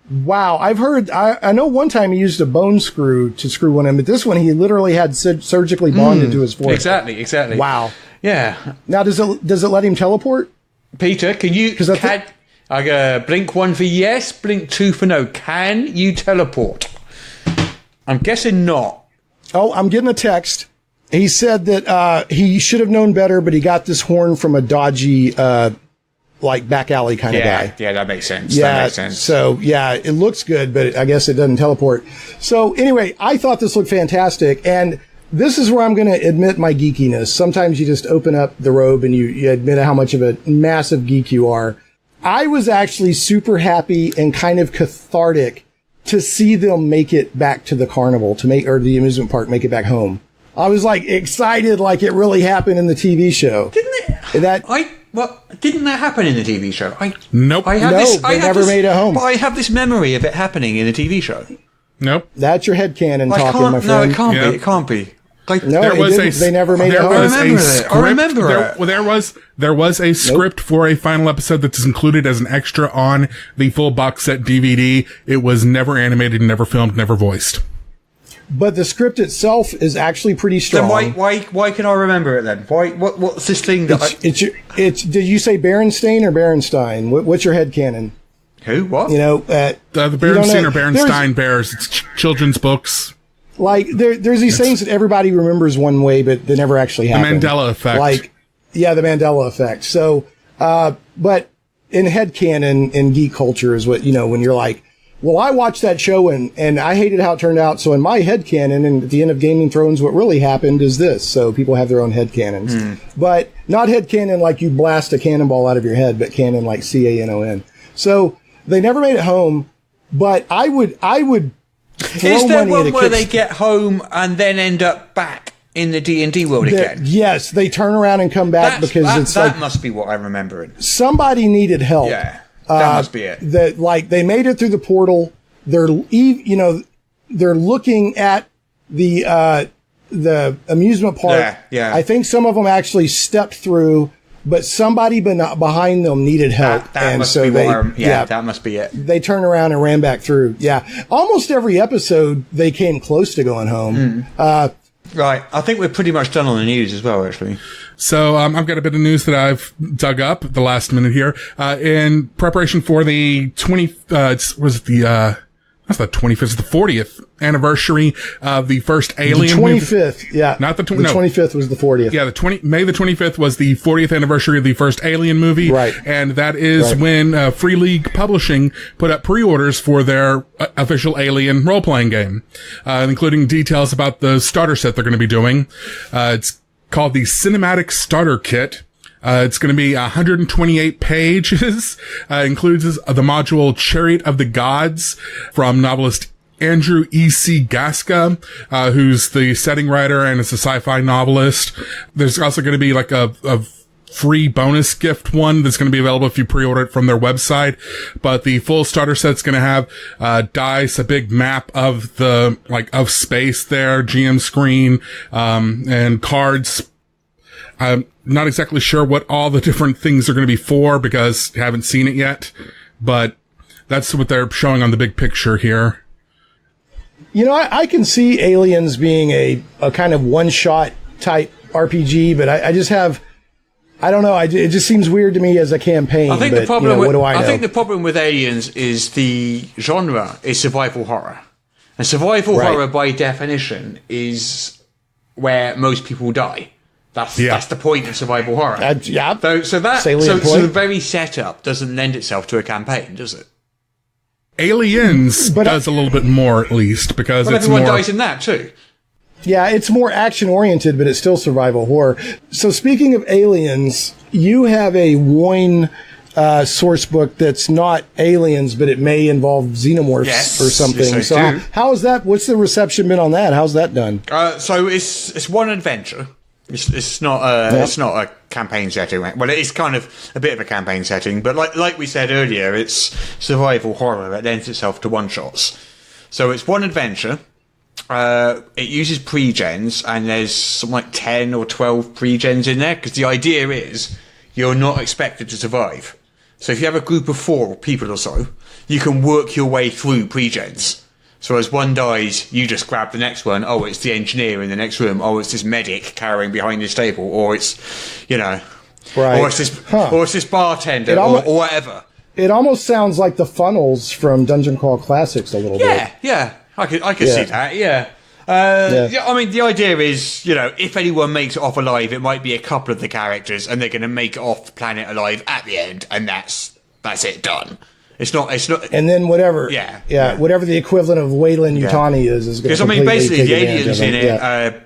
Wow, I've heard. I know one time he used a bone screw to screw one in, but this one he literally had surgically bonded to his forehead. Exactly. Wow. Yeah. Now, does it let him teleport? Peter, can you? I go blink 1 for yes, blink 2 for no. Can you teleport? I'm guessing not. Oh, I'm getting a text. He said that he should have known better, but he got this horn from a dodgy, back alley kind of guy. Yeah, that makes sense. So, it looks good, but I guess it doesn't teleport. So, anyway, I thought this looked fantastic, and this is where I'm going to admit my geekiness. Sometimes you just open up the robe and you admit how much of a massive geek you are. I was actually super happy and kind of cathartic to see them make it back to the carnival, or the amusement park, make it back home. I was excited like it really happened in the TV show. Didn't it? Didn't that happen in the TV show? Nope. They never made it home. But I have this memory of it happening in the TV show. Nope. That's your headcanon talking, my friend. No, it can't be. It can't be. They never made it home. I remember it. There was a script for a final episode that's included as an extra on the full box set DVD. It was never animated, never filmed, never voiced. But the script itself is actually pretty strong. Then why can I remember it then? What's this thing that did you say Berenstain or Berenstein? What's your headcanon? Who? What? The Berenstain or Berenstein Bears. It's children's books. There's these things that everybody remembers one way, but they never actually happen. The Mandela effect. The Mandela effect. So, but in headcanon, in geek culture is what, when you're like, well, I watched that show and I hated how it turned out. So in my headcanon, and at the end of Game of Thrones, what really happened is this. So people have their own headcanons. But not headcanon like you blast a cannonball out of your head, but canon like CANON. So they never made it home, but I would Is there one where they get home and then end up back in the D&D world again? Yes, they turn around and come back that must be what I'm remembering. Somebody needed help. Yeah, that must be it. They made it through the portal. They're looking at the amusement park. Yeah. I think some of them actually stepped through, but somebody behind them needed help. That must be it. They turned around and ran back through. Yeah. Almost every episode, they came close to going home. Right. I think we're pretty much done on the news as well, actually. So, I've got a bit of news that I've dug up at the last minute here. In preparation for the that's the 25th, the 40th anniversary of the first Alien movie. 25th, yeah. Not the 25th was the 40th. Yeah, May the 25th was the 40th anniversary of the first Alien movie. Right. And that is when Free League Publishing put up pre-orders for their official Alien role-playing game, including details about the starter set they're going to be doing. It's called the Cinematic Starter Kit. It's going to be 128 pages. Includes the module Chariot of the Gods from novelist Andrew E.C. Gaska, who's the setting writer and is a sci-fi novelist. There's also going to be like a free bonus gift one that's going to be available if you pre-order it from their website. But the full starter set's going to have dice, a big map of of space there, GM screen, and cards. I'm not exactly sure what all the different things are going to be for because I haven't seen it yet, but that's what they're showing on the big picture here. I can see Aliens being a kind of one-shot type RPG, but I just have I don't know. It just seems weird to me as a campaign. I think but, the problem. what do I know? I think the problem with Aliens is the genre is survival horror, and survival horror by definition is where most people die. That's the point of survival horror. So the very setup doesn't lend itself to a campaign, does it? Aliens does a little bit more, at least, because it's everyone more... dies in that too. Yeah, it's more action-oriented, but it's still survival horror. So speaking of Aliens, you have a Woyne source book that's not Aliens, but it may involve xenomorphs or something. Yes, so how is that? What's the reception been on that? How's that done? So it's one adventure. It's not a campaign setting. Well, it is kind of a bit of a campaign setting, but like we said earlier, it's survival horror that lends itself to one-shots. So it's one adventure. It uses pre-gens, and there's something like 10 or 12 pre-gens in there, because the idea is you're not expected to survive. So if you have a group of 4 people or so, you can work your way through pre-gens. So as one dies, you just grab the next one. Oh, it's the engineer in the next room. Oh, it's this medic carrying behind this table. Or it's, or it's this bartender or whatever. It almost sounds like the funnels from Dungeon Crawl Classics a little bit. Yeah. I could see that, yeah. I mean, the idea is, if anyone makes it off alive, it might be a couple of the characters, and they're going to make it off the planet alive at the end, and that's it, done. It's not. And then whatever. Whatever the equivalent of Wayland Yutani is going to. Because I mean, basically, the aliens in it.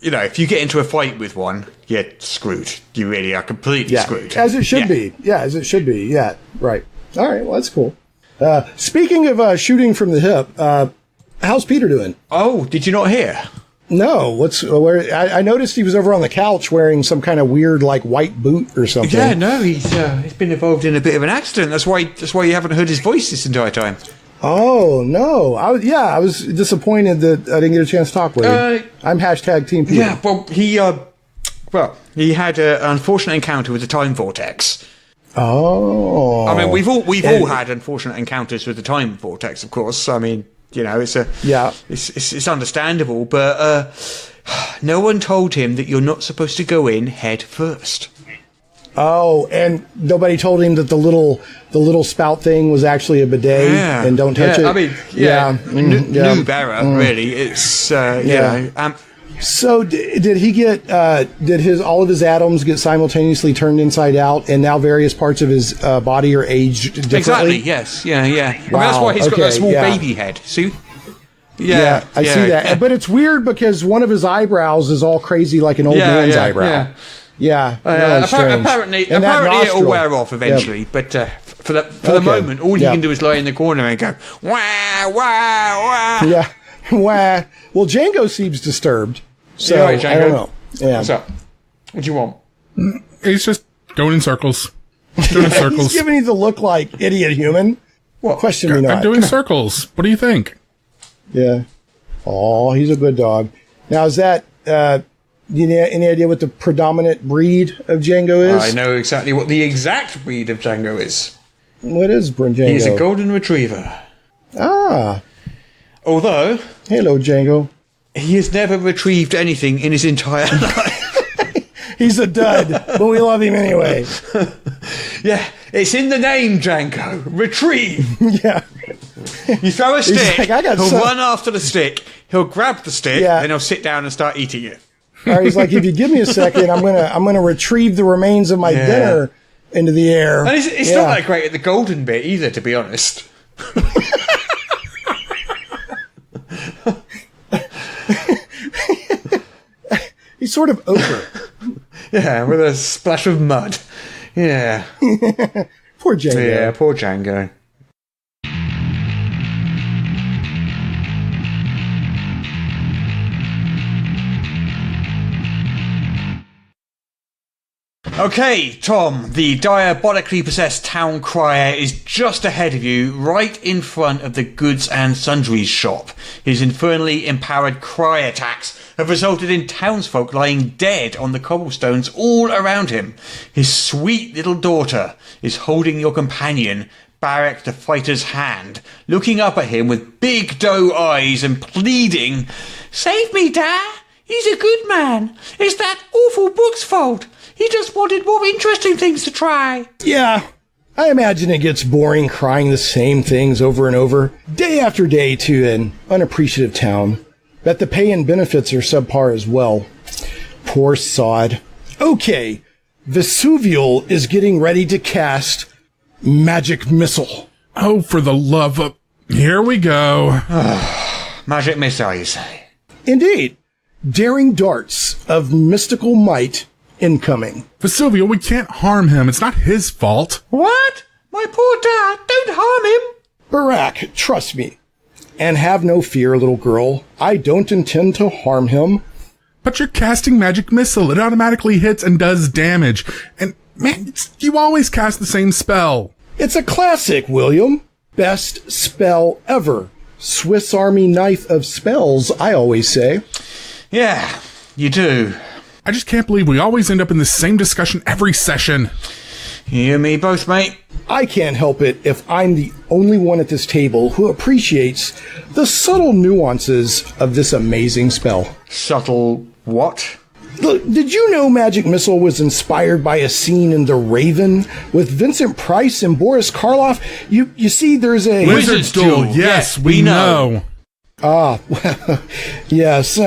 If you get into a fight with one, you're screwed. You really are completely screwed. As it should be. Yeah, as it should be. Yeah, right. All right. Well, that's cool. Speaking of shooting from the hip. How's Peter doing? Oh, did you not hear? No. I noticed he was over on the couch wearing some kind of weird, white boot or something. Yeah, no, he's been involved in a bit of an accident. That's why you haven't heard his voice this entire time. Oh no! I was disappointed that I didn't get a chance to talk with him. I'm #Team Peter. Yeah, well, he had an unfortunate encounter with the time vortex. Oh. I mean, we've all had unfortunate encounters with the time vortex, of course. I mean. It's understandable, but no one told him that you're not supposed to go in head first. Oh, and nobody told him that the little spout thing was actually a bidet and don't touch it. I mean, new error, really. It's So did he get all of his atoms get simultaneously turned inside out, and now various parts of his body are aged differently? Exactly. Yes. Yeah. Wow. I mean, that's why he's got that small baby head. See? Yeah, I see that. But it's weird because one of his eyebrows is all crazy like an old man's eyebrow. Yeah. Apparently it'll wear off eventually, but for the moment, all he can do is lie in the corner and go wah wah wah. Yeah. Wah. Well, Django seems disturbed. So, right, I don't know. Yeah. What's up? What do you want? He's just going in circles. Doing circles. He's giving you the look like idiot human. What? Question me not. I'm doing circles. What do you think? Yeah. Oh, he's a good dog. Now, is that, any idea what the predominant breed of Django is? I know exactly what the exact breed of Django is. What is Django? He's a golden retriever. Ah. Although... Hello, Django. He has never retrieved anything in his entire life. He's a dud, but we love him anyway. Yeah, it's in the name, Django. Retrieve. Yeah. You throw a stick, like, he'll run after the stick, he'll grab the stick, then he'll sit down and start eating it. Or he's like, if you give me a second, I'm gonna retrieve the remains of my dinner into the air. And it's not that great at the golden bit either, to be honest. He's sort of ochre. Yeah, with a splash of mud. Yeah. Poor Django. Yeah, poor Django. Okay, Tom, the diabolically possessed town crier is just ahead of you, right in front of the goods and sundries shop. His infernally empowered cry attacks have resulted in townsfolk lying dead on the cobblestones all around him. His sweet little daughter is holding your companion, Barrack the fighter's hand, looking up at him with big doe eyes and pleading, "Save me, Dad! He's a good man. It's that awful book's fault. He just wanted more interesting things to try. Yeah, I imagine it gets boring crying the same things over and over, day after day to an unappreciative town. Bet the pay and benefits are subpar as well. Poor sod. Okay, Vesuvial is getting ready to cast Magic Missile. Oh, for the love of... Here we go. Magic missile, you say? Indeed. Daring darts of mystical might incoming. Vesuvio, we can't harm him. It's not his fault. What? My poor dad, don't harm him. Barak, trust me. And have no fear, little girl. I don't intend to harm him. But you're casting Magic Missile. It automatically hits and does damage. And, man, you always cast the same spell. It's a classic, William. Best spell ever. Swiss Army knife of spells, I always say. Yeah, you do. I just can't believe we always end up in the same discussion every session. You and me both, mate. I can't help it if I'm the only one at this table who appreciates the subtle nuances of this amazing spell. Subtle what? Look, did you know Magic Missile was inspired by a scene in The Raven with Vincent Price and Boris Karloff? You see, there's a... Wizard's Duel, yes, we know. Ah, yes.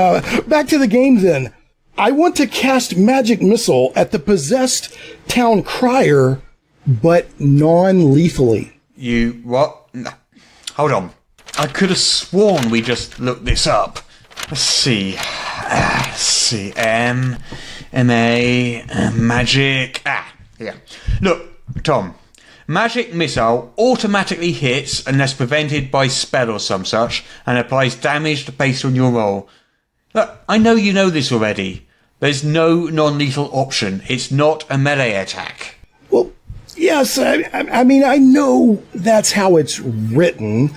Back to the game then. I want to cast Magic Missile at the possessed town crier, but non-lethally. You what? No. Hold on. I could have sworn we just looked this up. Let's see. M-A, magic. Yeah. Look, Tom. Magic Missile automatically hits unless prevented by spell or some such, and applies damage based on your roll. Look, I know you know this already. There's no non-lethal option. It's not a melee attack. Well, yes, I mean, I know that's how it's written,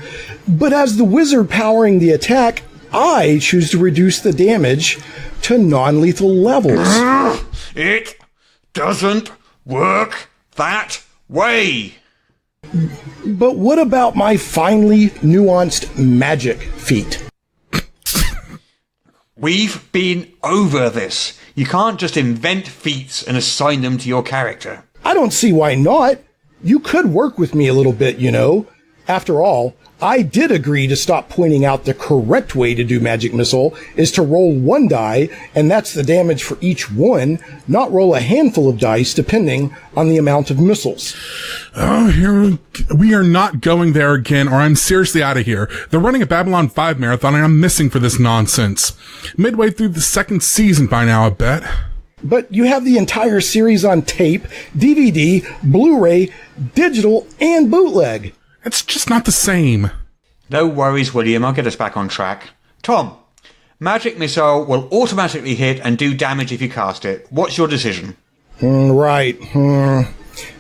but as the wizard powering the attack, I choose to reduce the damage to non-lethal levels. It doesn't work that way. But what about my finely nuanced magic feat? We've been over this. You can't just invent feats and assign them to your character. I don't see why not. You could work with me a little bit, you know. After all, I did agree to stop pointing out the correct way to do Magic Missile is to roll one die, and that's the damage for each one, not roll a handful of dice depending on the amount of missiles. Oh, here we are not going there again, or I'm seriously out of here. They're running a Babylon 5 marathon, and I'm missing for this nonsense. Midway through the second season by now, I bet. But you have the entire series on tape, DVD, Blu-ray, digital, and bootleg. It's just not the same. No worries, William. I'll get us back on track. Tom, Magic Missile will automatically hit and do damage if you cast it. What's your decision? Right.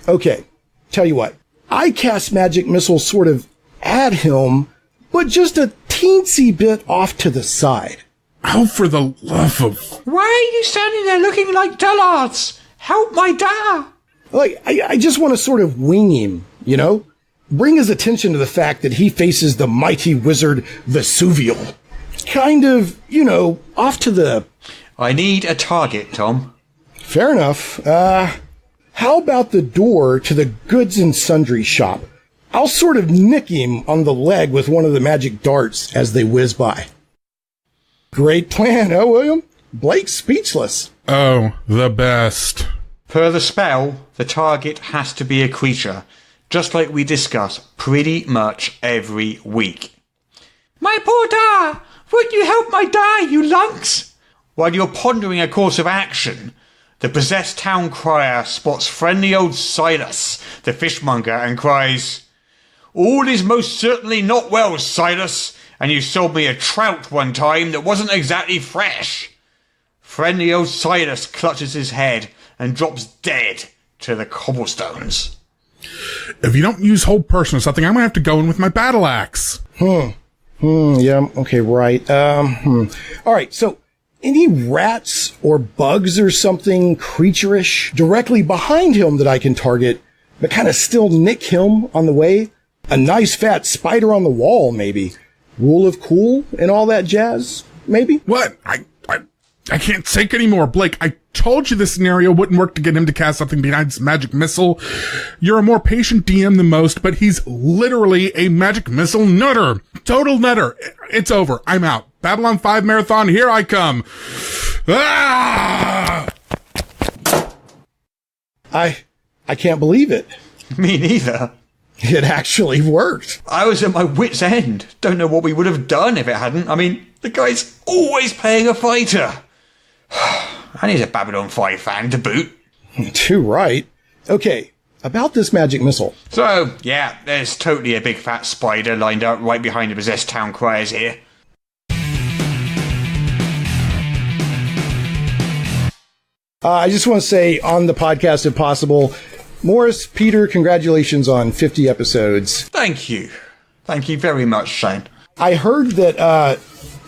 Okay. Tell you what. I cast Magic Missile sort of at him, but just a teensy bit off to the side. Oh, for the love of... Why are you standing there looking like dullards? Help my dad! Like, I just want to sort of wing him, you know? Bring his attention to the fact that he faces the mighty wizard Vesuvial. Kind of, you know, off to the... I need a target, Tom. Fair enough. How about the door to the goods and sundry shop? I'll sort of nick him on the leg with one of the magic darts as they whiz by. Great plan, huh, William? Blake's speechless. Oh, the best. Per the spell, the target has to be a creature, just like we discuss pretty much every week. My poor da! Won't you help my da, you lunks? While you're pondering a course of action, the possessed town crier spots friendly old Silas, the fishmonger, and cries, "All is most certainly not well, Silas, and you sold me a trout one time that wasn't exactly fresh." Friendly old Silas clutches his head and drops dead to the cobblestones. If you don't use hold person or something, I'm gonna have to go in with my battle axe. Yeah, okay, right. All right, so any rats or bugs or something creature-ish directly behind him that I can target, but kind of still nick him on the way? A nice fat spider on the wall, maybe. Rule of cool and all that jazz, maybe? What? I can't take anymore. Blake, I told you this scenario wouldn't work to get him to cast something behind his magic missile. You're a more patient DM than most, but he's literally a magic missile nutter. Total nutter. It's over. I'm out. Babylon 5 Marathon, here I come. Ah! I can't believe it. Me neither. It actually worked. I was at my wit's end. Don't know what we would have done if it hadn't. I mean, the guy's always playing a fighter. And he's a Babylon 5 fan to boot. Too right. Okay, about this magic missile. So, yeah, there's totally a big fat spider lined up right behind the possessed town criers here. I just want to say on the podcast, if possible, Morris, Peter, congratulations on 50 episodes. Thank you. Thank you very much, Shane. I heard that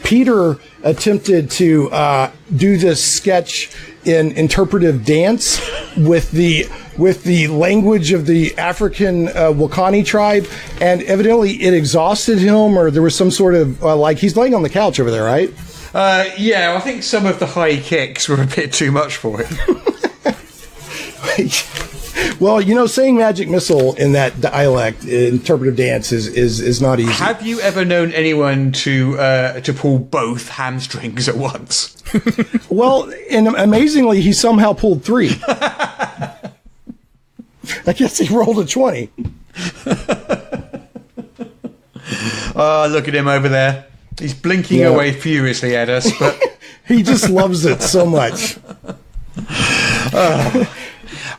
Peter attempted to do this sketch in interpretive dance with the language of the African Wakani tribe, and evidently it exhausted him, or there was some sort of he's laying on the couch over there, right? Yeah, I think some of the high kicks were a bit too much for him. Well, saying magic missile in that dialect, interpretive dance, is not easy. Have you ever known anyone to pull both hamstrings at once? Well, and amazingly, he somehow pulled 3. I guess he rolled a 20. Look at him over there. He's blinking away furiously at us, but he just loves it so much.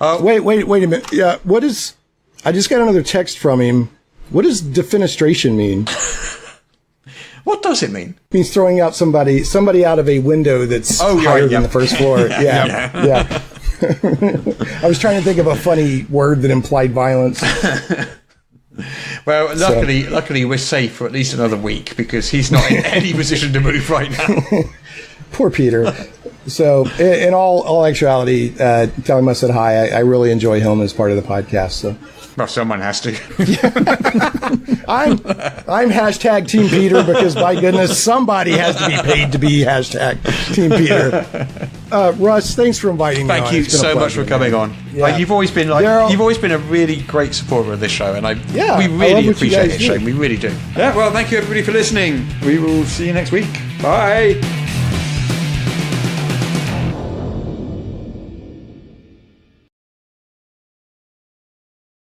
Wait a minute. Yeah, what is? I just got another text from him. What does defenestration mean? What does it mean? It means throwing out somebody out of a window that's higher than the first floor. Yeah. I was trying to think of a funny word that implied violence. Well, luckily we're safe for at least another week because he's not in any position to move right now. Poor Peter. So, in all actuality, tell him I said hi. I really enjoy him as part of the podcast. So, well, someone has to. I'm hashtag Team Peter because, by goodness, somebody has to be paid to be hashtag Team Peter. Russ, thanks for inviting me. Thank you so much for coming on. Yeah. You've always been a really great supporter of this show, and we really appreciate it, Shane. We really do. Yeah. Well, thank you everybody for listening. We will see you next week. Bye.